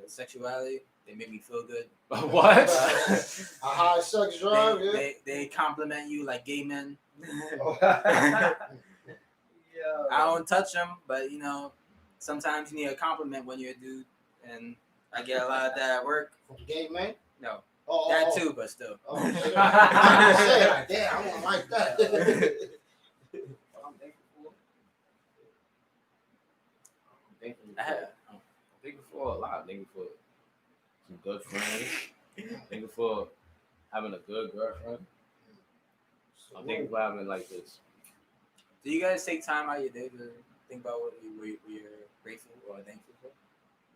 sexuality. They make me feel good. what? a high sex drive, yeah. They compliment you like gay men. Yeah. I don't touch them, but you know sometimes you need a compliment when you're a dude, and I get a lot of that at work. From gay men? No, Oh, that oh, too, but still. Oh, shit. I say like, damn, I don't like that. What I'm thankful for? I'm thankful I for, had, I'm thankful for a lot. I'm thankful for some good friends. I'm thankful for having a good girlfriend. I'm thankful for having like this. do you guys take time out of your day to think about what you're grateful or thankful for?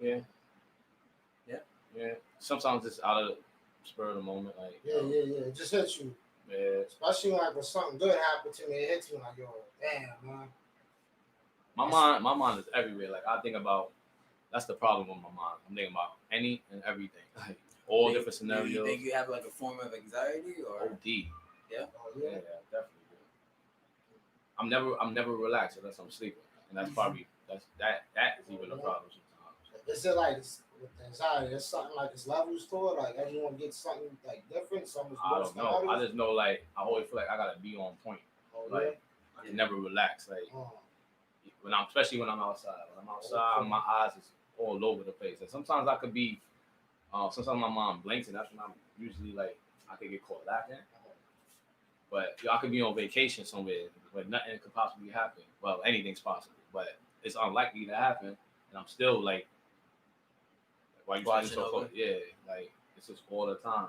Yeah. Yeah. Yeah. Sometimes it's out of the spur of the moment. Like, Yeah. It just hits you. yeah. Especially like when something good happened to me, it hits me like, yo, damn, man. My mind is everywhere. Like I think about. That's the problem with my mind. I'm thinking about any and everything. Like all Do you- different scenarios. Do you think you have like a form of anxiety or? OD. Yeah. Oh, Yeah, definitely. I'm never relaxed unless I'm sleeping, and that's probably that is even a problem sometimes. Is it like with anxiety? There's something like it's levels to it. Like everyone gets something like different. Someone's I worse don't than know. I others. just know like I always feel like I gotta be on point. Oh, Like I can never relax. Like especially when I'm outside. When I'm outside, Okay. my eyes is all over the place. And sometimes I could be. Sometimes my mom blinks, and that's when I'm usually like I could get caught laughing. But I could be on vacation somewhere where nothing could possibly happen. Well, anything's possible, but it's unlikely to happen, and I'm still like, why you saying so close? Yeah, like it's just all the time.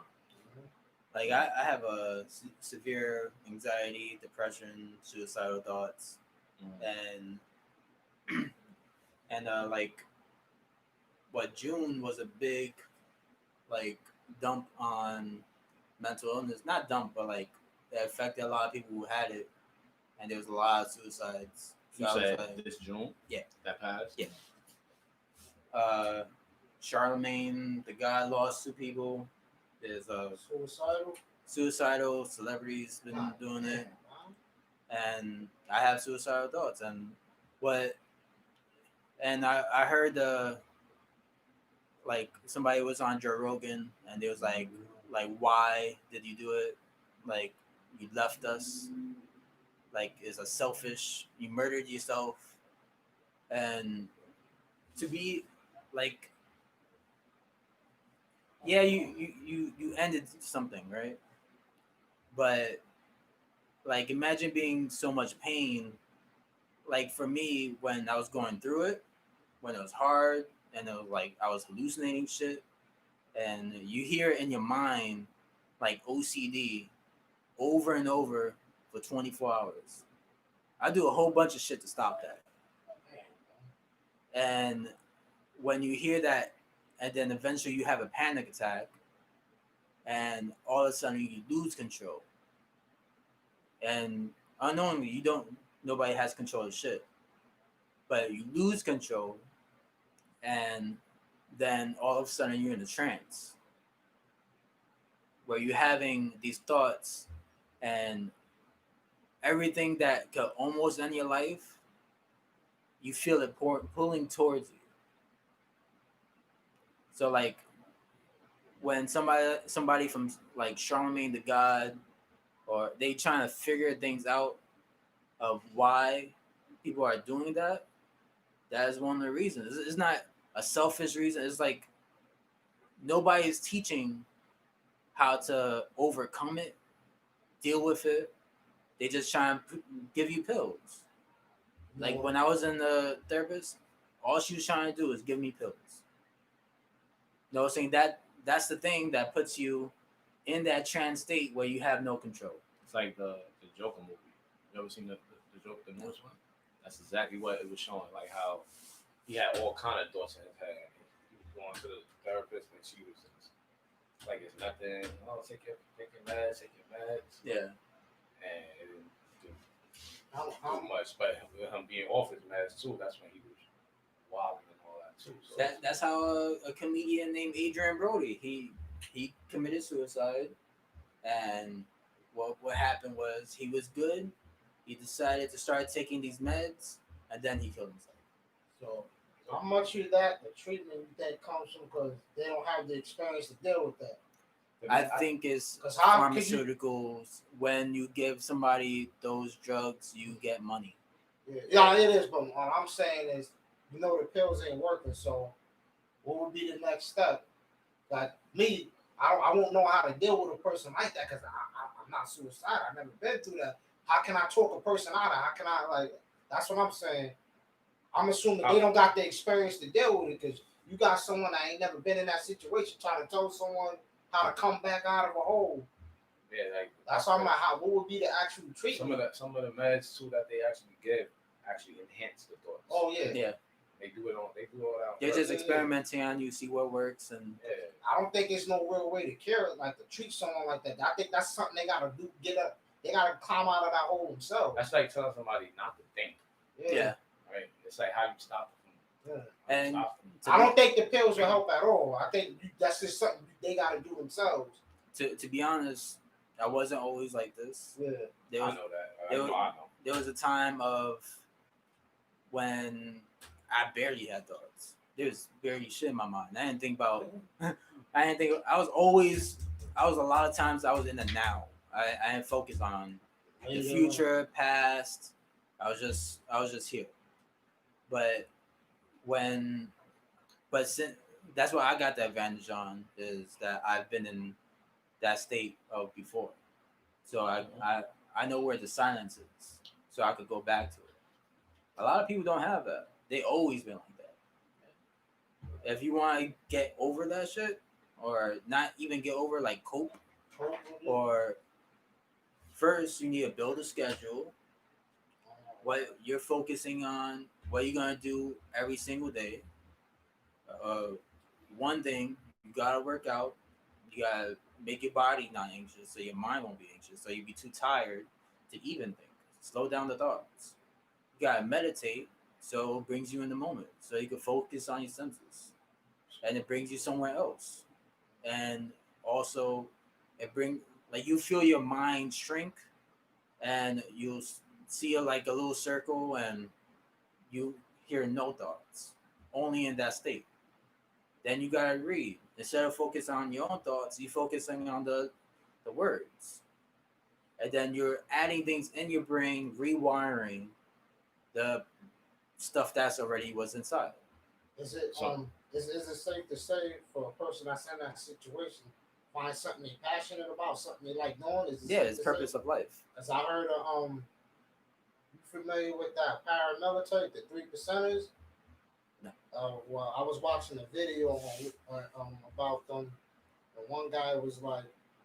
Like I have a severe anxiety, depression, suicidal thoughts, and like what June was a big like dump on mental illness. Not dump, but like it affected a lot of people who had it, and there was a lot of suicides. You So I was said like, this June? Yeah. That passed? Yeah. Charlemagne, the guy lost 2 people. There's suicidal celebrities been doing it, and I have suicidal thoughts. And I heard like somebody was on Joe Rogan, and they was like why did you do it? Like you left us. Like it's a selfish. You murdered yourself, and to be like, yeah, you ended something, right? But like imagine being so much pain. Like for me, when I was going through it, when it was hard and it was like I was hallucinating shit, and you hear it in your mind like OCD over and over for 24 hours. I do a whole bunch of shit to stop that. And when you hear that, and then eventually you have a panic attack, and all of a sudden you lose control, and unknowingly nobody has control of shit, but you lose control, and then all of a sudden you're in a trance where you're having these thoughts, and everything that could almost end your life, you feel it pulling towards you. So like when somebody from like Charlemagne the God, or they trying to figure things out of why people are doing that, that is one of the reasons. It's not a selfish reason. It's like nobody's teaching how to overcome it, deal with it. They just try and give you pills. Like when I was in the therapist, all she was trying to do is give me pills. You know, saying that's the thing that puts you in that trance state where you have no control. It's like the Joker movie. You ever seen the Joker, the newest one? That's exactly what it was showing. Like how he had all kind of thoughts in his head. He was going to the therapist, and she was just like, "It's nothing. Oh, take your meds, take your meds." Yeah. And it didn't do How much, but with him being off his meds too, that's when he was wilding and all that too. So That's how a comedian named Adrian Brody, he committed suicide, and what happened was he was good. He decided to start taking these meds, and then he killed himself. So how much of that the treatment that comes from because they don't have the experience to deal with that? I think it's 'Cause how could pharmaceuticals. When you give somebody those drugs, you get money. Yeah, it is. But what I'm saying is, you know the pills ain't working. So what would be the next step? Like me, I won't know how to deal with a person like that because I'm not suicidal. I've never been through that. How can I talk a person out of? How can I like? That's what I'm saying. I'm assuming they don't got the experience to deal with it because you got someone that ain't never been in that situation trying to tell someone how to come back out of a hole. Yeah, like that's what I'm like. What would be the actual treatment? Some of the meds too that they actually give actually enhance the thoughts. Oh yeah, yeah. They do all that. They're just experimenting on you, see what works, and I don't think it's no real way to cure it, like to treat someone like that. I think that's something they gotta do. Get up. They gotta climb out of that hole themselves. That's like telling somebody not to think. Yeah. Right. It's like how you stop them. Yeah. And I don't think the pills will help at all. I think that's just something they gotta do themselves. To be honest, I wasn't always like this. Yeah. I know that. I know. There was a time of when I barely had thoughts. There was barely shit in my mind. I didn't think about. I was a lot of times I was in the now. I didn't focus on the future, past. I was just here. But since that's what I got the advantage on is that I've been in that state of before. So I know where the silence is. So I could go back to it. A lot of people don't have that. They always been like that. If you want to get over that shit, or not even get over, like cope, or first you need to build a schedule. What you're focusing on, what you're gonna do every single day. One thing you gotta work out. You gotta make your body not anxious, so your mind won't be anxious. So you'll be too tired to even think. Slow down the thoughts. You gotta meditate, so it brings you in the moment, so you can focus on your senses, and it brings you somewhere else. And also, you feel your mind shrink, and you'll see like a little circle, and you hear no thoughts, only in that state. Then you gotta read. Instead of focusing on your own thoughts, you're focusing on the words. And then you're adding things in your brain, rewiring the stuff that's already was inside. Is it is it safe to say for a person that's in that situation, find something they're passionate about, something they like doing? It's purpose of life. As I heard of you familiar with that paramilitary, the 3%ers? No. Well, I was watching a video about them. And one guy was like,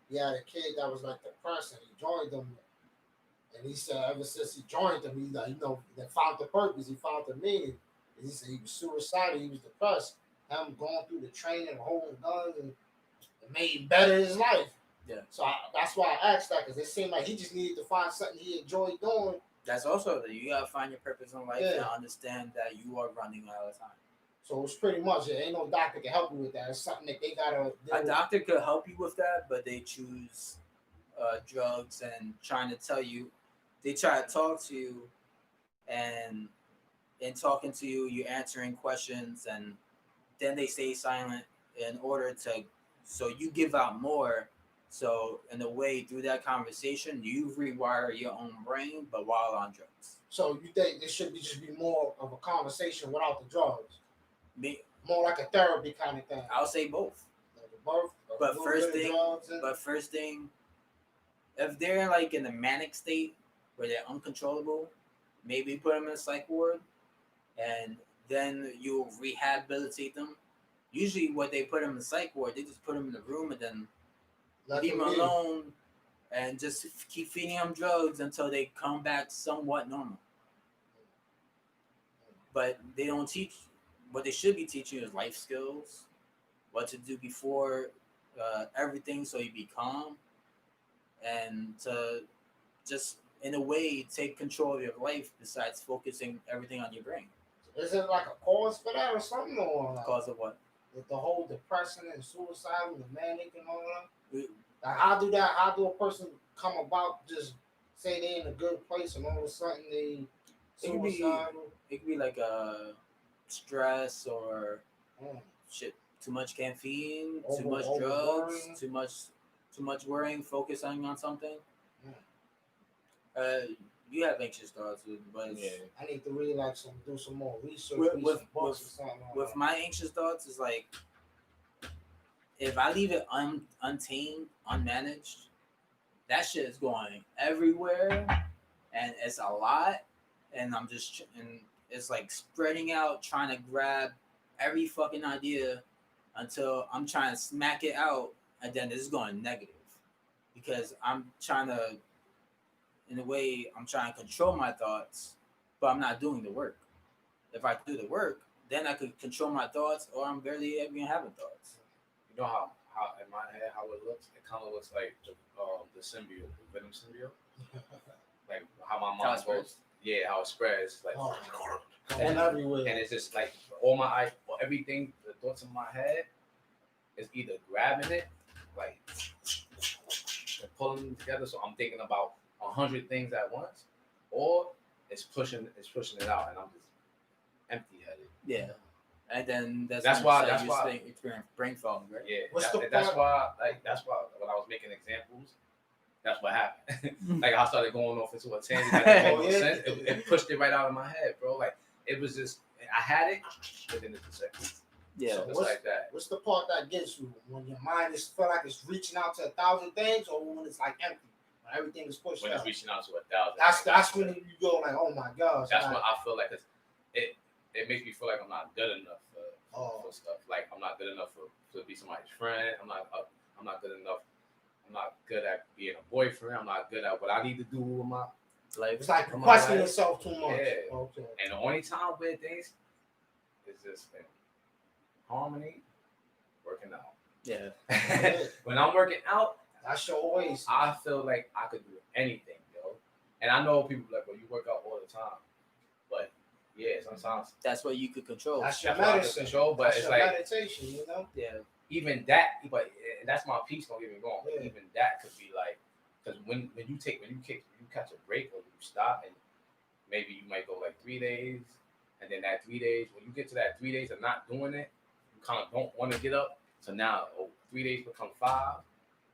he had a kid that was like depressed, and he joined them. And he said, ever since he joined them, he like, they found the purpose, he found the meaning. And he said he was suicidal, he was depressed. Him going through the training, holding guns, and it made better his life. Yeah. So that's why I asked that, because it seemed like he just needed to find something he enjoyed doing. That's also that you gotta find your purpose in life and understand that you are running out of time. So it's pretty much it. Ain't no doctor can help you with that. It's something that they gotta. A doctor could help you with that, but they choose drugs and trying to tell you. They try to talk to you, and in talking to you, you're answering questions, and then they stay silent in order to. So you give out more. So in a way, through that conversation, you rewire your own brain, but while on drugs. So you think it should just be more of a conversation without the drugs? More like a therapy kind of thing. I'll say both. But first thing, if they're like in a manic state where they're uncontrollable, maybe put them in a psych ward, and then you rehabilitate them. Usually, what they put them in the psych ward, they just put them in the room and then leave them alone, and just keep feeding them drugs until they come back somewhat normal. But they don't teach. What they should be teaching you is life skills, what to do before everything, so you be calm, and to just in a way take control of your life. Besides focusing everything on your brain. Is it like a cause for that or something, or cause of what? With the whole depression and suicide and the manic and all that. Like how do a person come about just say they in a good place and all of a sudden they suicidal? It could be like a stress or shit. Too much caffeine, too much drugs, too much worrying, focusing on something. you have anxious thoughts, but Yeah. I need to really like do some more research, With- read with- some books with- or something. with my anxious thoughts, is like if I leave it untamed, unmanaged, that shit is going everywhere, and it's a lot, and and it's like spreading out, trying to grab every fucking idea until I'm trying to smack it out, and then it's going negative because I'm trying to, in a way, I'm trying to control my thoughts, but I'm not doing the work. If I do the work, then I could control my thoughts, or I'm barely even having thoughts. You know how in my head how it looks? It kind of looks like the symbiote, the venom symbiote. Like how my mind goes. Yeah, how it spreads. Like going everywhere. and it's just like all my everything, the thoughts in my head is either grabbing it, like and pulling them together. So I'm thinking about 100 things at once, or it's pushing it out, and I'm just empty-headed. Yeah, and then That's why experience brain fog, right? Yeah, That's why when I was making examples, that's what happened. Like I started going off into a tangent that didn't make no sense. It pushed it right out of my head, bro. Like it was just I had it within a second. Yeah, so just like that. What's the part that gets you when your mind is feel like it's reaching out to 1,000 things, or when it's like empty, when everything is pushed When out? it's reaching out to 1,000. That's when you go like, oh my gosh. That's when I feel like it makes me feel like I'm not good enough for stuff. Like I'm not good enough to be somebody's friend. I'm not good enough. I'm not good at being a boyfriend. I'm not good at what I need to do with my life. It's like questioning yourself too much. Yeah. Okay. And the only time where things is just harmony, working out. Yeah. When I'm working out, that's your ways. I feel like I could do anything, yo. And I know people like, well, you work out all the time, but yeah, sometimes that's what you could control. That's your what I medicine. could control, but that's it's your like meditation, you know. Yeah. Even that, but that's my piece. Don't get me wrong. Yeah. Even that could be like, because when you catch a break or you stop, and maybe you might go like 3 days, and then that 3 days, when you get to that 3 days of not doing it, you kind of don't want to get up. So now 3 days become 5, and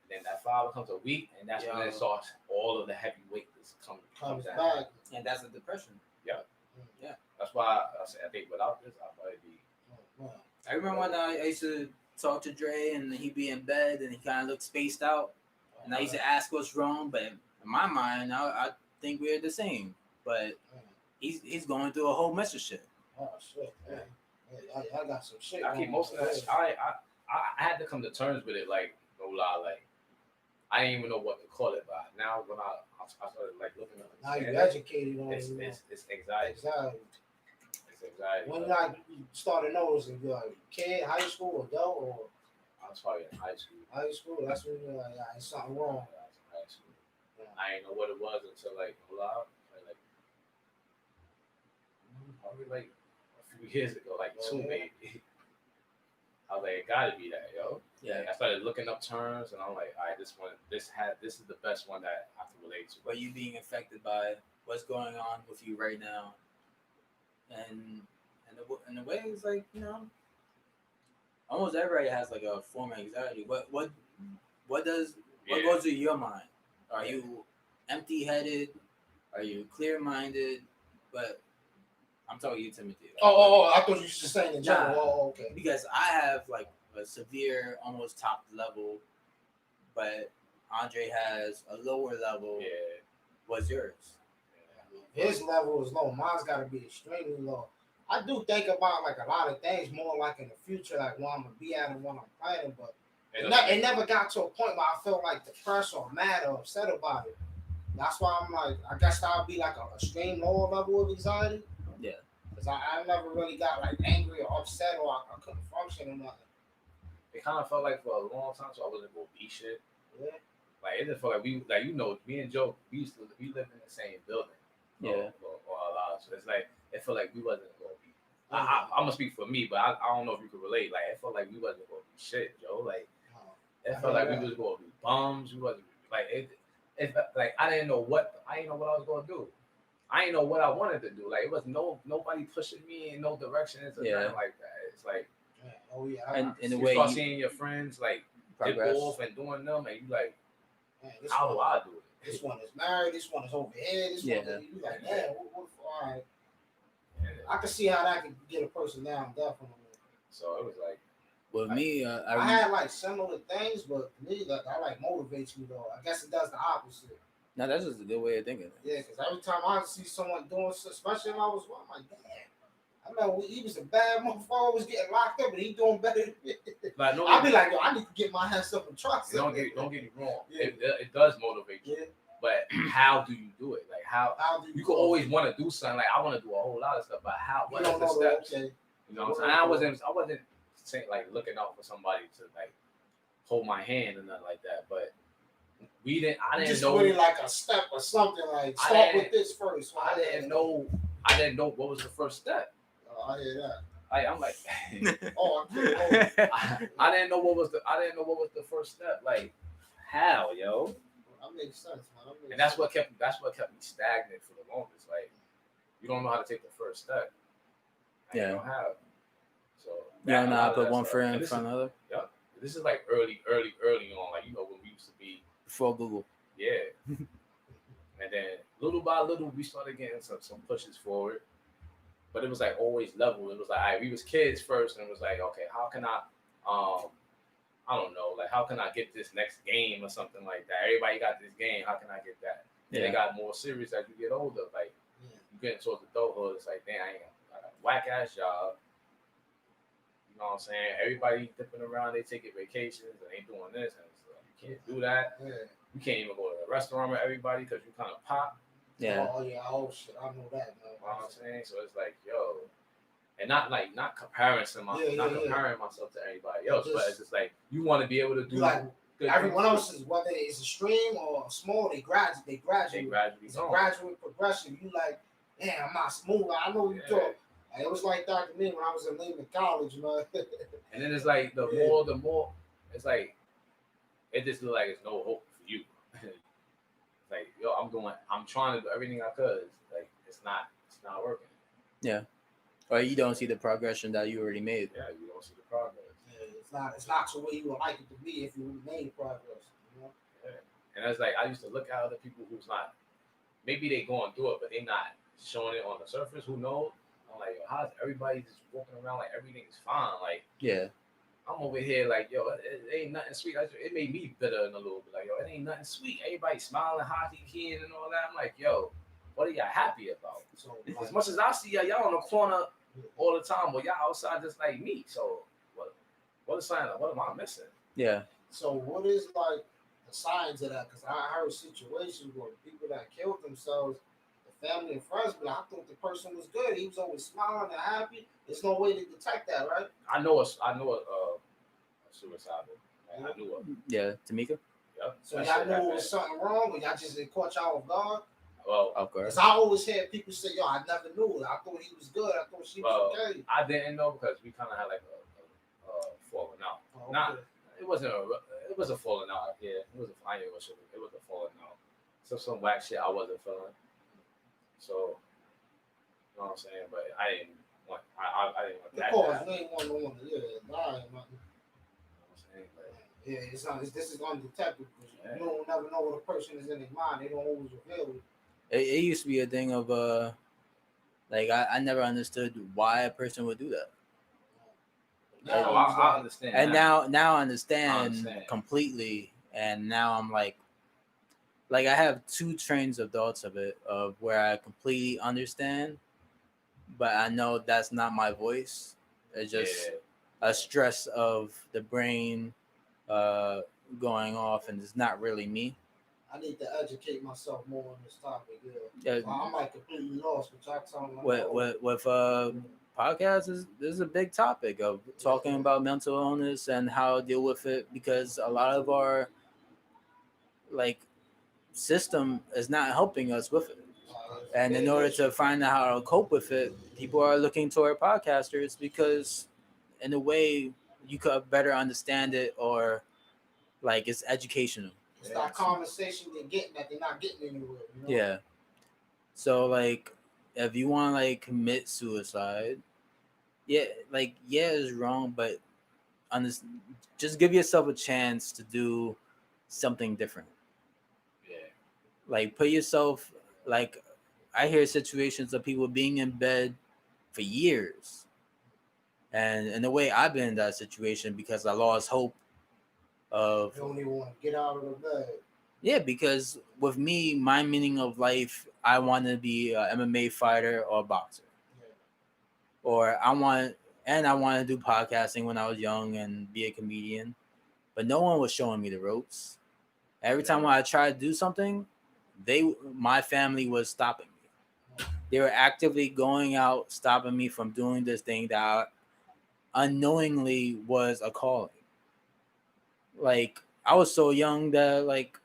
then that 5 becomes a week, and that's when it starts. All of the heavy weight comes down, back. And that's a depression. Yeah. Yeah. That's why I say I think without this, I'd probably be. I remember when I used to talk to Dre, and he'd be in bed, and he kind of looked spaced out, and I used to ask what's wrong, but in my mind, I think we're the same, but he's going through a whole mess of shit. Oh shit, man. I got some shit. I keep most of that. I had to come to terms with it. Like no lie, like I didn't even know what to call it. But now when I started like looking at it, now you're educated on it's anxiety. Exactly. It's anxiety. When you started noticing, you like kid, high school, adult, or I was probably in high school. High school. That's when you're like, there's something wrong. I was in high school. Yeah. I didn't know what it was until like no lie, like probably like a few years ago, like 2 maybe. I was like, it gotta be that, yo. Yeah. And I started looking up terms, and I'm like, all right, this is the best one that I can relate to. Are you being affected by what's going on with you right now? And the way it's like, you know, almost everybody has like a form of anxiety. What goes through your mind? Are you empty-headed? Are you clear-minded? But I'm talking to you, Timothy. Oh, I thought you were just saying in general. Oh, okay. Because I have like a severe, almost top level, but Andre has a lower level. Yeah. What's yours? His level is low. Mine's got to be extremely low. I do think about like a lot of things more like in the future, like where I'm gonna be at and what I'm planning, but it never got to a point where I felt like depressed or mad or upset about it. That's why I'm like, I guess that would be like a extreme lower level of anxiety. Yeah. Because I never really got like angry or upset or I couldn't function or nothing. It kind of felt like for a long time, so I wasn't gonna be shit. Yeah. Like it just felt like me and Joe, we lived in the same building. Yeah. Or a lot. So it's like it felt like we wasn't gonna be. I'm gonna speak for me, but I don't know if you could relate. Like it felt like we wasn't gonna be shit, Joe. Like it felt like we was gonna be bums. We wasn't like it. Like I didn't know what I was gonna do. I didn't know what I wanted to do. Like it was nobody pushing me in no directions or nothing like that. It's like and in a you way start seeing your friends like dip off and doing them, and you like, how do I do it? This one is married. This one is over here. This Yeah. one, you like, man, all right. I can see how that could get a person down, definitely. So it was like, With me, I had like similar things, but to me, that like motivates me though. I guess it does the opposite. no, that's just a good way of thinking. Yeah, because every time I see someone doing, especially if I was one, I'm like, damn. I remember he was a bad motherfucker, always getting locked up, but he doing better than me. like, no, I'll be like, yo, I need to get my hands up and trust. don't get me wrong. Yeah. It does motivate you. Yeah. But how do you do it? Like how do you could always want to do something. Like I want to do a whole lot of stuff, but how? What you is don't the know steps? okay. You know what I'm saying? I wasn't saying like looking out for somebody to like hold my hand and nothing like that. But I didn't just know really like a step or something like start with this first. I didn't know what was the first step. Oh, I hear that. I'm like, oh, I didn't know what was the first step. Like, how, yo? That makes sense, man. And that's what kept me stagnant for the longest. Like, you don't know how to take the first step. And you don't have. So you don't know how to put one stuff. foot in front of the other. Yeah, this is like early on. Like when we used to be before Google. Yeah. And then little by little we started getting some pushes forward. But it was like always level. It was like, all right, we was kids first, and it was like, okay, how can I don't know, like how can I get this next game or something like that? Everybody got this game, how can I get that? And they got more serious as you get older. Like you get towards adulthood, it's like, damn, I got a whack ass job. You know what I'm saying? Everybody dipping around, they taking vacations and they doing this, and it's like, you can't do that. Yeah. You can't even go to a restaurant with everybody because you kind of pop. Yeah. Oh yeah. Oh shit. I know that, man. You know what I'm saying? So it's like, yo, and not comparing myself to anybody else, but it's just like you want to be able to do like good everyone things. else is, whether it's extreme or small, they graduate. It's a gradual progression. You like, damn, I'm not smooth. I know you talk. It was like that to me when I was in Lehman College, man. And then it's like the more, it's like it just look like it's no hope for you. Like, yo, I'm trying to do everything I could. Like it's not working. Yeah. Or you don't see the progression that you already made. Yeah, you don't see the progress. Yeah, it's not the way you would like it to be if you made progress. You know? Yeah. And it's like I used to look at other people who's not, maybe they going through it, but they not showing it on the surface. Who knows? I'm like, yo, how's everybody just walking around like everything's fine? Like, yeah, I'm over here like, yo, it ain't nothing sweet. It made me bitter in a little bit. Like, yo, it ain't nothing sweet. Everybody smiling, hockey kid and all that. I'm like, yo, what are y'all happy about? So as much as I see y'all on the corner all the time, well, y'all outside just like me. So what is sign? What am I missing? Yeah. So what is like the signs of that? Because I heard situations where people that killed themselves, the family and friends, but I thought the person was good. He was always smiling and happy. There's no way to detect that, right? I know a suicidal. Yeah. I knew a. Yeah, Tamika. Yeah. So y'all knew it was something wrong, or y'all just caught y'all off guard? Well, of course. Because I always heard people say, "Yo, I never knew. I thought he was good. I thought she was okay." I didn't know because we kind of had like a falling out. Oh, okay. Not, it was a falling out. Yeah, it was a falling out. So some whack shit I wasn't feeling. So, you know what I'm saying? But I didn't want that. Of course, we ain't want no one to die. Yeah, this is undetectable. You don't never know what a person is in their mind. They don't always reveal it. It used to be a thing of like I never understood why a person would do that. No, I understand. And now I understand completely. And now I'm like I have two trains of thoughts of it, of where I completely understand, but I know that's not my voice. It's just a stress of the brain going off, and it's not really me. I need to educate myself more on this topic. Yeah, I'm like completely lost. But y'all telling me with podcasts this is a big topic of talking about mental illness and how to deal with it, because a lot of our like system is not helping us with it. And in order to find out how to cope with it, people are looking toward podcasters, because in a way you could better understand it, or like it's educational. It's that conversation they're getting that they're not getting anywhere. You know? Yeah. So like if you want to like commit suicide, it's wrong, but just give yourself a chance to do something different. Yeah. Like put yourself like I hear situations of people being in bed for years. And in a way I've been in that situation because I lost hope of You don't even want to get out of the bed. yeah, because with me, my meaning of life, I want to be a MMA fighter or a boxer. Yeah. Or I want to do podcasting when I was young and be a comedian. But no one was showing me the ropes. Every time when I tried to do something, my family was stopping me. They were actively going out, stopping me from doing this thing that unknowingly was a calling. Like I was so young that like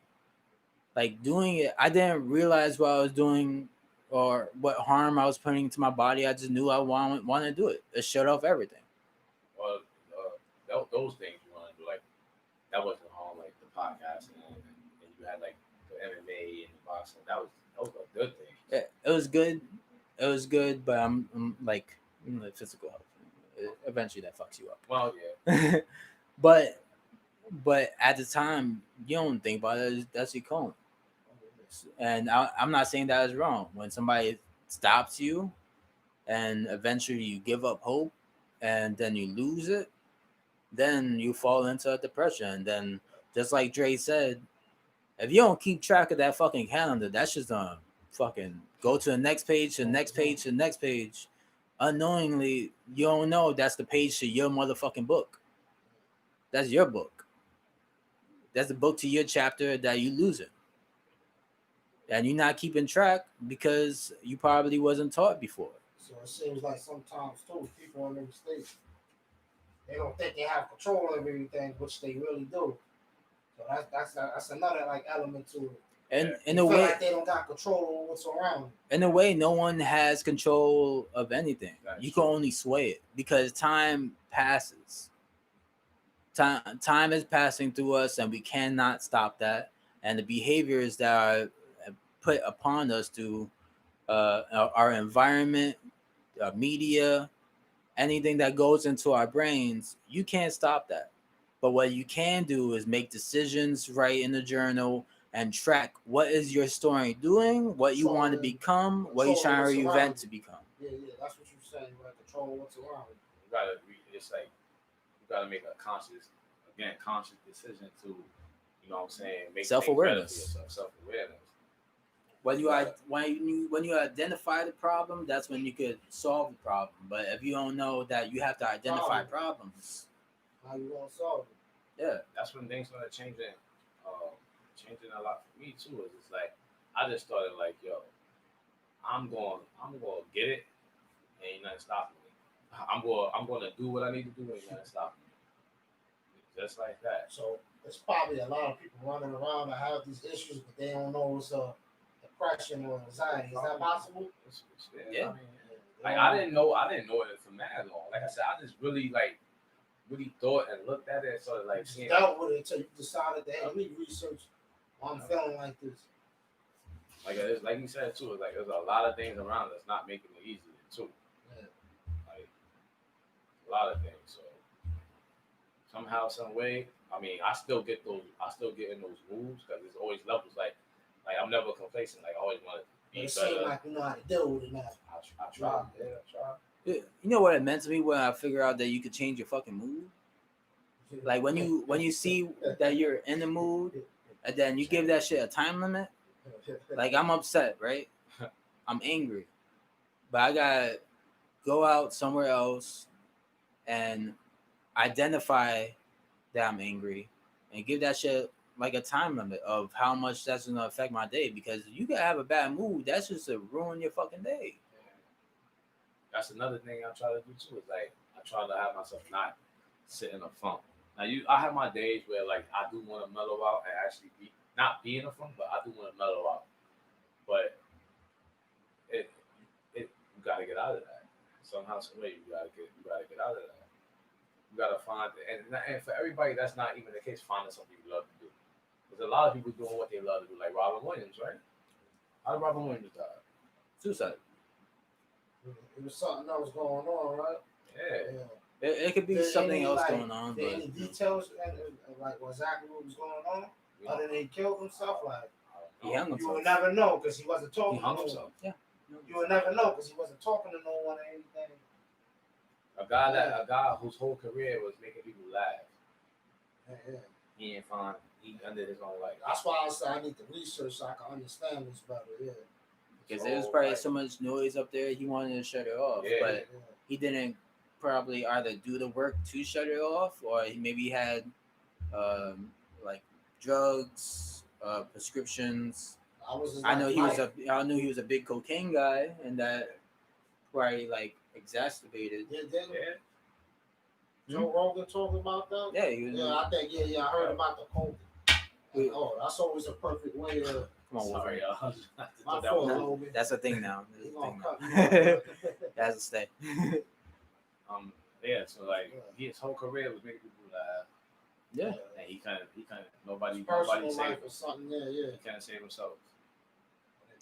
doing it, I didn't realize what I was doing or what harm I was putting to my body. I just knew I wanted to do it. It shut off everything. Well, those things you want to do, like that wasn't all like the podcast and you had like the MMA and the boxing. That was a good thing. It was good. It was good, but I'm like the physical health. Eventually, that fucks you up. Well, yeah. but at the time, you don't think about it. That's your calling. And I'm not saying that is wrong. When somebody stops you, and eventually you give up hope, and then you lose it, then you fall into a depression. Then, just like Dre said, if you don't keep track of that fucking calendar, that's just fucking go to the next page, to the next page, to the next page. Unknowingly, you don't know that's the page to your motherfucking book. That's your book. That's the book to your chapter that you lose it. And you're not keeping track because you probably wasn't taught before. So it seems like sometimes too, people in the states, they don't think they have control of everything, which they really do. So that's another like element to it. And in They a feel way, like they don't got control over what's around them. in a way, no one has control of anything. You can only sway it because time passes. Time is passing through us, and we cannot stop that. And the behaviors that are put upon us through our environment, media, anything that goes into our brains, you can't stop that. But what you can do is make decisions, write in the journal, and track what is your story doing, what you want to become, what you're trying to reinvent to become. Yeah, that's what you're saying. You got to control what's around you. It's like you gotta make a conscious decision to, you know what I'm saying, make self-awareness. Self-awareness. When you identify the problem, that's when you could solve the problem. But if you don't know that you have to identify problems, how you gonna solve it? Yeah, that's when things started changing a lot for me too. Is it's like I just started like, yo, I'm going to get it, and ain't nothing stopping me. I'm going to do what I need to do, and ain't nothing stopping me. Just like that. So there's probably a lot of people running around that have these issues, but they don't know it's depression or anxiety. Is that possible? Yeah. I mean, like I didn't know it for mad long. Like I said, I just really thought and looked at it, sort of like seeing dealt with it until you decided that, hey, let me research why I'm feeling like this. Like you said too, it's like there's a lot of things around that's not making it easier too. Yeah. Like a lot of things. So somehow, some way, I mean, I still get in those moves because there's always levels. Like I'm never complacent. Like I always want to be better. It seems like you know how to deal with it now. I try. Yeah, I try. You know what it meant to me when I figured out that you could change your fucking mood? Like when you see that you're in the mood and then you give that shit a time limit. Like I'm upset, right? I'm angry. But I gotta go out somewhere else and identify that I'm angry and give that shit like a time limit of how much that's gonna affect my day, because you can have a bad mood, that's just to ruin your fucking day. That's another thing I try to do too. Is like I try to have myself not sit in a funk. Now I have my days where like I do want to mellow out and actually not be in a funk, but I do want to mellow out. But you gotta get out of that somehow, some way. You gotta get out of that. You gotta find and for everybody that's not even the case. Finding something you love to do. There's a lot of people doing what they love to do, like Robin Williams, right? How did Robin Williams die? Suicide. It was something that was going on, right? Yeah. It could be something else going on. But any details, like exactly what was going on? Other than he killed himself, like He hung You himself. would never know because he wasn't He talking to hung no one. himself. Yeah. You would never know because he wasn't talking to no one or anything. A guy whose whole career was making people laugh. Yeah. He ain't fine. He ended his own life. That's why I said I need to research so I can understand this better. Yeah. Because So, there was probably like, so much noise up there, he wanted to shut it off, Yeah. but he didn't probably either do the work to shut it off, or he maybe had like drugs, prescriptions. I know he was I knew he was a big cocaine guy, and that probably like exacerbated. Yeah. Joe Rogan talking about that? Yeah, he was. Yeah, I think I heard about the coke. Oh, that's always a perfect way to. Come on, sorry, y'all. My fault, Logan. That's a thing now. That's He a gonna thing cut now. me off. That's a stay. Yeah. So like, his whole career was making people laugh. Yeah. And he kind of nobody Personal life saved or him. something. Yeah. He can't save himself.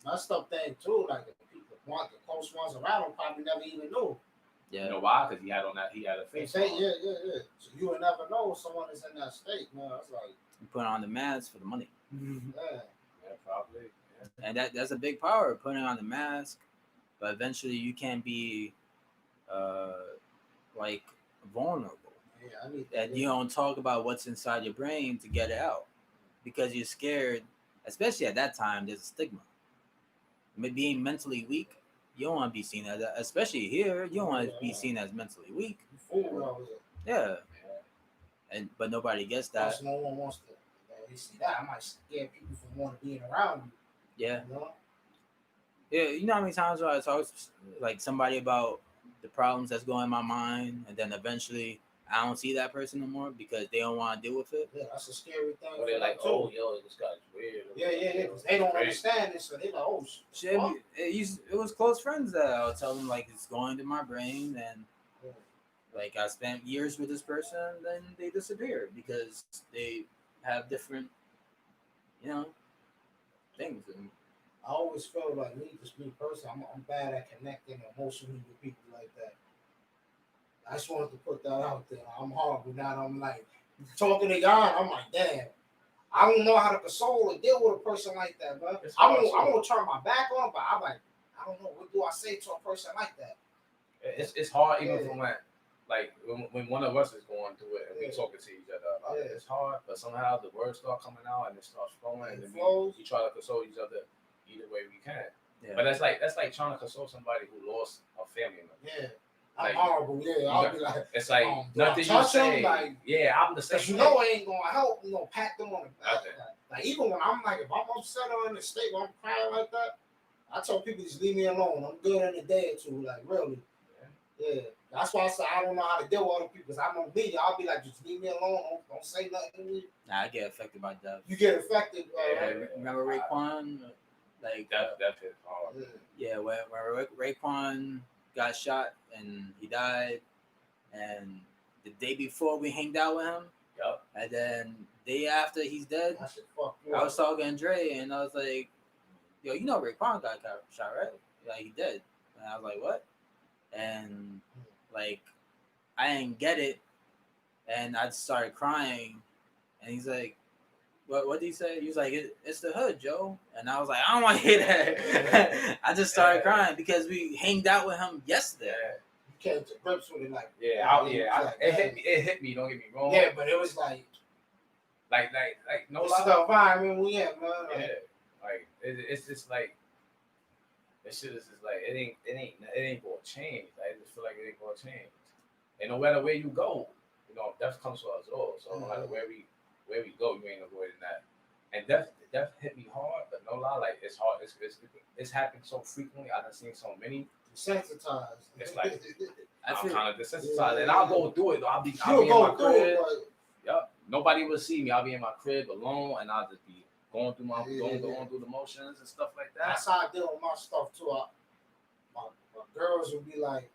Messed up thing too. Like the people, the close ones around him probably never even knew. Yeah. You know why? Because he had a face. Yeah. So you would never know someone is in that state, man. It's like you put on the mask for the money. Yeah, probably. Yeah. And that's a big power, putting on the mask. But eventually, you can't be like vulnerable. Yeah, and you don't talk about what's inside your brain to get it out because you're scared. Especially at that time, there's a stigma. Being mentally weak, you don't want to be seen as that. Especially here, you don't want to be seen as mentally weak. Yeah. But nobody gets that. Plus, no one wants to. You see that? I might scare people from wanting to be around you. Yeah. You know? Yeah. You know how many times I talk like somebody about the problems that's going in my mind, and then eventually I don't see that person no more because they don't want to deal with it. Yeah, that's a scary thing. Or they're like, oh, yo, this guy's weird. Yeah, because they don't understand it, so they're like, oh, shit. It was close friends that I would tell them like it's going to my brain, and like I spent years with this person, then they disappear because they have different, things. And I always feel like me personally, I'm bad at connecting emotionally with people like that. I just wanted to put that out there. I'm horrible now. I'm like talking to y'all. I'm like, damn. I don't know how to console and deal with a person like that, bro. I won't turn my back on, but I'm like, I don't know. What do I say to a person like that? It's hard even from when one of us is going through it and we talking to each other about it. It's hard, but somehow the words start coming out and it starts flowing, and then we try to console each other either way we can. Yeah. But that's like trying to console somebody who lost a family member. Yeah. I'm horrible, I'll be like, it's like nothing you say. Like, I'm the same. You know it ain't gonna help. You know, pat them on the back. Like even when I'm like, if I'm upset or in a state where I'm crying like that, I tell people just leave me alone. I'm good in a day or two. Like really, yeah. That's why I say I don't know how to deal with other people. Because I'm on media. I'll be like, just leave me alone. Don't say nothing to me. Nah, I get affected by that. You get affected. Remember Raekwon? Like that hit hard. Yeah, when Raekwon got shot and he died, and the day before we hanged out with him, and then day after he's dead, I was talking to Dre and I was like, yo, you know Raekwon got shot, right? Like he did. And I was like, what? And like I didn't get it, and I just started crying, and he's like, what did he say? He was like, it's the hood, Joe. And I was like, I don't want to hear that. I just started crying because we hanged out with him yesterday. You came to grips with it, like it hit me. Don't get me wrong. Yeah, but it was like no it's the environment we in, man. Like it's just like this shit is just like it ain't gonna change. I just feel like it ain't gonna change. And no matter where you go, death comes for us all. So no matter where we go, you ain't avoiding that. And death hit me hard, but no lie, like it's hard. It's happened so frequently. I've seen so many. Desensitized. It's like I'm kind of desensitized, and I'll go through it. I'll be in my crib. Yep. Nobody will see me. I'll be in my crib alone, and I'll just be going through going through the motions and stuff like that. That's how I deal with my stuff too. My girls will be like,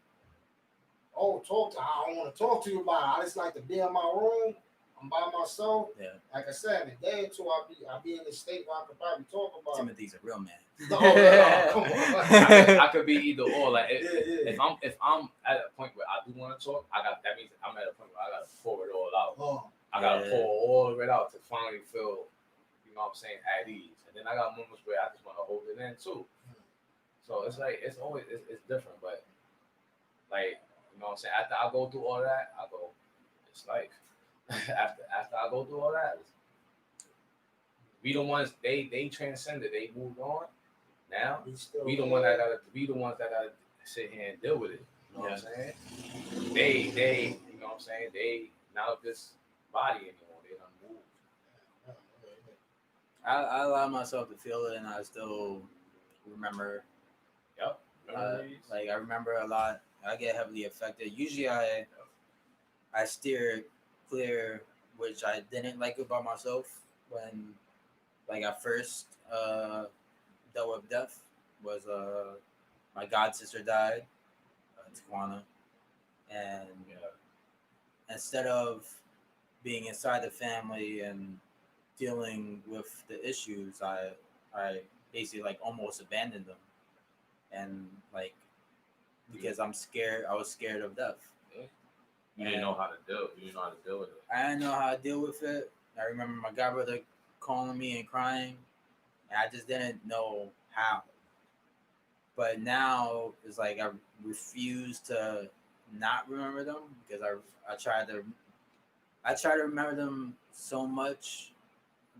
"Oh, I don't want to talk to you about it. I just like to be in my room. I'm by myself." Yeah. Like I said, in a day or two, I'll be in a state where I could probably talk about. Timothy's a real man. No, come on. I could be either or. Like if I'm at a point where I do want to talk, that means I'm at a point where I gotta pour it all out. I gotta pour all of it out to finally feel, you know what I'm saying, at ease. And then I got moments where I just want to hold it in too. So it's like it's always it's different, but like you know what I'm saying. After I go through all that, I go, it's like after I go through all that, we the ones they transcended, they moved on. Now we the ones that gotta sit here and deal with it. You know what I'm saying? They you know what I'm saying, they not of this body anymore. They done moved. I allow myself to feel it, and I still remember. Yep. Like I remember a lot. I get heavily affected. Usually, I steer clear, which I didn't like about myself when, like, I first dealt with death. Was my god sister died, Taquana, and instead of being inside the family and dealing with the issues, I basically like almost abandoned them, and like because I'm scared, I was scared of death. You didn't know how to deal. You didn't know how to deal with it. I didn't know how to deal with it. I remember my godbrother calling me and crying, and I just didn't know how. But now it's like I refuse to not remember them because I try to remember them so much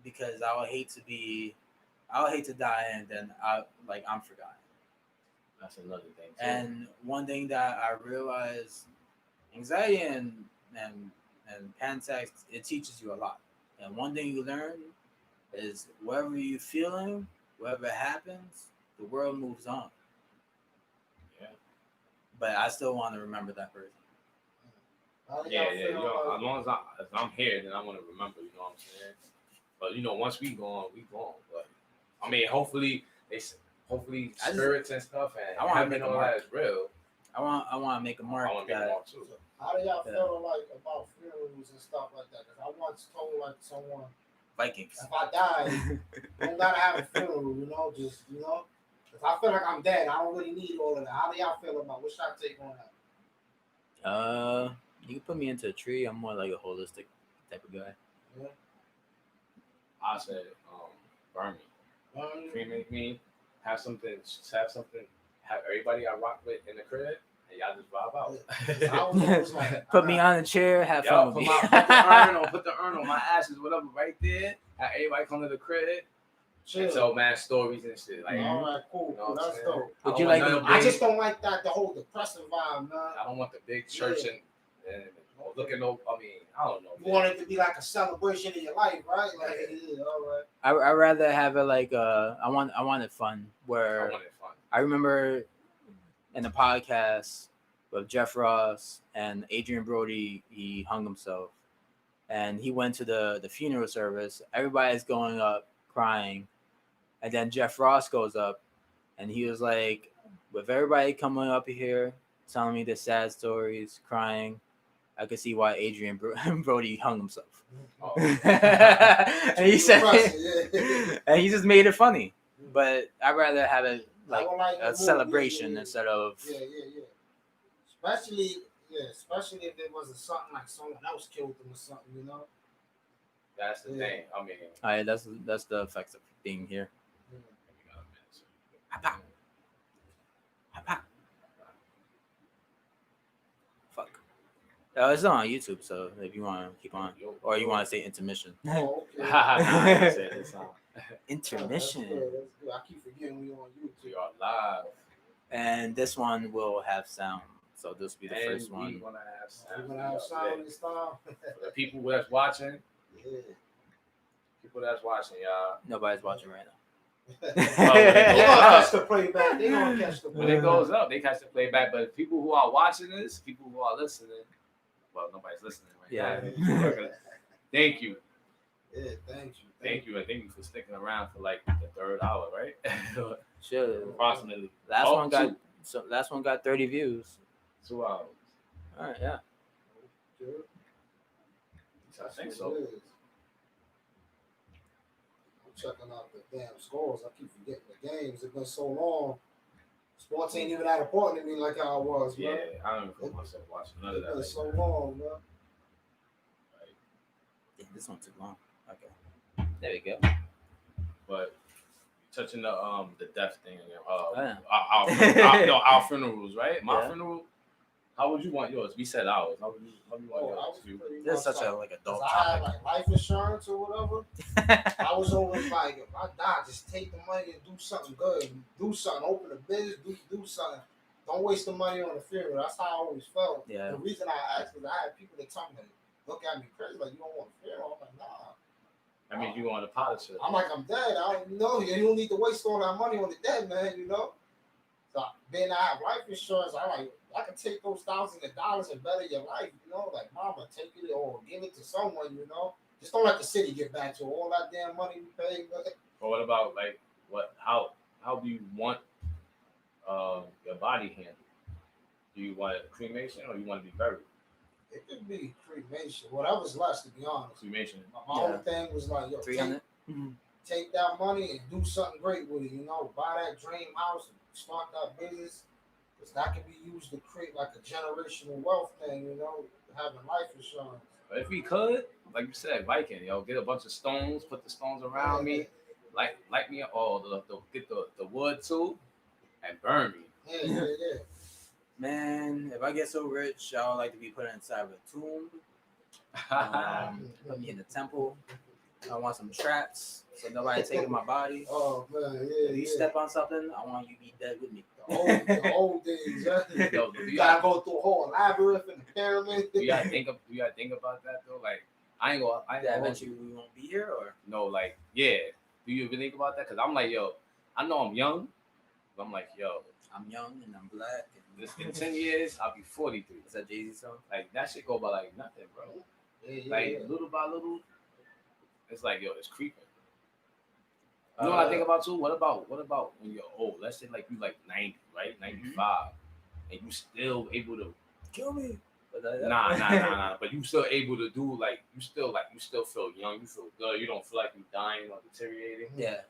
because I would hate to die and then I'm forgotten. That's another thing too. And one thing that I realized, anxiety and panic attacks, it teaches you a lot. And one thing you learn is whatever you're feeling, whatever happens, the world moves on. Yeah. But I still want to remember that person. Yeah. You know, as long as I'm here, then I want to remember. You know what I'm saying? But you know, once we gone, we gone. But I mean, hopefully spirits and stuff and I want to make all that is real. I want to make a mark. I want to make a mark too. How do y'all feel like about funerals and stuff like that? Because I once told like someone, Vikings. if I die, I don't gotta have a funeral, just if I feel like I'm dead, I don't really need all of that. How do y'all feel about? What's your take on that? You can put me into a tree. I'm more like a holistic type of guy. Yeah. I said, burn me, cremate me, have everybody I rock with in the crib. Y'all just vibe out. Put me on a chair, have fun with me. Put the urn on my ashes, whatever, right there. Have everybody come to the crib. Chill. And tell man stories and shit. Like, all right, cool. You know That's dope. Would you like? I just don't like that the whole depressive vibe, man. I don't want the big church and looking over. I mean, I don't know. You want it to be like a celebration in your life, right? Like, yeah, all right. I rather have it like I want it fun. Where I want it fun. I remember in the podcast with Jeff Ross and Adrian Brody, he hung himself, and he went to the funeral service. Everybody's going up crying, and then Jeff Ross goes up, and he was like, with everybody coming up here telling me the sad stories, crying, I could see why Adrian Brody hung himself. Oh. And he said, and he just made it funny. But I'd rather have it like a celebration instead of. Yeah. Especially if it wasn't something like someone else killed them or something, That's the thing. I mean, Alright, that's the effects of being here. Hop. Fuck. It's not on YouTube, so if you want to keep on, or you want to say intermission. Oh, okay. Intermission. That's good. I keep forgetting we on YouTube. We are live. And this one will have sound. So this will be the first one. We're gonna have sound and stuff. The people that's watching, y'all. Nobody's watching right now. They're gonna catch the playback. When it goes up, they catch the playback. But people who are watching this, people who are listening, well, nobody's listening right now. Thank you. Yeah, thank you. Thank you, and thank you for sticking around for like the third hour, right? Sure. Approximately. Last one got 30 views. 2 hours. All right, yeah. I think so. I'm checking out the damn scores. I keep forgetting the games. It's been so long. Sports ain't even that important to me like how it was, man. Yeah, I don't even put myself watching none of that. It's been so long, man. Yeah, this one took long. Okay. There we go. But touching the death thing, Yeah. our funerals, right? My Yeah. funeral. How would you want yours? We said ours. How would you want I yours? was pretty This is much such a like because adult I had topic. like life insurance or whatever. I was always like, if I die, just take the money and do something good. Do something, open a business, do something. Don't waste the money on the funeral. That's how I always felt. Yeah. The reason I asked was I had people that tell me, look at me crazy, like, you don't want a funeral. I'm like, nah. I mean, you on the polish it. I'm like, I'm dead. I don't know. You don't need to waste all that money on the dead, man, you know? So then I have life insurance. I can take those thousands of dollars and better your life, you know? Like, mama, take it or give it to someone, you know? Just don't let the city get back to all that damn money we pay. But what about like how do you want your body handled? Do you want a cremation or you want to be buried? It could be cremation, whatever's less, to be honest. Cremation. My whole thing was like, yo, 300. take that money and do something great with it, you know? Buy that dream house and start that business. Because that can be used to create like a generational wealth thing, you know? Having life insurance. But if we could, like you said, Viking, get a bunch of stones, put the stones around me, light me up, get the wood too, and burn me. Yeah. Man, if I get so rich, I would like to be put inside of a tomb. Put me in the temple. I want some traps so nobody taking my body. Oh man, yeah. If you step on something, I want you to be dead with me. The old days, you gotta go through a whole labyrinth in the pyramid. You gotta think about that though. Like I ain't gonna eventually we won't be here, or no, like yeah. Do you ever think about that? Cause I'm like, yo, I know I'm young, but I'm like, yo, I'm young and I'm black. In 10 years, I'll be 43. Is that Jay-Z song? Like that shit go by like nothing, bro. Little by little, it's like yo, it's creeping. You know what I think about too? What about when you're old? Let's say like you like 90, right? 95, and you still able to kill me. Nah. But you still able to do you still feel young. You feel good. You don't feel like you dying or deteriorating. Yeah,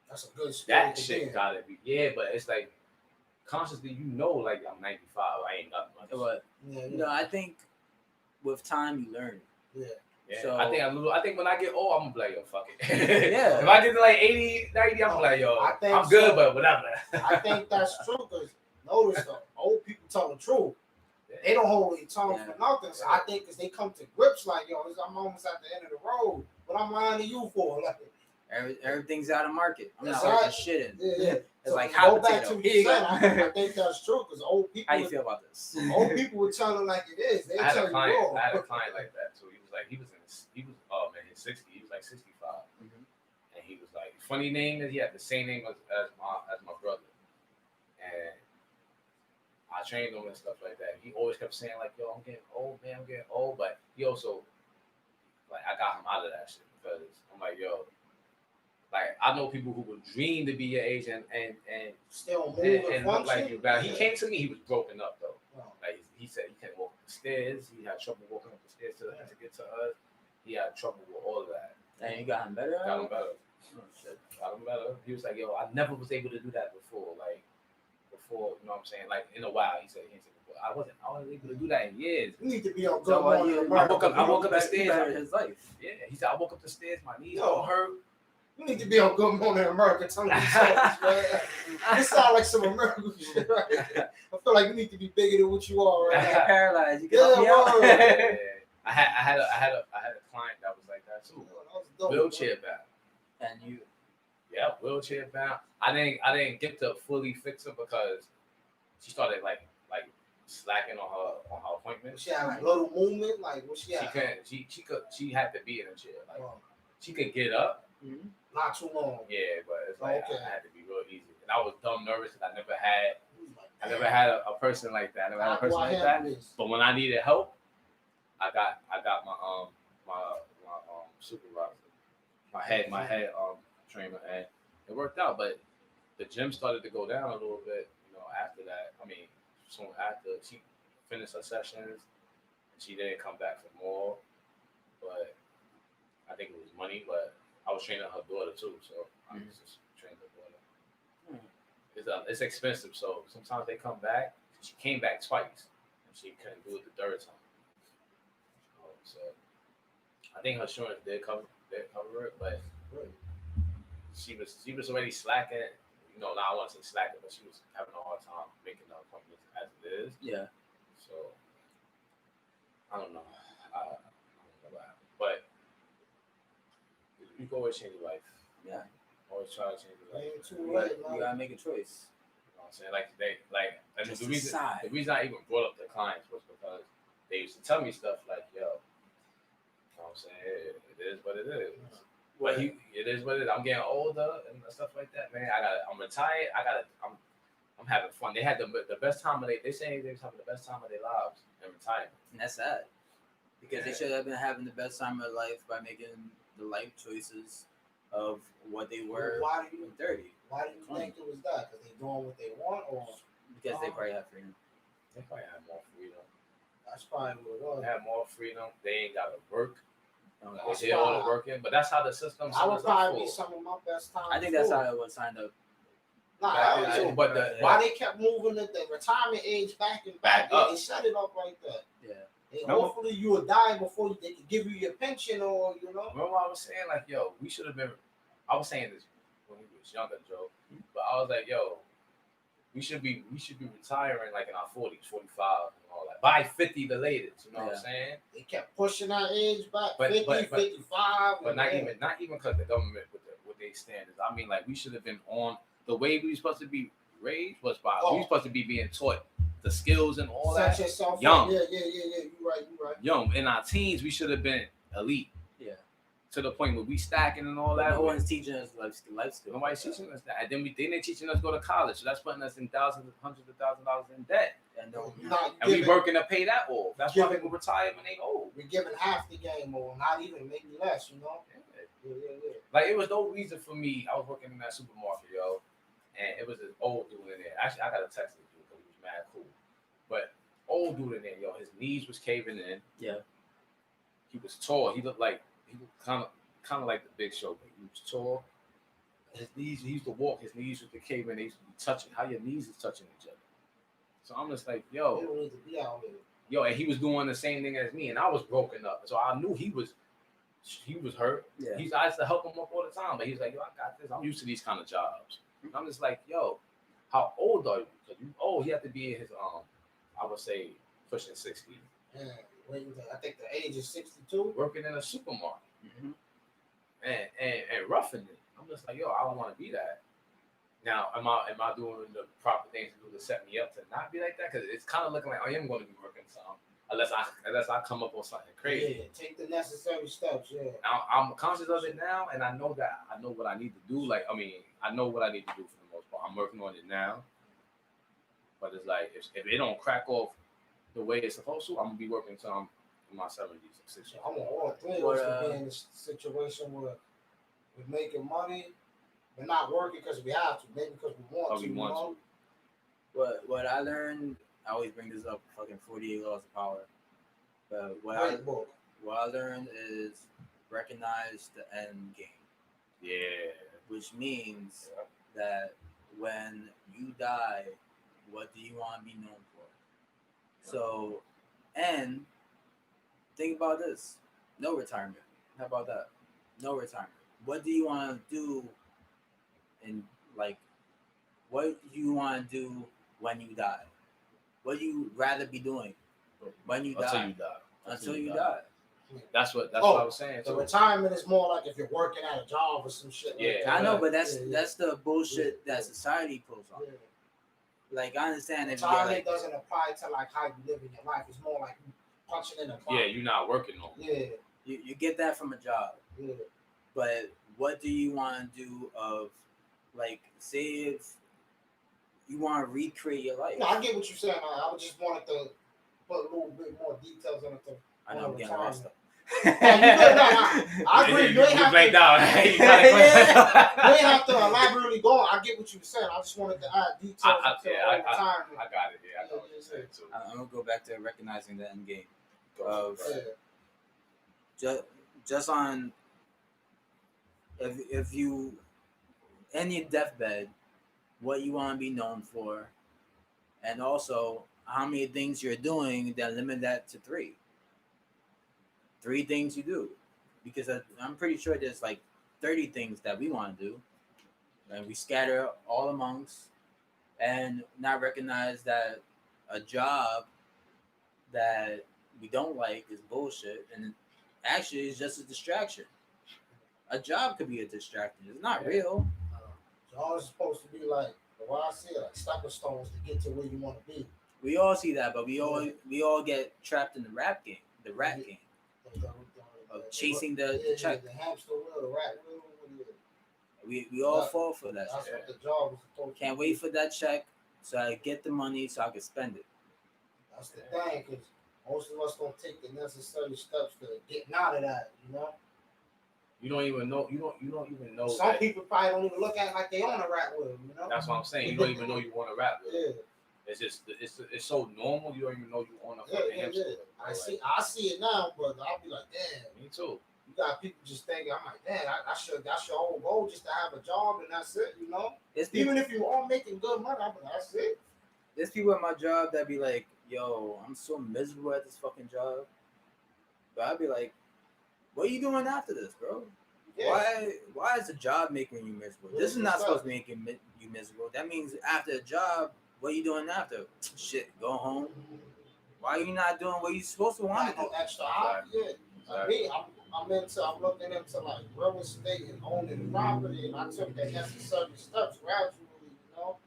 that's a good. That shit gotta be but it's like consciously like I'm 95. I ain't got much. But I think with time you learn. Yeah. Yeah, so, I think when I get old, I'm gonna be like, yo, fuck it. Yeah. If I get to like 80, 90, I'm like, yo, I'm good, but whatever. I think that's true because notice the old people tell the truth. They don't hold their tongue for nothing. So I think because they come to grips like, yo, I'm almost at the end of the road. What I'm lying to you for? Like, everything's out of market. I'm not right. working shit in. Yeah. It's so like hot go back potato. to what you said. I think that's true because old people. How you feel about this? Old people would tell it like it is. They tell you wrong. I had a client like that too. He was in his 60s. He was like 65, and he was like, funny name is he had the same name as my brother, and I trained him and stuff like that. He always kept saying like, yo, I'm getting old, man, I'm getting old, but he also I got him out of that shit because I'm like, yo. Like I know people who would dream to be your age and still move and look like you. But he came to me, he was broken up though. Like he said, he couldn't walk up the stairs. He had trouble walking up the stairs to get to us. He had trouble with all of that. And you got him better. Got him better. Oh, shit. Got him better. He was like, yo, I never was able to do that before. Like before, you know what I'm saying? Like in a while, he said I wasn't able to do that in years. You need to be on good morning. I woke up the stairs. His life. Yeah, he said I woke up the stairs. My knees don't hurt. You need to be on Good Morning America telling these stories, man. This sounds like some American shit, right? I feel like you need to be bigger than what you are right now. Paralyzed. You get yeah, I had a client that was like that too. Wheelchair bound. And you? Yeah, wheelchair bound. I didn't get to fully fix her because she started like slacking on her appointments. She had like little movement, like what she had. She had to be in a chair. Like she could get up. Mm-hmm. Not too long. Yeah, but it's like I had to be real easy. And I was dumb nervous because I never had a person like that. I never had a person like that. But when I needed help, I got my supervisor, my head trainer, and it worked out. But the gym started to go down a little bit, after that. I mean, soon after she finished her sessions, and she didn't come back for more. But I think it was money, but I was training her daughter too, so I just trained her daughter. It's expensive, so sometimes they come back. She came back twice, and she couldn't do it the third time. So I think her insurance did cover it, but she was already slacking. You know, now I want to say slacking, but she was having a hard time making the appointments as it is. Yeah. So I don't know. I don't know what happened, but you can always change your life. Yeah. Always try to change your life. Ain't too You late, gotta, you gotta make a choice. You know what I'm saying? And Just the reason decide. I even brought up the clients was because they used to tell me stuff like, yo, you know what I'm saying? It is what it is. But it is what it is. I'm getting older and stuff like that, man. I'm retired. I'm having fun. They had the best time of they say they was having the best time of their lives in retirement. And that's sad. Because they should have been having the best time of their life by making the life choices of what they were Why do you 30. Why do you think it was that? Because they doing what they want, or Because they probably have freedom. They probably have more freedom. that's probably what it was. They have more freedom. They ain't gotta work. That's They all why working, but that's how the system. I would probably be some of my best time. I think that's how it was signed up. Nah, Back I too, but why they kept moving the retirement age back and back? Back up. They set it up like that. Yeah. And hopefully you will die before they can give you your pension, or you know. Remember I was saying, like, yo, we should have been. I was saying this when we was younger, Joe, but I was like, yo, we should be retiring like in our 40s, 45, and all that. By 50 the latest, you know what I'm saying? They kept pushing that age back, But- 50, but- 55. But not even because the government with their standards. I mean, like, we should have been on the way we were supposed to be raised was by we were supposed to be being taught the skills and all Set that. yourself Young. Up. Yeah. You right. Young in our teens, we should have been elite. Yeah. To the point where we stacking and all But that. no one's teaching us life skills. Nobody's teaching us that. And then they're teaching us to go to college. So that's putting us in thousands, hundreds of $1,000s in debt. And we working to pay that off. That's why people retire when they old. We're giving half the game, or not even, maybe less, you know? Yeah. Like, it was no reason for me. I was working in that supermarket, yo. And it was an old dude in there. Actually, I got a text with dude because he was mad cool. But old dude in there, yo, his knees was caving in. Yeah. He was tall. He looked kind of like the Big Show, but he was tall. His knees, he used to walk. His knees used to cave in. They used to be touching. How your knees is touching each other. So I'm just like, yo. They don't need to be out here. Yo, and he was doing the same thing as me, and I was broken up. So I knew he was hurt. Yeah. I used to help him up all the time, but he's like, yo, I got this. I'm used to these kind of jobs. And I'm just like, yo, how old are you? Because he had to be in his I would say pushing 60. Yeah. I think the age is 62. Working in a supermarket. Mm-hmm. And roughing it. I'm just like, yo, I don't want to be that. Now, am I doing the proper things to do to set me up to not be like that? Because it's kind of looking like I am going to be working something, unless I come up on something crazy. Yeah, take the necessary steps. Yeah. Now, I'm conscious of it now, and I know what I need to do. Like, I mean, I know what I need to do for the most part. I'm working on it now, but it's like if it don't crack off the way it's supposed to, I'm gonna be working until I'm in my 70s, 60s. I want all three of us to be in this situation where we're making money. We're not working because we have to, maybe because we want to. We want to. What I learned, I always bring this up, fucking 48 Laws of Power. But what I learned is recognize the end game. Yeah. Which means that when you die, what do you want to be known for? So, and think about this. No retirement. How about that? No retirement. What do you want to do? And like, what you want to do when you die? What do you rather be doing when you die? Until you die. That's what I was saying. The retirement is more like if you're working at a job or some shit. Yeah, like that. I know, but that's the bullshit that society pulls on. Yeah. Like, I understand if retirement doesn't apply to like how you live in your life. It's more like punching in a clock. Yeah, you're not working on. Yeah. You get that from a job. Yeah. But what do you want to do of, like, say if you want to recreate your life? No, I get what you're saying. I just wanted to put a little bit more details on it. I know I'm getting lost. I agree. You ain't have to. You ain't have to elaborately go on. I get what you were saying. I just wanted to add details. I got it. Yeah, I know what you're saying too. I'm gonna go back to recognizing the end game of just on if you in your deathbed, what you want to be known for, and also how many things you're doing that limit that to 3. 3 things you do, because I'm pretty sure there's like 30 things that we want to do, and we scatter all amongst, and not recognize that a job that we don't like is bullshit, and actually it's just a distraction. A job could be a distraction. It's not real. Jobs is supposed to be like what I say, like stepping stones to get to where you want to be. We all see that, but we all get trapped in the the rat game of chasing the check. The hamster wheel, the rat wheel. We all fall for that. That's what the job is supposed to Can't wait for that check so I get the money so I can spend it. That's the thing, because most of us don't take the necessary steps to getting out of that, you know? You don't even know. You don't even know. Some people probably don't even look at it like they own a rat wheel, you know? That's what I'm saying. You don't even know you want a rat wheel. Yeah. It's just it's so normal. You don't even know you own a fucking hamster wheel. I see it now, but I'll be like, damn. Me too. You got people just thinking, I'm like, damn, that's your whole goal, just to have a job and that's it, you know? Even if you are making good money, I'm like, that's it. There's people at my job that be like, yo, I'm so miserable at this fucking job. But I'd be like, what are you doing after this, bro? Yeah. Why is the job making you miserable? This is not supposed to make you miserable. That means after a job, what are you doing after? Shit, go home. Why are you not doing what you're supposed to want to do? Extra hobby, yeah. Like me, I'm looking into like real estate and owning property, and I took the necessary steps gradually, you know.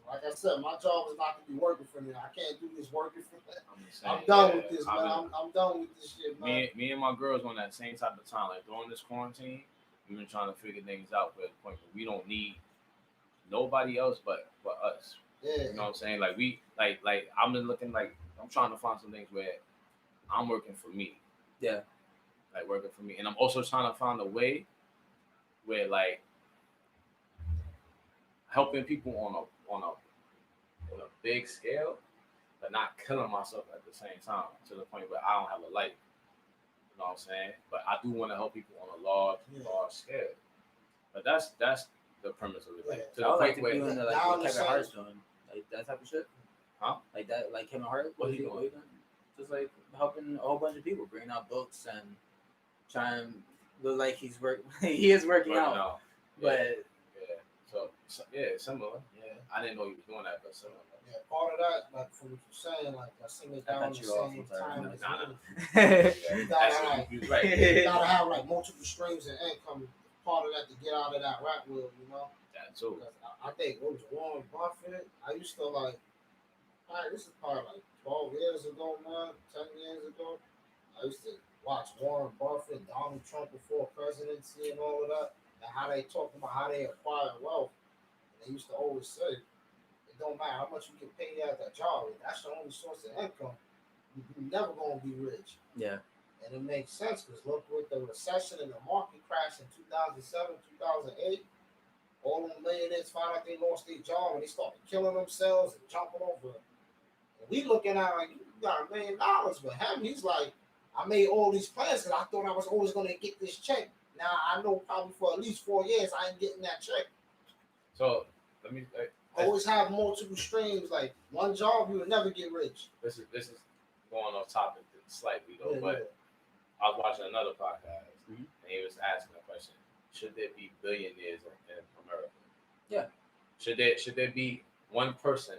Like I said, my job is not to be working for me. I can't do this working for me. I'm done with this, man. I'm done with this shit, man. Me and my girls on that same type of time. Like during this quarantine, we've been trying to figure things out to the point where we don't need nobody else but us. Yeah. You know what I'm saying? Like we like I'm been looking like I'm trying to find some things where I'm working for me. Yeah. Like working for me. And I'm also trying to find a way where like helping people on a big scale, but not killing myself at the same time to the point where I don't have a life. You know what I'm saying? But I do want to help people on a large scale. But that's the premise of it. Like, to the point where doing like what Kevin Hart's doing, like that type of shit. Huh? Like that, like Kevin Hart. What he doing? Just like helping a whole bunch of people, bringing out books and trying to look like he's he is working out. But so similar. Yeah, I didn't know he was doing that, but similar. Yeah, part of that, like from what you're saying, like I sing it down the same time as me. You gotta have like multiple streams of income. Part of that to get out of that rat wheel, you know. That too. I think what was Warren Buffett. I used to like. This is probably like 12 years ago, man. 10 years ago. I used to watch Warren Buffett, Donald Trump before presidency, and all of that, and how they talk about how they acquire wealth. And they used to always say, it don't matter how much you get paid at that job, if that's your only source of income, you're never gonna be rich. Yeah. And it makes sense because look with the recession and the market crash in 2007, 2008, all them millionaires found out they lost their job and they started killing themselves and jumping over. And we looking at like, you got $1 million, but him, he's like, I made all these plans because I thought I was always going to get this check. Now I know probably for at least 4 years I ain't getting that check. So let me always have multiple streams. Like one job, you will never get rich. This is going off topic slightly though, but I was watching another podcast and he was asking a question: should there be billionaires in America? Yeah. Should there be one person?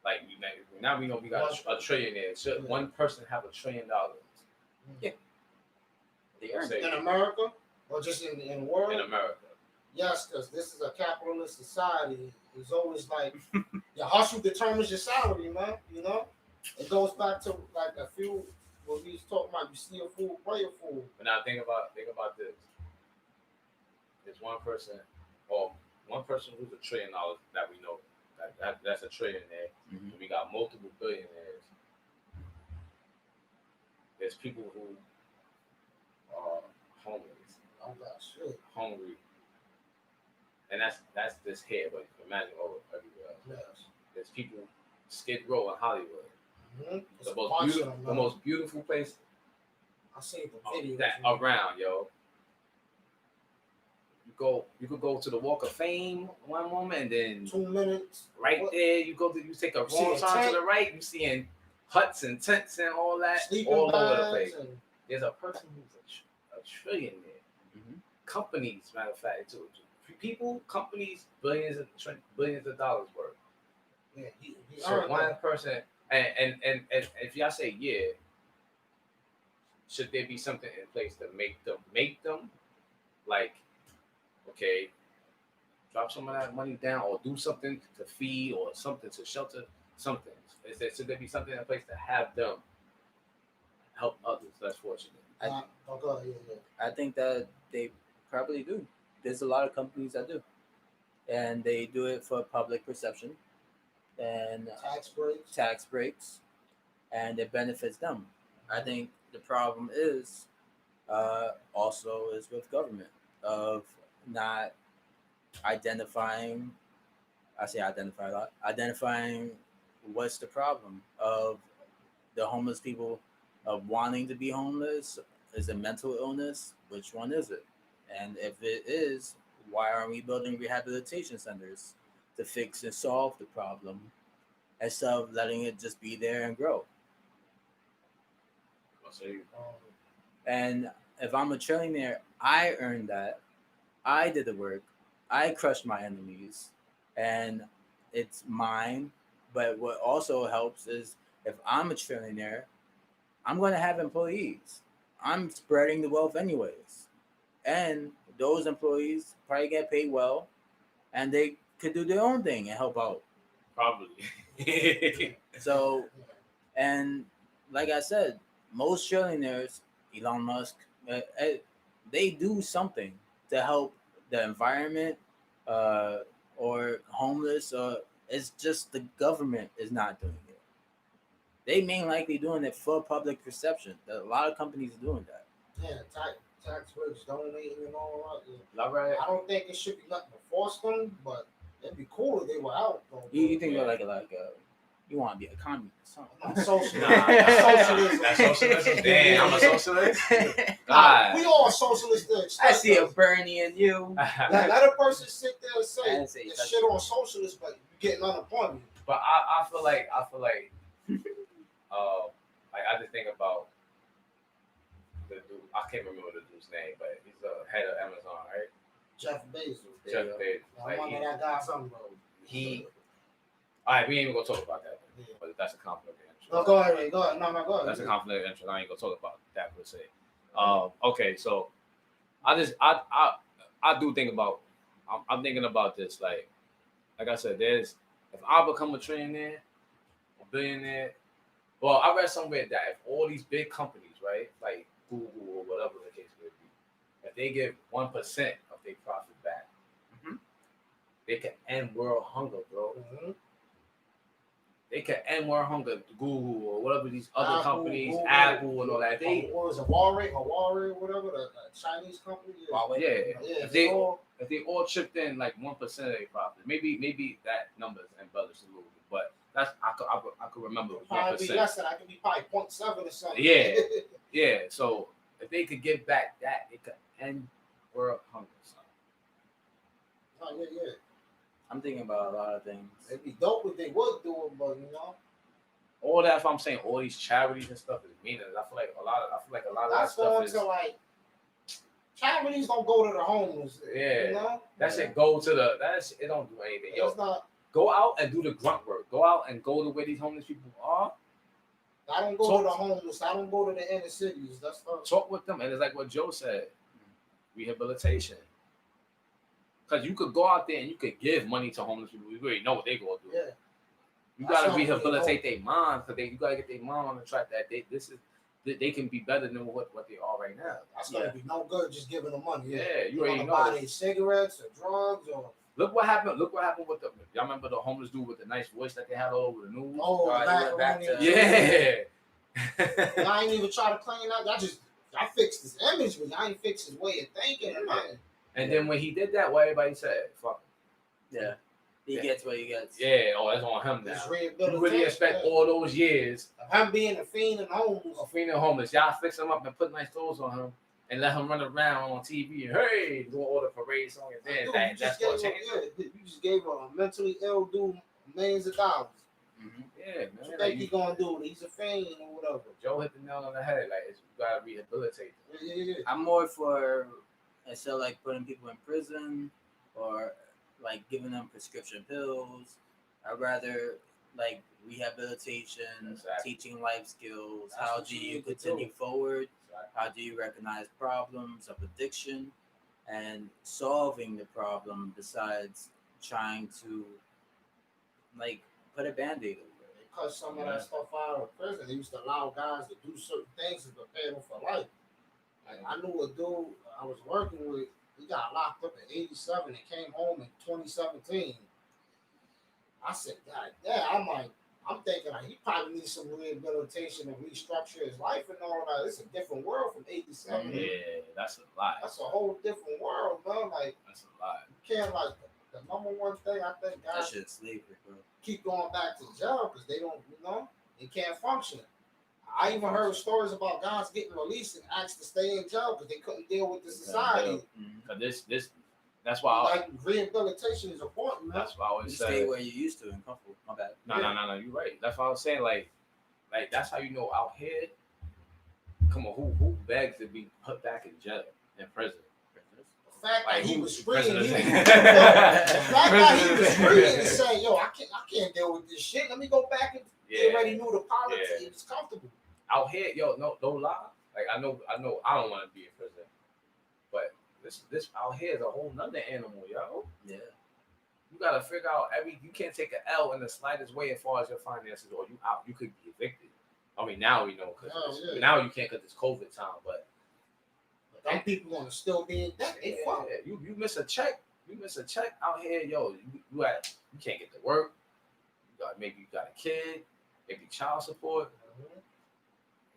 Like now we know we got a trillionaire. Should one person have $1 trillion? Yeah. In America, or just in the world? In America. Yes, because this is a capitalist society. It's always like your hustle determines your salary, man. You know, it goes back to like a few what we was talking about. You see a fool, pray a fool. But now think about this. There's one person who's $1 trillion that we know. That's a trillionaire. Mm-hmm. We got multiple billionaires. There's people who are homeless. Oh gosh, shit. Hungry. And that's this here, but imagine everywhere else. Yes. There's people Skid Row in Hollywood. Mm-hmm. The most beautiful place I seen the video around, yo. You could go to the Walk of Fame one moment, and then 2 minutes. There, you take a wrong turn to the right, you seeing huts and tents and all that all over the place. There's a person who's a trillionaire. Mm-hmm. Companies, matter of fact, people, companies, billions of dollars worth. Yeah, he So earned one that. person, and if y'all say yeah, should there be something in place to make them like, okay, drop some of that money down or do something to feed or something to shelter something. Should there be something in place to have them help others less fortunate? Okay, yeah. I think that they probably do. There's a lot of companies that do, and they do it for public perception and Tax breaks. and it benefits them. I think the problem is also is with government of not identifying. I say identify a lot. Identifying what's the problem of the homeless people of wanting to be homeless. Is it mental illness? Which one is it? And if it is, why aren't we building rehabilitation centers to fix and solve the problem instead of letting it just be there and grow? And if I'm a trillionaire, I earned that. I did the work. I crushed my enemies, and it's mine. But what also helps is if I'm a trillionaire, I'm going to have employees. I'm spreading the wealth anyways, and those employees probably get paid well, and they could do their own thing and help out. Probably. So, and like I said, most trillionaires, Elon Musk, they do something to help the environment, uh, or homeless. It's just the government is not doing it. They may likely doing it for public perception. A lot of companies are doing that. Yeah, tax breaks, donating and all that. Yeah. All right. I don't think it should be nothing to force them, but it'd be cool if they were out. Though. You think they're like you want to be a communist? Huh? I'm socialist. Nah, that's socialism. Damn, I'm a socialist. God. We all socialists. There. I see a Bernie in you. Let a person sit there and I say didn't say this that's shit true. on socialists, but you getting unemployment. But I feel like I just think about the dude. I can't remember the dude's name, but he's the head of Amazon, right? Jeff Bezos. Jeff Bezos. I wonder that guy something, bro. All right, we ain't even gonna talk about that. Yeah. But that's a conflict of interest. No, go ahead. Go ahead. No, go ahead. That's a conflict of interest. I ain't gonna talk about that per se. Okay, so I do think about. I'm thinking about this. Like I said, if I become a trillionaire, a billionaire. Well, I read somewhere that if all these big companies, right, like Google or whatever the case may be, if they give 1% of their profit back, they can end world hunger, bro. Mm-hmm. They can end world hunger. Google or whatever these other companies, Google, Apple and all that. What was it, Huawei, whatever, the Chinese company? Yeah. If they all chipped in like 1% of their profit, maybe that number is embellished a little bit, but that's I could remember 1%. Probably be less than I could be probably 0.7 or something. Yeah. So if they could give back that, it could end world hunger. Oh, yeah. I'm thinking about a lot of things. It'd be dope if they would do it, but all that. If I'm saying all these charities and stuff is meaningless. I feel like a lot of that that's stuff going is. to like charities don't go to the homeless. Yeah. That shit go to the. It don't do anything. It's not. Go out and do the grunt work. Go out and go to where these homeless people are. I don't go to the homeless. I don't go to the inner cities. That's not. Talk with them, and it's like what Joe said, rehabilitation. Because you could go out there and you could give money to homeless people. We already know what they go through. Yeah. You gotta rehabilitate their minds, because you gotta get their mind on the track that they can be better than what they are right now. That's gonna be no good just giving them money. Yeah, you already know. Buy their cigarettes or drugs or. Look what happened with the. Y'all remember the homeless dude with the nice voice that they had all over the news? Oh, back to yeah. I ain't even try to clean up. I fixed his image, but I ain't fixed his way of thinking or nothing. And then when he did that, what everybody said, fuck him. Yeah. He gets what he gets. Yeah, that's on him now. You really expect all those years of him being a fiend and homeless. A fiend and homeless. Y'all fix him up and put nice clothes on him and let him run around on TV and hey, doing all the parade songs and then that's what changed. You just gave a mentally ill dude millions of dollars. Mm-hmm. Yeah, man. What you think he gonna do? He's a fiend or whatever. Joe hit the nail on the head. Like, you gotta rehabilitate them. Yeah. I'm more for instead of like putting people in prison or like giving them prescription pills. I'd rather like rehabilitation, Exactly. teaching life skills. That's How what do you you need to continue do. forward? Exactly. How do you recognize problems of addiction and solving the problem besides trying to like put a band-aid over They cut some of Yeah. that stuff out of prison. They used to allow guys to do certain things to prepare them for life. Like I knew a dude I was working with. He got locked up in '87 and came home in 2017. I said, God damn, I'm thinking like he probably needs some rehabilitation and restructure his life and all that. It's a different world from '87. Yeah, that's a lot. That's a whole different world, man. Like That's a lot. you can't like the number one thing I think it. That guys shit's slavery, bro. keep going back to jail because they don't, they can't function. I even heard stories about guys getting released and asked to stay in jail because they couldn't deal with the society. Mm-hmm. Cause this, that's why. Like rehabilitation is important, man. That's why I You always stay say. where you used to and comfortable. My bad. No, you're right. That's what I was saying. Like that's how you know out here. Come on, who begs to be put back in jail, in prison? The fact that Like, he who- was free, prisoners. the fact that he was free and saying, "Yo, I can't deal with this shit. Let me go back and he Yeah. already knew the politics. Yeah. He was comfortable." Out here, yo, no lie. Like I know, I don't want to be in prison, but this out here is a whole nother animal, yo. Yeah. You gotta figure out you can't take an L in the slightest way as far as your finances, or you out. You could be evicted. I mean, now we know because now you can't because it's COVID time, but Some people want to still be in debt. They fuck. you miss a check. You miss a check out here, yo. You can't get to work. Maybe you got a kid, maybe child support.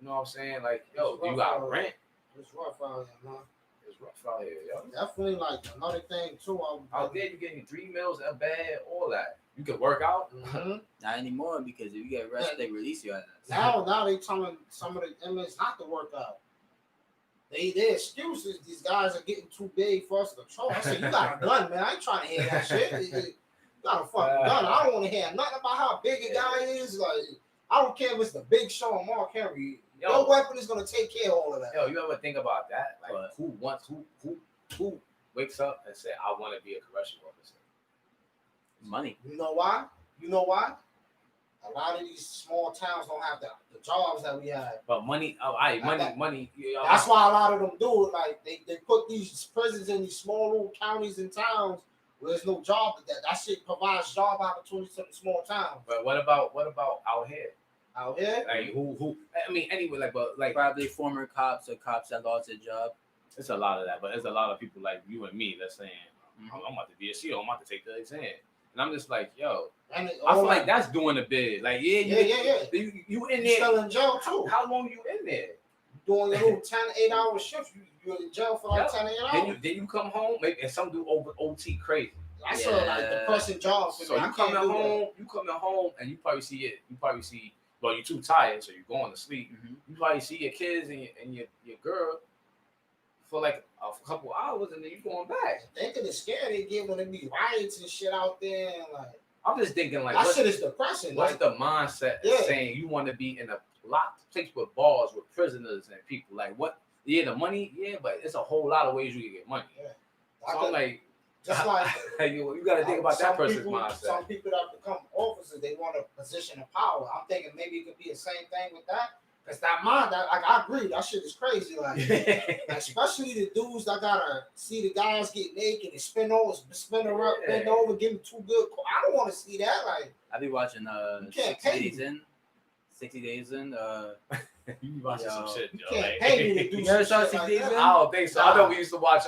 You know what I'm saying? Like, yo, do you got rent? It's rough out here, man. It's rough out here, yo. Definitely, like another thing too. Out there, you getting 3 meals a bed, all that. You can work out. Mhm. Not anymore because if you get arrested, they release you. Now they telling some of the inmates not to work out. Their excuses. These guys are getting too big for us to control. I said, you got a gun, man. I ain't trying to hear that shit. You got a fucking gun. I don't want to hear nothing about how big a guy is. Like, I don't care if it's the Big Show or Mark Henry. Your weapon is gonna take care of all of that. Yo, you ever think about that? Like, who wakes up and say, "I want to be a correctional officer"? Money. You know why? A lot of these small towns don't have the jobs that we have. But money. Money. That's why a lot of them do it. Like they put these prisons in these small little counties and towns where there's no job. That shit provides job opportunities in small towns. But what about out here? Out here, Like who? I mean, anyway, like Probably former cops or cops that lost their job. it's a lot of that. But there's a lot of people like you and me that's saying, I'm about to be a CEO. I'm about to take the exam, and I'm just like, yo. and I feel like that's doing a bid. Like, you in there. Still in jail too. How long you in there? Doing your little 10, 8-hour shifts. You're in jail for like 10, 8 hours. Then you come home, maybe, and some do over OT crazy. That's sort of like depressing jobs. So you coming home, and you probably see it. Well, you're too tired, so you're going to sleep. Mm-hmm. You probably see your kids and your girl for like a couple hours, and then you going back. Think of the scare they get when they be riots and shit out there. And like, I'm just thinking like, that shit is depressing. What's Like, the mindset saying you want to be in a locked place with bars with prisoners and people? Like what? Yeah, the money. Yeah, but it's a whole lot of ways you can get money. Yeah. So I'm like, just like you got to think about that person's mindset. Some people that become officers, they want a position of power. I'm thinking maybe it could be the same thing with that. Cause that mind, like I agree, that shit is crazy. Like, especially the dudes that gotta see the guys get naked and spin over, bend over, give them too good. I don't want to see that. Like, I be watching 60 Days In. You be watching some shit, yo. You can't pay me to do You ever saw shit 60 like Days that. In? I don't think so. I know we used to watch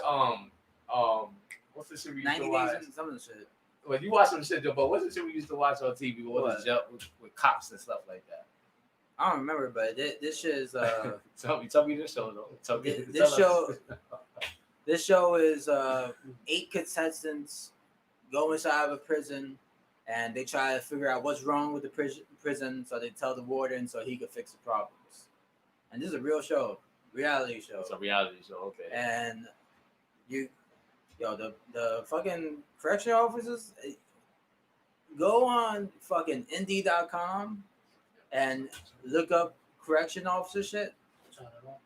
what's the shit we used 90 to Days watch? In, some of the shit. Well, you watch some shit, Joe, but what's the shit we used to watch on TV? With cops and stuff like that? I don't remember, but this shit is Tell me this show though. This show is 8 contestants go inside of a prison and they try to figure out what's wrong with the prison, so they tell the warden so he could fix the problems. And this is a real show, reality show. It's a reality show, okay. And the fucking correction officers go on fucking Indeed.com and look up correction officer shit.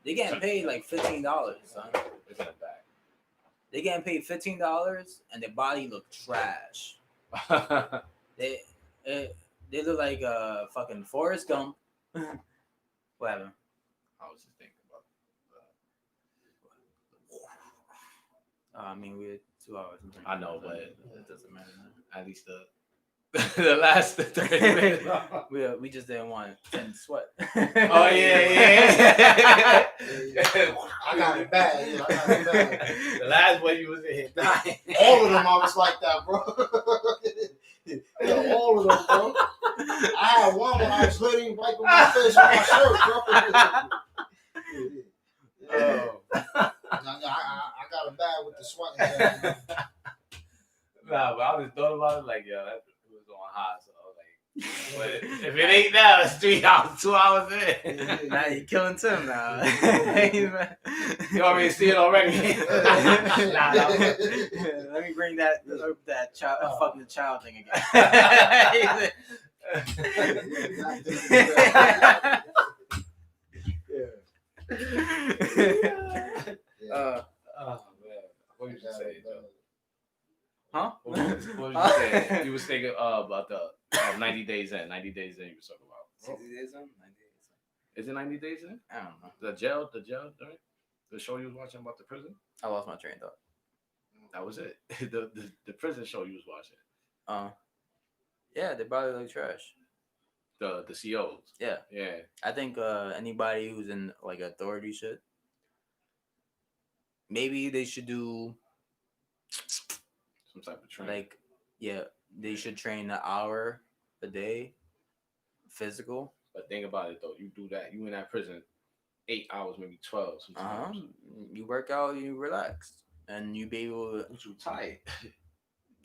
They getting paid like $15, son. It's in the back. They getting paid $15 and their body look trash. They they look like fucking Forrest Gump. Whatever. I was just thinking about. I mean, we're 2 hours. I know, but it doesn't matter. At least the last 30 minutes. we just didn't want to sweat. Oh yeah. I got it bad. Yeah, I got it bad. The last one you was in dying. All of them, I was like that, bro. Yeah, all of them, bro. I had one when I was literally wiping my face with my shirt, bro. Oh. I got it bad with the sweating. Nah, but I just thought about it like, yo, that was on high, so I was like, but if it ain't now, it's 3 hours, 2 hours in. Now you killing Tim now. You already see it already. Nah. Let me bring that child, fucking the child thing again. Oh man, what did you say, Joe? Huh? What did you say? You was thinking about the 90 days in. 90 days in. You was talking about 60 days in. 90 days Is it 90 days in? I don't know. The jail, right? The show you was watching about the prison. I lost my train of thought. That was it. The prison show you was watching. Yeah, they probably look trash. The COs. Yeah. Yeah. I think anybody who's in like authority shit, maybe they should do Some type of training. like, yeah, they should train an hour a day, physical. But think about it though. You do that. You in that prison 8 hours, maybe 12 sometimes. You work out, you relax, and you be able to You tired.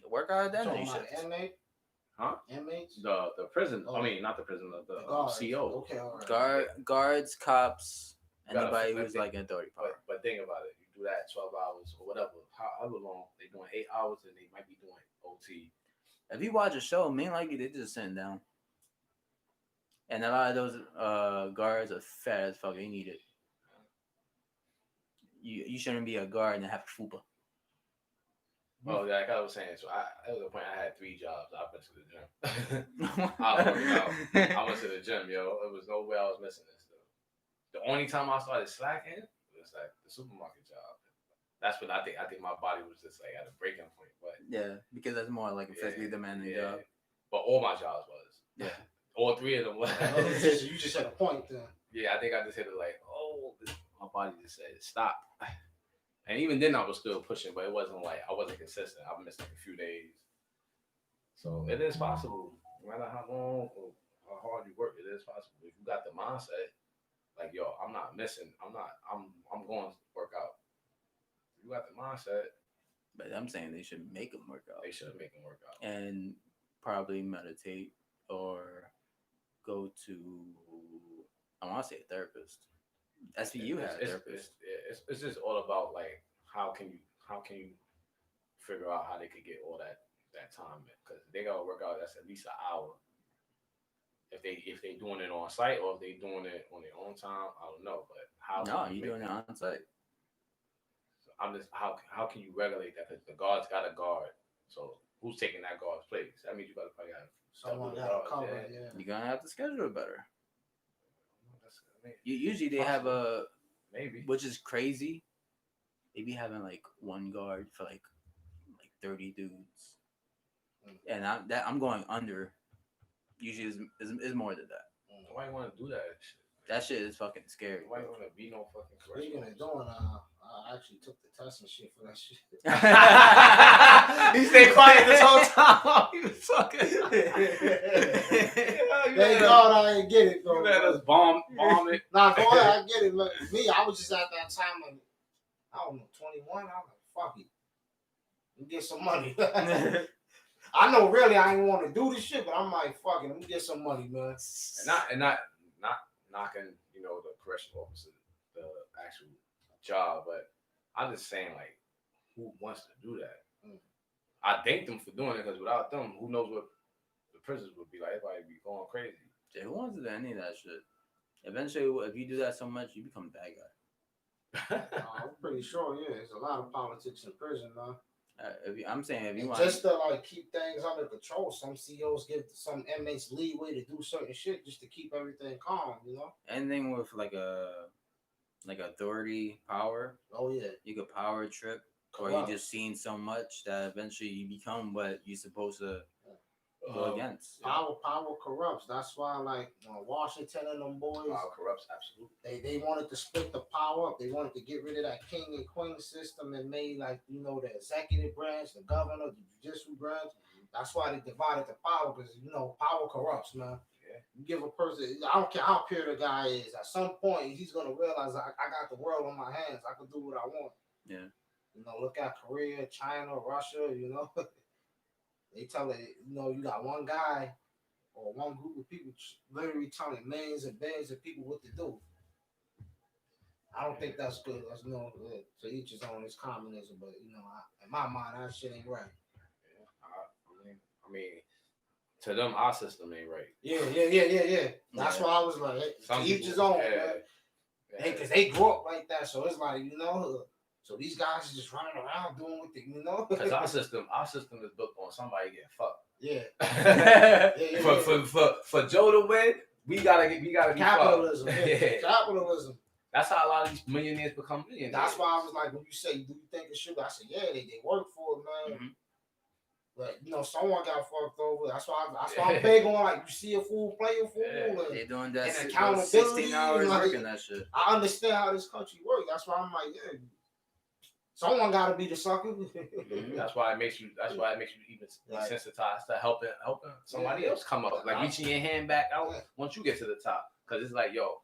work out at that Talking day about shit. inmate? Huh? Inmates? The prison. Oh. I mean, not the prison. The Guards. CO. Okay, all right. Guards, cops, You gotta anybody fit who's that like in authority power. But think about it. You do that 12 hours or whatever, however long. They doing 8 hours and they might be doing OT. If you watch a show, main likely they just sitting down. And a lot of those guards are fat as fuck. They need it. You shouldn't be a guard and have a fupa. Oh, yeah, like I was saying. So at the point I had 3 jobs. I went to the gym. I went to the gym, yo. There was no way I was missing this stuff. The only time I started slacking was like the supermarket job. That's when I think my body was just like at a breaking point. But yeah, because that's more like a physically demanding job. But all my jobs was. Yeah. All 3 of them was. You just had a point then. Yeah, I think I just hit it like, my body just said stop. And even then I was still pushing, but it wasn't like I wasn't consistent. I missed like a few days. So it is possible. No matter how long or how hard you work, it is possible. If you got the mindset, like yo, I'm not missing. I'm going to work out. If you got the mindset. But I'm saying they should make them work out. They should make them work out. And probably meditate or go to, I want to say a therapist. SVU has a therapist. It's just all about like how can you figure out how they could get all that time in, because they gotta work out that's at least an hour. If they doing it on site or if they doing it on their own time, I don't know. But how? No, you're doing it on site. So I'm just how can you regulate that? Because the guard's got a guard. So who's taking that guard's place? That means you gotta probably have Someone got to cover it, yeah. You're gonna have to schedule it better. I mean, Usually they have maybe, which is crazy. They be having like one guard for like 30 dudes, and I'm going under. Usually is more than that. Why you want to do that shit? That shit is fucking scary. Why you want to be no fucking Speaking of doing, I actually took the test and shit for that shit. He stayed quiet this whole time while he was talking. Thank God I didn't get it, bro. You let us bomb it. Nah, go ahead, I get it. Look, me, I was just at that time, like, I don't know, 21. I was like, fuck it. Let me get some money. I know, really, I didn't want to do this shit, but I'm like, fuck it, let me get some money, man. And not knocking, the correctional officer, the actual job, but I'm just saying, like, who wants to do that? I thank them for doing it, because without them, who knows what the prisons would be like? Everybody would be going crazy. Who wants to do any of that shit? Eventually, if you do that so much, you become a bad I'm pretty sure, yeah. There's a lot of politics in prison, man. I'm saying if you And want just to like keep things under control, some CEOs give some inmates leeway to do certain shit just to keep everything calm, you know? anything with like authority power, Oh yeah. you could power trip, or you just seen so much that eventually you become what you're supposed to go against. Power corrupts. That's why, like Washington and them boys, Power corrupts, absolutely. They wanted to split the power up. They wanted to get rid of that king and queen system and made like the executive branch, the governor, the judicial branch. That's why they divided the power because power corrupts, man. Yeah. You give a person, I don't care how pure the guy is. At some point, he's gonna realize I got the world on my hands. I can do what I want. Yeah. Look at Korea, China, Russia. They tell it. You got one guy or one group of people literally telling millions and billions of people what to do. I don't think that's good. That's to each his own. It's communism, but in my mind, that shit ain't right. Yeah, I mean, to them, our system ain't right. Yeah. That's why I was like, to each his own, man. Because they grew up like that, so it's like so these guys are just running around doing what they, Because our system is built on somebody getting fucked. Yeah. For Joe to win, we gotta be capitalism. Yeah. Capitalism. That's how a lot of these millionaires become millionaires. That's why I was like, when you say, do you think it's true? I said, yeah, they work for it, man. Mm-hmm. But someone got fucked over. That's why I'm big on like you see a fool play a fool. Yeah. They're doing that and accountability. 16 hours working that shit. I understand how this country works. That's why I'm like, yeah. Someone got to be the sucker. That's why it makes you even desensitized to helping somebody else come up, like reaching your hand back out once you get to the top. Because it's like, yo,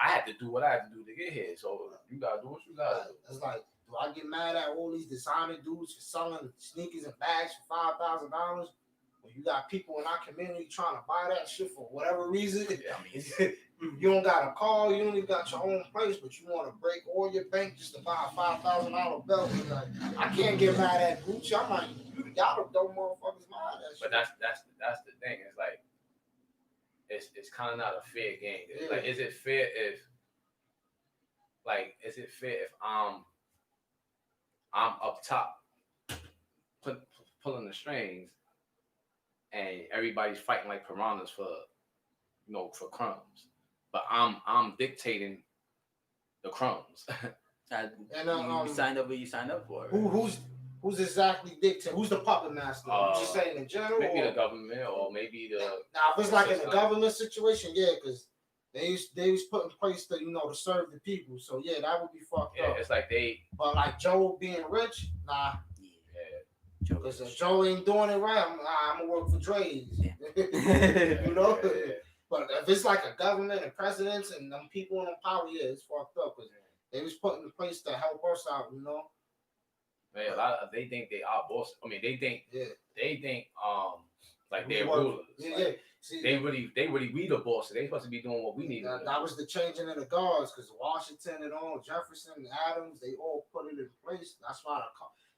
I had to do what I had to do to get here, so you gotta do what you gotta do. It's like, do I get mad at all these designer dudes for selling sneakers and bags for $5,000 when you got people in our community trying to buy that shit for whatever reason? Yeah, you don't got a car, you don't even got your own place, but you want to break all your bank just to buy a $5,000 belt. Like, I can't get mad at Gucci. I'm like, y'all don't motherfuckers mind that shit. But that's the thing. It's like it's kind of not a fair game. Yeah. Like, is it fair if I'm up top pulling the strings and everybody's fighting like piranhas for crumbs, but I'm dictating the crumbs. And you signed up what you signed up for. Who's exactly dictating? Who's the puppet master? You just saying in general? Maybe the government, or maybe the. Now, if it's like in a government situation, yeah, because they was put in place to to serve the people. So yeah, that would be fucked up. Yeah, it's like they. But like Joe being rich, nah. Yeah. Because if Joe ain't doing it right, I'm gonna work for Dre's. Yeah. Yeah. But if it's like a government and presidents and them people in power, yeah, it's fucked up. Because they was put in place to help us out, Man, they think they are boss. I mean, they think like they're rulers. Yeah, like, See, they really we the boss. So they supposed to be doing what we need. That was the changing of the guards because Washington and all, Jefferson and Adams, they all put it in place. That's why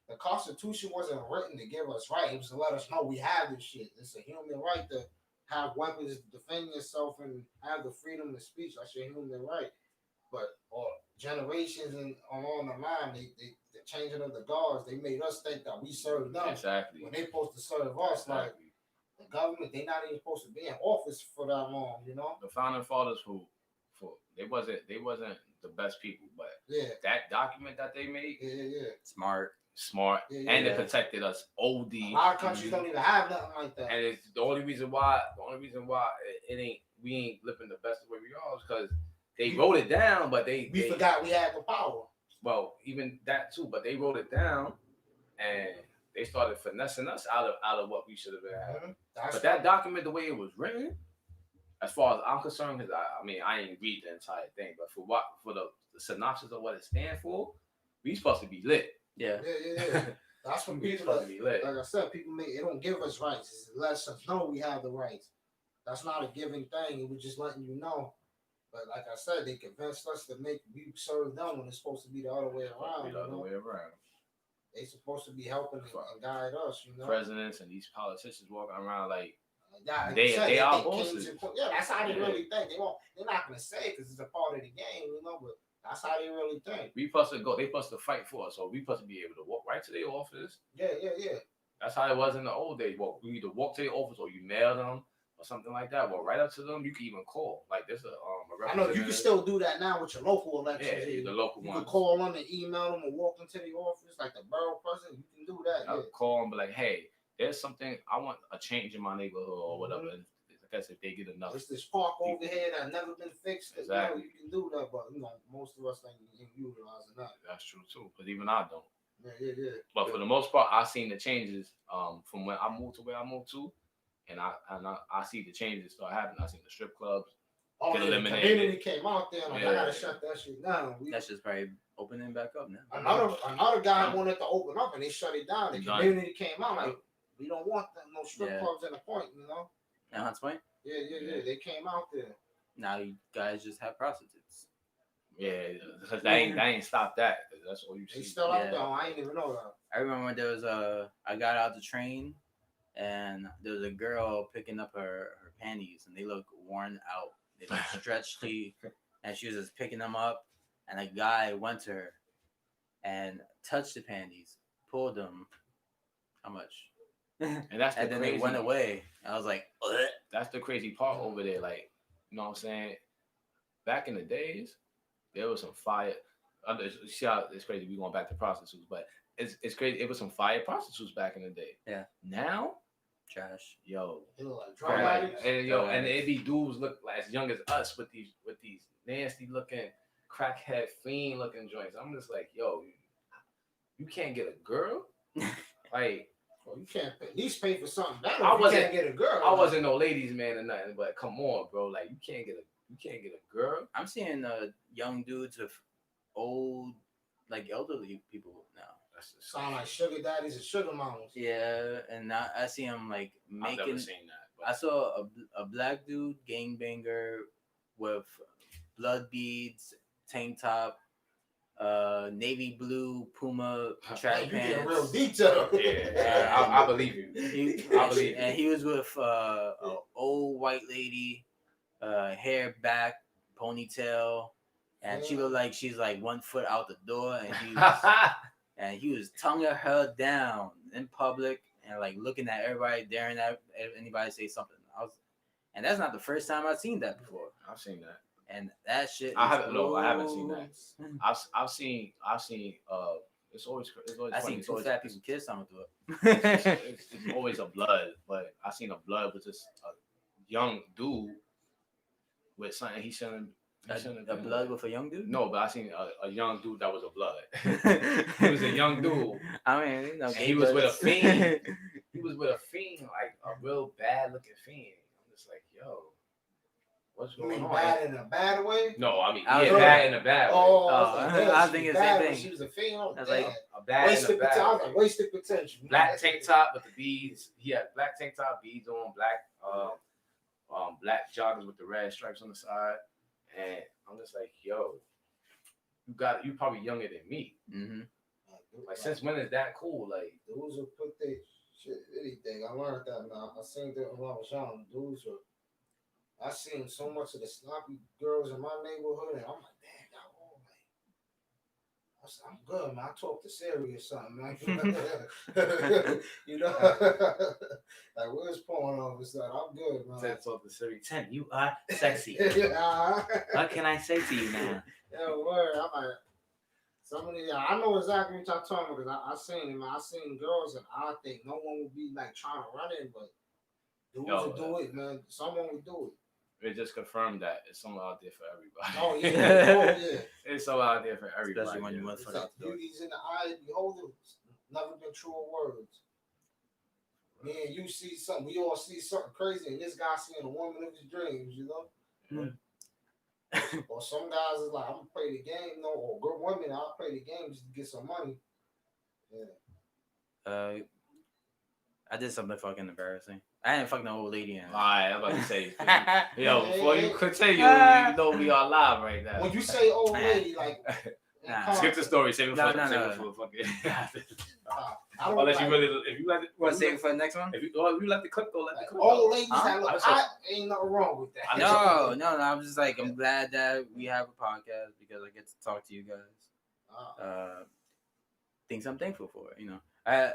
the Constitution wasn't written to give us rights. It was to let us know we have this shit. It's a human right to have weapons to defend yourself and have the freedom of speech. That's your human right. But generations and along the line, the changing of the guards, they made us think that we serve them. Exactly. When they supposed to serve us, like the government, they not even supposed to be in office for that long, The founding fathers who they wasn't the best people, but that document that they made, smart, and it protected us. OD. A lot of countries don't even have nothing like that. And it's the only reason why we ain't living the best way we are is because they wrote it down, but they forgot we had the power. Well, even that too, but they wrote it down and they started finessing us out of what we should have been having. But that document, the way it was written, as far as I'm concerned, because I ain't read the entire thing, but for the synopsis of what it stands for, we supposed to be lit. Yeah. That's what people supposed to be lit. Like I said, it don't give us rights. It lets us know we have the rights. That's not a given thing. It was just letting you know. But like I said, they convinced us to we serve them when it's supposed to be the other way around. They supposed to be helping and guide us, Presidents and these politicians walking around like they are bosses. Yeah, that's how they really think. They're not gonna say it because it's a part of the game, but That's how they really think. We supposed to go. They supposed to fight for us, so we supposed to be able to walk right to their office. Yeah. That's how it was in the old days. Well, you either walk to their office or you mail them or something like that. Well, right up to them, you can even call. Like there's a I know you can still do that now with your local elections. Yeah, the local you ones. You can call them and email them or walk into the office like the borough president. You can do that. I'll call them, be like, hey, there's something I want a change in my neighborhood or whatever. And I guess if they get enough. There's this park over here that never been fixed. Exactly. You can do that, but most of us ain't utilizing that. That's true too, because even I don't. Yeah. But for the most part, I seen the changes from when I moved to where I moved to, and I see the changes start happening. I seen the strip clubs get eliminated. The community came out there, like, I gotta shut that shit down. That's just probably opening back up now. Another guy wanted to open up, and they shut it down. The community came out like, we don't want no strip clubs in the point, At Hunts Point? Yeah. They came out there. Now you guys just have prostitutes. Yeah, because they ain't stopped that. That's all you see. They still out there. I ain't even know that. I remember there was I got out the train, and there was a girl picking up her panties, and they look worn out. They look stretchy, and she was just picking them up, and a guy went to her and touched the panties, pulled them. How much? And that's and then they went away. I was like, ugh. That's the crazy part over there. Like, you know what I'm saying? Back in the days, there was some fire. See how it's crazy. We going back to prostitutes, but it's crazy. It was some fire prostitutes back in the day. Yeah. Now, trash. Yo. They look like drug addicts. And it be dudes look like as young as us with these nasty looking crackhead fiend looking joints. I'm just like, yo, you can't get a girl. Like, you can't at least pay for something better. You can't get a girl. I wasn't no ladies man or nothing, but come on, bro. Like, you can't get a girl. I'm seeing young dudes with old, like elderly people now. That's sound like sugar daddies and sugar mamas. Yeah, and I see them like making. I've never seen that. But. I saw a black dude gangbanger with blood beads, tank top, navy blue Puma track pants. You get real detail. Yeah, I believe you. I believe you. And he was with an old white lady, hair back, ponytail, and she looked like she's like 1 foot out the door, and he was tonguing her down in public and like looking at everybody, daring at anybody say something. And that's not the first time I've seen that before. I've seen that. And that shit. I haven't seen that. I've seen. It's always. I seen two fat people kiss someone through it. It's always a blood, but I seen a blood with this young dude with something he shouldn't. A blood with a young dude? No, but I seen a young dude that was a blood. He was a young dude. I mean, he was with a fiend. He was with a fiend, like a real bad looking fiend. I'm just like, yo. What's going on? Bad in a bad way? No, I mean, bad in a bad way. I was thinking the same thing. She was a fiend. I was like, a bad wasted in a bad way. Wasted potential. Black tank top with the beads. He had black tank top, beads on, black joggers with the red stripes on the side. And I'm just like, yo, you probably younger than me. Mm-hmm. Like, since when is that cool? Like, dudes will put their shit, anything. I learned that now. I seen that when I was young. I seen so much of the sloppy girls in my neighborhood, and I'm like, damn, y'all all like, I'm good, man. I talk to Siri or something, man. Like, where's porn over stuff? I'm good, man. Said talk to Siri. 10, you are sexy. What can I say to you now? Yeah, word. I'm like, I know exactly what y'all talking about because I seen it, man. I seen girls, and I think no one would be like trying to run it, but dudes will do it, man. Someone will do it. It just confirmed that it's somewhere out there for everybody. Oh yeah, It's somewhere out there for everybody. Especially when you must put out the door. Beauty's in the eye of the beholder. Never been truer words. Me and you see something. We all see something crazy, and this guy seeing a woman of his dreams. You know. Mm-hmm. Or some guys is like, I'm gonna play the game, or good women, I'll play the game just to get some money. Yeah. I did something fucking embarrassing. I didn't fuck no old lady in. Alright, I'm about to say, yo, before you continue, you know we are live right now. When you say old lady, like, skip the story, save it for no. fucking. I don't Unless like, you really, if you let it, Want to save it for the next one? if you let the clip go, let the clip all go. ladies Huh? that look I said- hot, ain't nothing wrong with that. No. I'm just like, I'm glad that we have a podcast because I get to talk to you guys. Things I'm thankful for. I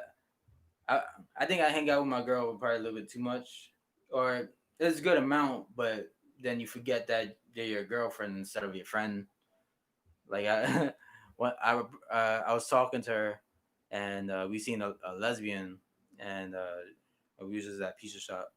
think I hang out with my girl probably a little bit too much, or it's a good amount, but then you forget that they're your girlfriend instead of your friend. Like I was talking to her, and we seen a lesbian, and we was just at pizza shop,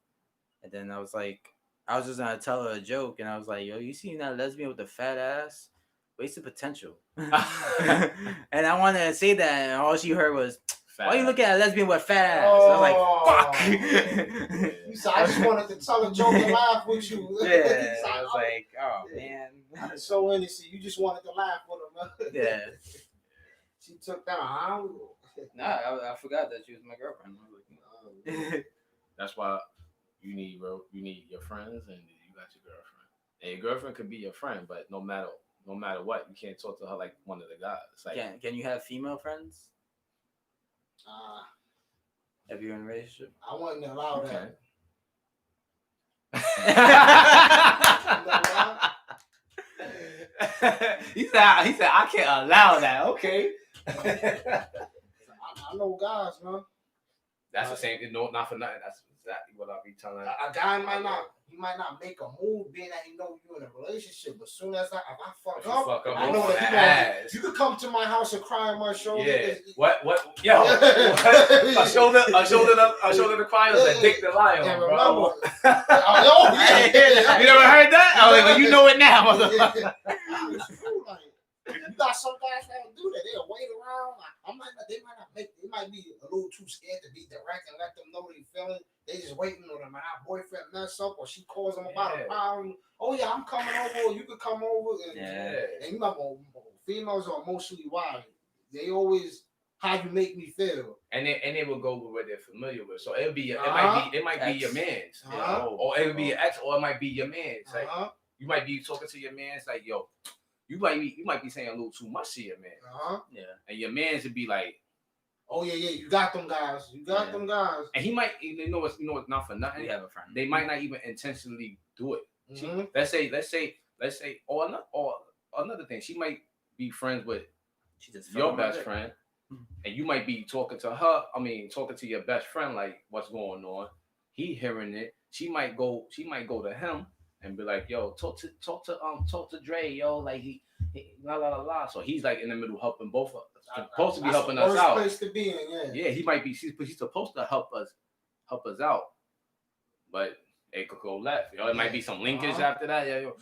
and then I was just gonna tell her a joke, and I was like, yo, you seen that lesbian with the fat ass? Wasted potential. And I wanted to say that, and all she heard was, why you looking at a lesbian with a fat ass? I was like, fuck. You said, I just wanted to tell a joke and laugh with you. Yeah, I was like, oh man. That's so innocent. You just wanted to laugh with him. Yeah. She took that on. Nah, I forgot that she was my girlfriend. I was like, That's why you need your friends and you got your girlfriend. And your girlfriend could be your friend, but no matter what, you can't talk to her like one of the guys. Like, can you have female friends Uh, if you're in a relationship? I wasn't allowed okay. that. he said I can't allow that. Okay. I know guys, man. That's the same. No, not for nothing. That's exactly what I'll be telling. A guy might not make a move being that he know you're in a relationship, but as soon as if I fuck up, I know that you could come to my house and cry on my shoulder. Yeah. What? Yo. A shoulder to cry is a dick to lie on, bro. You never heard that? I was like, well, you know it now, motherfucker. You got some guys that don't do that. They'll wait around. They might be a little too scared to be direct and let them know they feeling. They just waiting on them. My boyfriend mess up, or she calls them about a problem. Oh yeah, I'm coming over. Or you could come over. And you know, females are emotionally wild. They always how you make me feel. And they will go with what they're familiar with. So it might be your man's, or it would be your ex, or it might be your man's. Like you might be talking to your man's like, yo. You might be saying a little too much to your man. Yeah. And your man's would be like, oh yeah, you got them guys. You got them guys. And he might, it's not for nothing. We have a friend. They might not even intentionally do it. Mm-hmm. Let's say, or another thing, she might be friends with your best friend, and you might be talking to her. I mean, talking to your best friend like, what's going on? He hearing it. She might go to him. And be like, yo, talk to Dre, yo, like he la la la la. So he's like in the middle helping both of us. Supposed to be helping us out. Place to be in, yeah. He might be. He's supposed to help us out, but it could go left. Yo, it might be some linkage after that. Yeah, yo,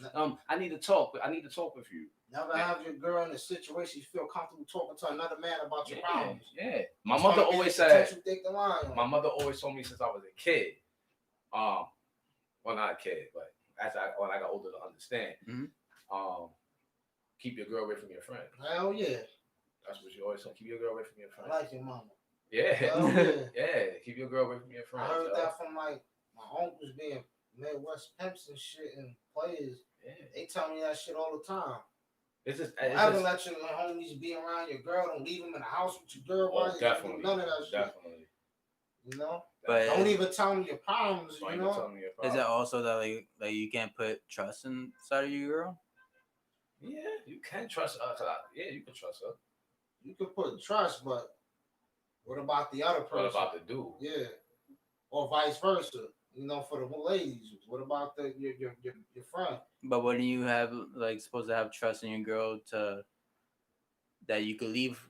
I need to talk with you. Never have your girl in a situation you feel comfortable talking to another man about your problems. Yeah. My mother always said. My mother always told me since I was a kid. Well, not a kid, but. When I got older to understand, keep your girl away from your friend. Hell yeah. That's what she always said. Keep your girl away from your friend. I like your mama. Yeah. Yeah. Keep your girl away from your friend. I heard that from like my uncles being Midwest pimps and shit and players. Yeah. They tell me that shit all the time. Let your homies be around your girl. Don't leave them in the house with your girl. Oh, definitely. None of that shit. Definitely. You know? But don't even tell them your problems, you know? Is it also that like you can't put trust inside of your girl? Yeah, you can trust her. Yeah, you can trust her. You can put trust, but what about the other person? What about the dude? Yeah. Or vice versa. You know, for the ladies. What about your friend? But wouldn't you have supposed to have trust in your girl that you could leave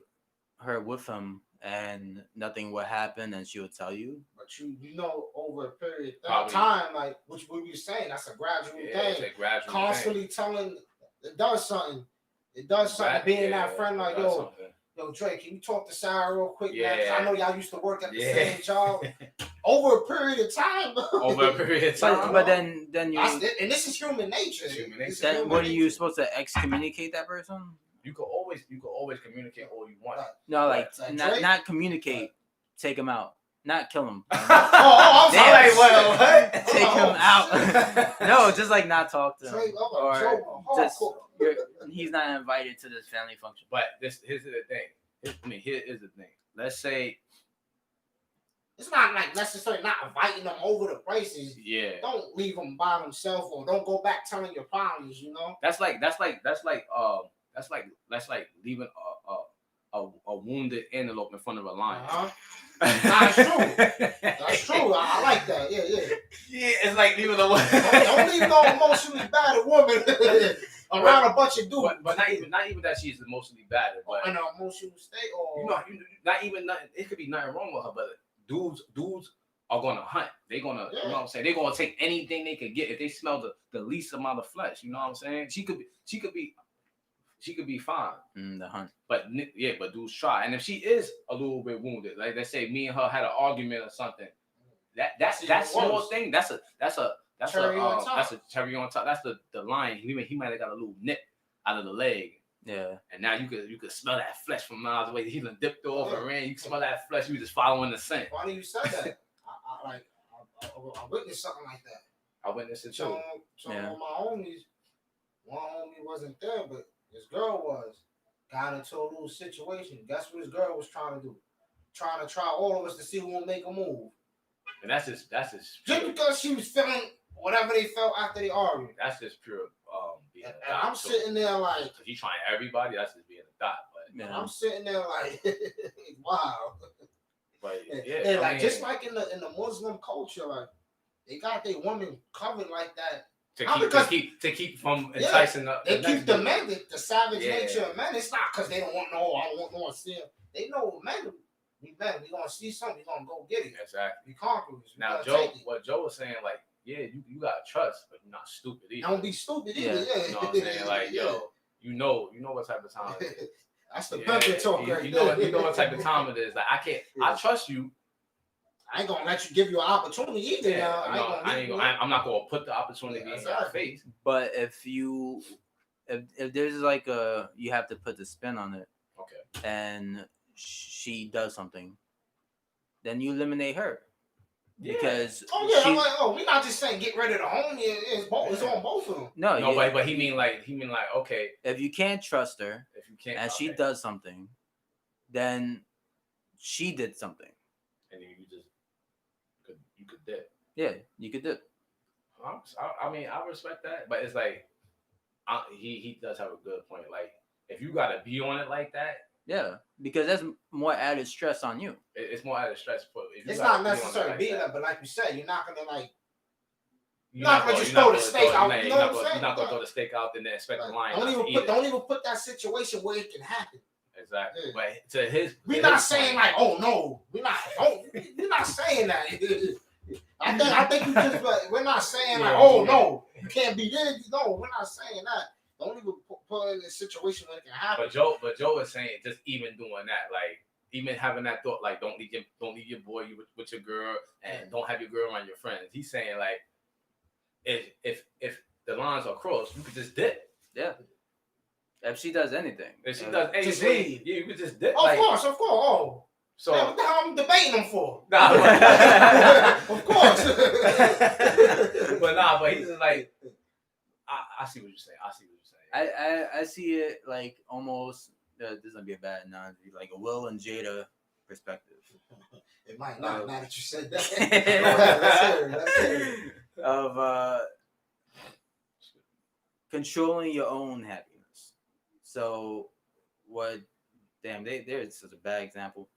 her with him and nothing would happen and she would tell you? But you know, over a period of time, like what you saying, that's a gradual thing. It's a gradual constantly telling it does something. It does something. Being that friend, like yo, Dre, can you talk to Sarah real quick? Yeah. Man? I know y'all used to work at the same job. Over a period of time. But then you. And this is human nature. Then what are you supposed to excommunicate that person? You could always communicate all you want. No, not communicate. Take him out. Not kill him. I'm sorry. What? Take him out. No, just not talk to him. He's not invited to this family function. But here's the thing. Here is the thing. Let's say It's not like necessarily not inviting them over the places. Yeah. Don't leave them by themselves, or don't go back telling your problems. That's like leaving a wounded antelope in front of a lion. That's true. That's true. I like that. Yeah. Yeah, it's like leaving a woman. Don't leave no emotionally bad woman around a bunch of dudes. But not even that she's emotionally bad. But in an emotional state, or not even nothing. It could be nothing wrong with her, but dudes are gonna hunt. They're gonna, you know what I'm saying? They're gonna take anything they could get if they smell the least amount of flesh. You know what I'm saying? She could be fine. The hunt. But dudes try. And if she is a little bit wounded, like they say, me and her had an argument or something. That small thing. That's a cherry on top. That's the lion. He might have got a little nip out of the leg. Yeah. And now you could smell that flesh from miles away. He done dipped off and ran. You can smell that flesh. You just following the scent. Why do you say that? I witnessed something like that. I witnessed it too. So one of my homies, one homie wasn't there, but his girl was. Got into a little situation. Guess what his girl was trying to do? Trying to try all of us to see who will make a move. And that's just just because she was feeling whatever they felt after they argued. That's just pure being and I'm sitting there like, he trying everybody. That's just being a dot. But I'm sitting there like, wow. But and like just like in the Muslim culture, like they got their women covered like that. To keep from enticing they keep the men, the savage nature of men. It's not because they don't want I don't want no one to see them. They know men. We gonna see something. We gonna go get it. Exactly. We conquerors. Now, what Joe was saying, like, you gotta trust, but you're not stupid either. Don't be stupid either. You know what I'm saying? Like, you know what type of time it is. That's the pimping talk. You know what type of time it is. Like, I trust you. I ain't gonna let you give you an opportunity either. I'm not gonna put the opportunity in your face. But if there's like you have to put the spin on it. Okay. And she does something, then you eliminate her. Because I'm like, we're not just saying get rid of the homie. It's on both of them. No, but he mean like okay. If you can't trust her, and she does something, then she did something. And then you could dip. Yeah, you could dip. I mean, I respect that, but it's like he does have a good point. Like, if you gotta be on it like that. Yeah, because that's more added stress on you. It's more added stress. It's not necessarily being that, but like you said, you're not gonna like. You're not gonna just throw the steak out. You know what I'm saying? You're not gonna throw the steak out and then expect the lion. Don't even put that situation where it can happen. Exactly. Yeah. But to his, we're not saying like, oh no, we're not saying that. I think we're not saying like, oh no, you can't be there. No, we're not saying that. Don't even put in a situation where it can happen. But Joe is saying just even doing that, like even having that thought, like don't leave your boy with your girl, and don't have your girl around your friends. He's saying like, if the lines are crossed, you could just dip. Yeah. If she does anything, you could just dip. Of course. Oh. So what the hell I'm debating them for? Nah, of course. but he's just like, I see what you're saying. I see it like almost. This is gonna be a bad analogy, like a Will and Jada perspective. It might not. Now that you said that, let's hear it. Of controlling your own happiness. So what? Damn, there's such a bad example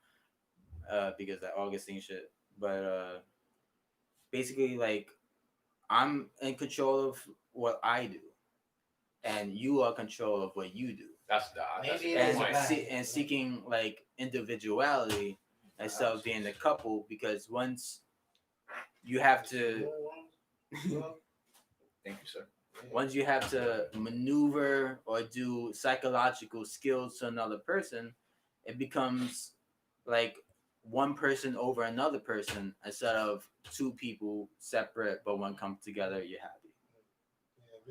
because that Augustine shit. But basically, like I'm in control of what I do. And you are in control of what you do. And seeking like individuality instead of being a couple, because once you have to, thank you, sir. Once you have to maneuver or do psychological skills to another person, it becomes like one person over another person instead of two people separate, but when come together, you're happy.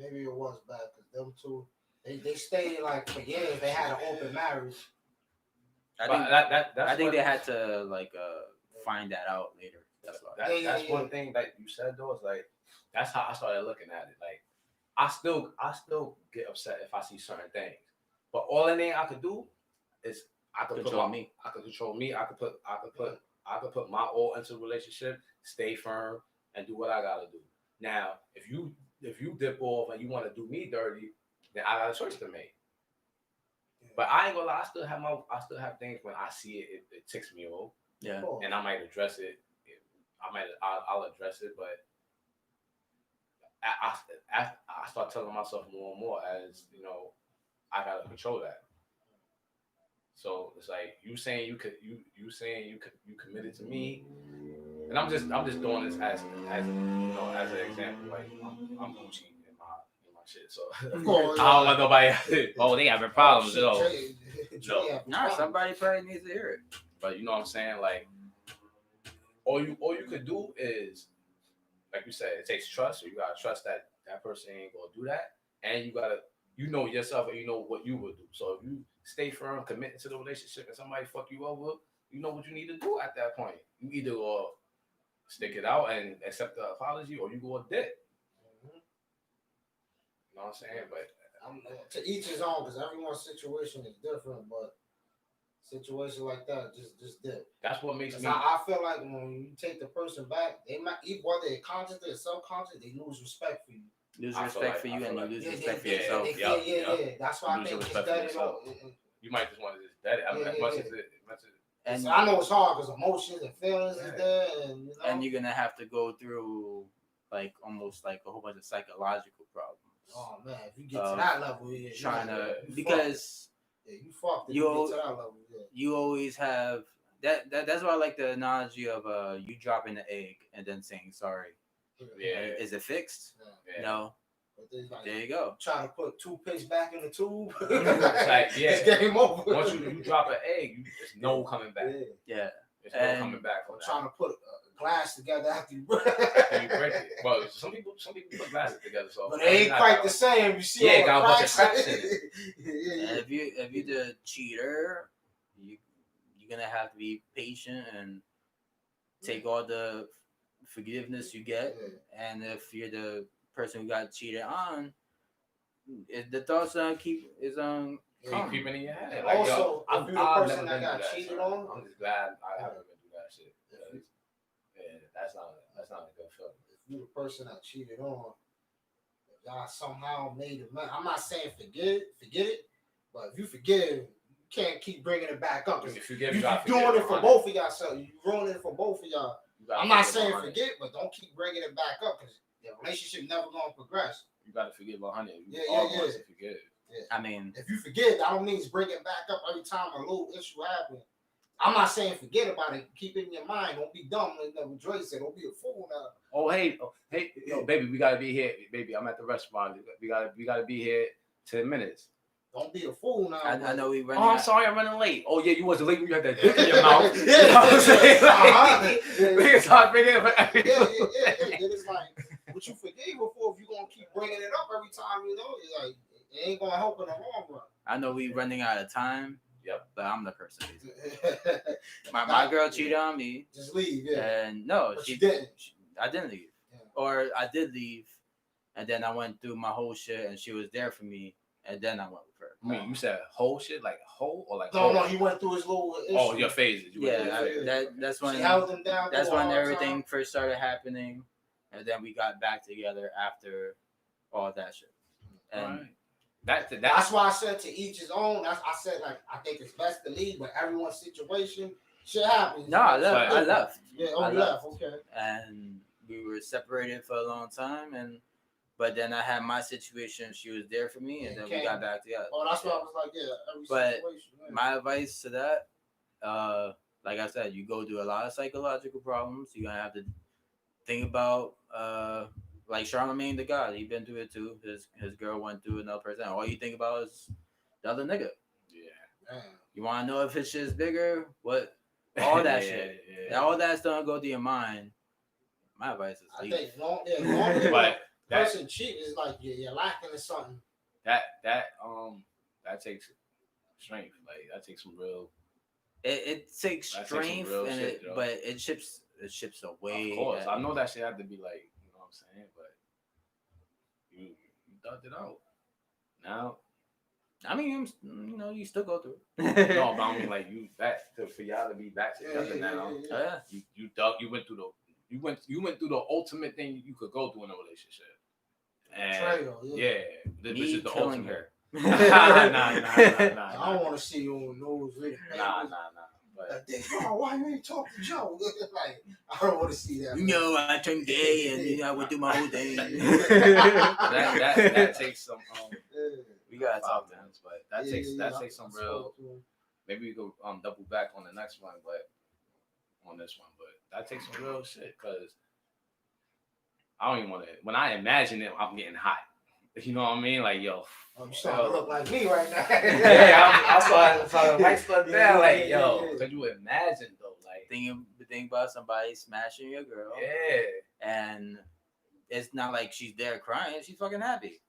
Maybe it was bad because them two, they stayed like for years. They had an open marriage. I think they had to like find that out later. That's one thing that you said though. Is like that's how I started looking at it. Like I still get upset if I see certain things, but all anything I could do is I could control me. I could I could put my all into the relationship, stay firm, and do what I gotta do. Now, if you dip off and you want to do me dirty, then I got a choice to make. But I ain't gonna lie, I still have things when I see it ticks me off. Yeah. And I might address it. I'll address it, but I start telling myself more and more as I gotta control that. So it's like you saying you committed to me, and I'm just doing this as as an example. Like I'm Gucci in my shit, so Of course, I don't want nobody. Oh, they having problems, no. Nah, somebody probably needs to hear it. But you know what I'm saying? Like all you could do is, like you said, it takes trust. So you gotta trust that person ain't gonna do that, and you gotta yourself and you know what you would do. So if you stay firm, committed to the relationship, and somebody fuck you over, you know what you need to do at that point. You either stick it out and accept the apology, or you go a dick. You know what I'm saying? But to each his own, because everyone's situation is different. But situation like that, just dip. That's what makes me. I feel like when you take the person back, they might, whether they're conscious or subconscious, they lose respect for you. Lose respect for you, and you lose respect for yourself. Yeah. That's why I think it's dead. You might just want to just dead it. I mean, as much as it. And I know it's hard because emotions and feelings is there, and and you're gonna have to go through like almost like a whole bunch of psychological problems. Oh man, if you get to that level, because you fucked. You get to that level, you always have that. That's why I like the analogy of you dropping the egg and then saying sorry. Yeah. Is it fixed? Yeah. No. Like, there you go. Try to put toothpaste back in the tube. It's game over. Once you drop an egg, there's no coming back. Yeah. There's no coming back. I'm trying to put a glass together after you break it. Well, some people put glasses together, so but they ain't quite the same. You see, got a bunch of cracks in it. And if you're the cheater, you're gonna have to be patient and take all the forgiveness you get. And if you're the person who got cheated on, the thoughts keep creeping in your head. Like, also, if you're the person that got cheated on, I'm just glad I haven't been through that shit. Yeah, that's not a good feeling. If you're the person that cheated on, if y'all somehow made it, I'm not saying forget it, but if you forgive, you can't keep bringing it back up. If you forgive, you're doing it for both of y'all. So you ruining it for both of y'all. I'm not saying forget, but don't keep bringing it back up because the relationship never gonna progress. You gotta forgive 100. Yeah. Forgive. Yeah. I mean, if you forget, that don't mean bring it back up every time a little issue happens. I'm not saying forget about it. Keep it in your mind. Don't be dumb. Like Dre said, don't be a fool now. Oh hey, yo, baby, we gotta be here. Baby, I'm at the restaurant. We gotta be here 10 minutes. Don't be a fool now. I know we running. Oh, I'm sorry, I'm running late. Oh yeah, you wasn't late when you had that dick in your mouth. You know what I'm saying? It's like what you forgave before. If you gonna keep bringing it up every time, like it ain't gonna help in the long run. I know we running out of time. Yep. But I'm the person. my girl cheated on me. Just leave. And no, but she didn't. I didn't leave. Yeah. Or I did leave, and then I went through my whole shit, and she was there for me, and then I went with her. I mean, you said whole shit, like whole or like no, he went through his little issue. Oh, your phases. That's when she held him down. That's when everything first started happening, and then we got back together after all that shit. And that's why I said to each his own. I said like I think it's best to leave, but everyone's situation shit happens. No, I left. Yeah, I left. Okay. And we were separated for a long time, but then I had my situation. She was there for me, and then we got back together. Oh, that's why I was like, every situation. But my advice to that, like I said, you go through a lot of psychological problems. You're gonna have to think about, like Charlamagne the God. He been through it too. His girl went through another person. All you think about is the other nigga. Yeah. Man. You want to know if his shit's bigger? What? All that shit. Yeah. All that's gonna go through your mind. My advice is leave. I think long but person cheat is like you're lacking in something. That takes strength. Like that takes some real. It takes strength, but it ships away. Of course, I know that shit had to be like, you know what I'm saying, but you ducked it out. Now I mean, you still go through. No, but I mean like you back for y'all to be back together now. Oh, yeah. You went through the ultimate thing you could go through in a relationship. And Betrayal, yeah. Which Me is the killing ultimate. her. Nah. I don't want to see you on those videos. Nah. Like, why you ain't talk to Joe? Like, I don't want to see that. I turned gay and I would do my whole thing. that takes some. We gotta talk to him, but that takes some real. Maybe we could double back on the next one, but on this one, but that takes some real shit because I don't even want to. When I imagine it, I'm getting hot. You know what I mean? Like, yo. I'm starting to look like me right now. Yeah, I'm starting to light stuff down. Like, yo, could you imagine though? Like, think about somebody smashing your girl. Yeah. And it's not like she's there crying. She's fucking happy.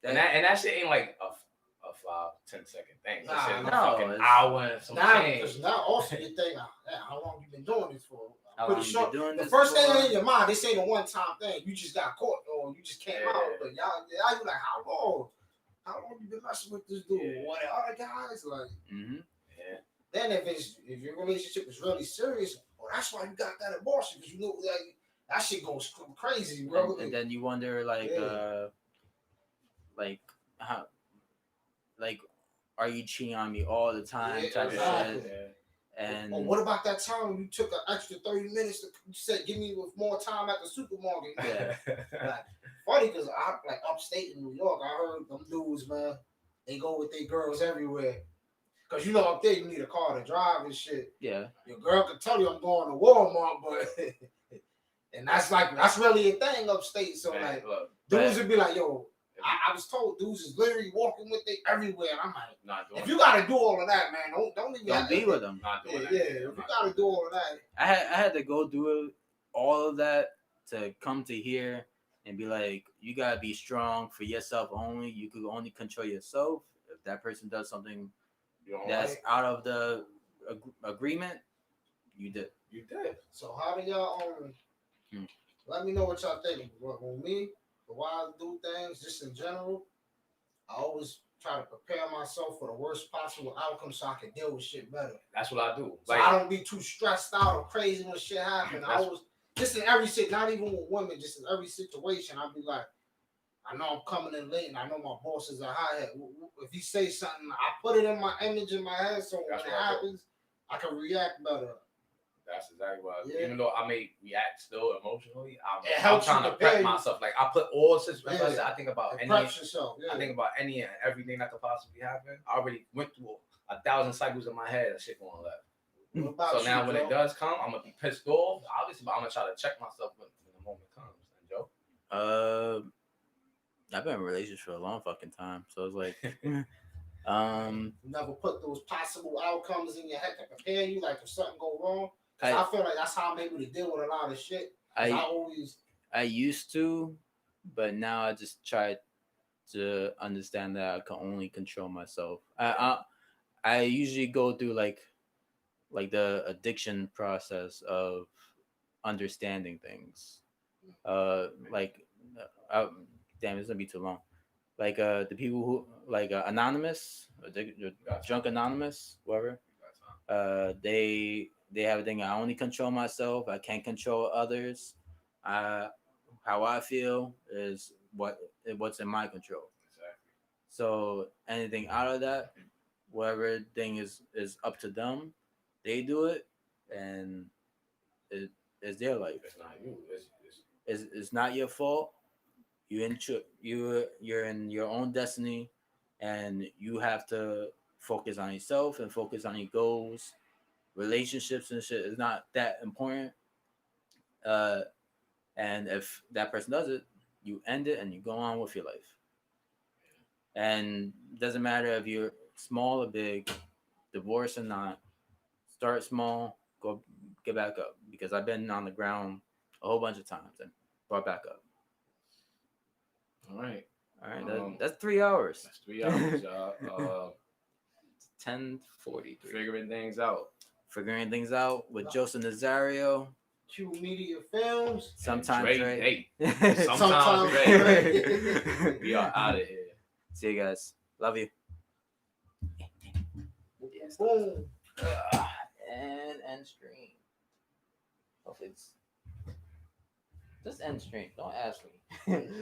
And that shit ain't like a 5-10 second thing. That shit No, fucking hour and some change. Because now also you think, how long you been doing this for? How Pretty long you sure. been doing The this first for? thing in your mind, this ain't a one-time thing. You just got caught or you just came out. But y'all you like, how long? How long you been messing with this dude? Yeah. What the other guys like? Mm-hmm. Yeah. Then if your relationship is really serious, that's why you got that abortion because you know like that shit goes crazy, bro. And then you wonder how, are you cheating on me all the time? Type of shit. Yeah. And what about that time you took an extra 30 minutes to you said give me more time at the supermarket? Yeah. Like, funny because I like upstate in New York, I heard them dudes, man, they go with their girls everywhere. Cause you know up there you need a car to drive and shit. Yeah. Your girl can tell you I'm going to Walmart, but and that's really a thing upstate. So man, like dudes would be like, yo, I was told dudes is literally walking with it everywhere. And I'm like, if you gotta do all of that, man, don't even be with them. If you gotta do all of that. I had to go through all of that to come to here and be like, you gotta be strong for yourself only. You could only control yourself. If that person does something that's out of the agreement, you did. So how do y'all let me know what y'all think. With me, the way I do things, just in general, I always try to prepare myself for the worst possible outcome so I can deal with shit better. That's what I do. So I don't be too stressed out or crazy when shit happens. I always, just in every shit, not even with women, just in every situation, I'd be like, I know I'm coming in late and I know my boss is a high hat. If he says something, I put it in my image in my head so when it happens, I can react better. That's exactly what I do. Even though I may react still emotionally, I'm trying to prep myself. Like I put all situations. I think about yourself. I think about any and everything that could possibly happen. I already went through 1,000 cycles in my head. That shit going left. So now when it does come, I'm gonna be pissed off. Obviously, but I'm gonna try to check myself when the moment comes. And Joe. I've been in a relationship for a long fucking time, so it's like, never put those possible outcomes in your head to prepare you, like if something go wrong. I feel like that's how I'm able to deal with a lot of shit. I used to, but now I just try to understand that I can only control myself. I usually go through like the addiction process of understanding things. Damn, it's gonna be too long. Like the people who like Anonymous, Drunk Anonymous, whatever. They have a thing. I only control myself. I can't control others. How I feel is what's in my control. Exactly. So anything out of that, whatever thing is up to them. They do it, and it's their life. It's not you. It's not your fault. You're in your own destiny, and you have to focus on yourself and focus on your goals. Relationships and shit is not that important. And if that person does it, you end it and you go on with your life. And it doesn't matter if you're small or big, divorced or not. Start small, go get back up. Because I've been on the ground a whole bunch of times and brought back up. All right. That's 3 hours. That's 3 hours, y'all. 10:43. Figuring things out with Joseph Nazario. Q Media Films. Sometimes Dre. Sometimes Dre. We are out of here. See you guys. Love you. Yes. Boom. And end stream. Hopefully it's just end stream. Don't ask me.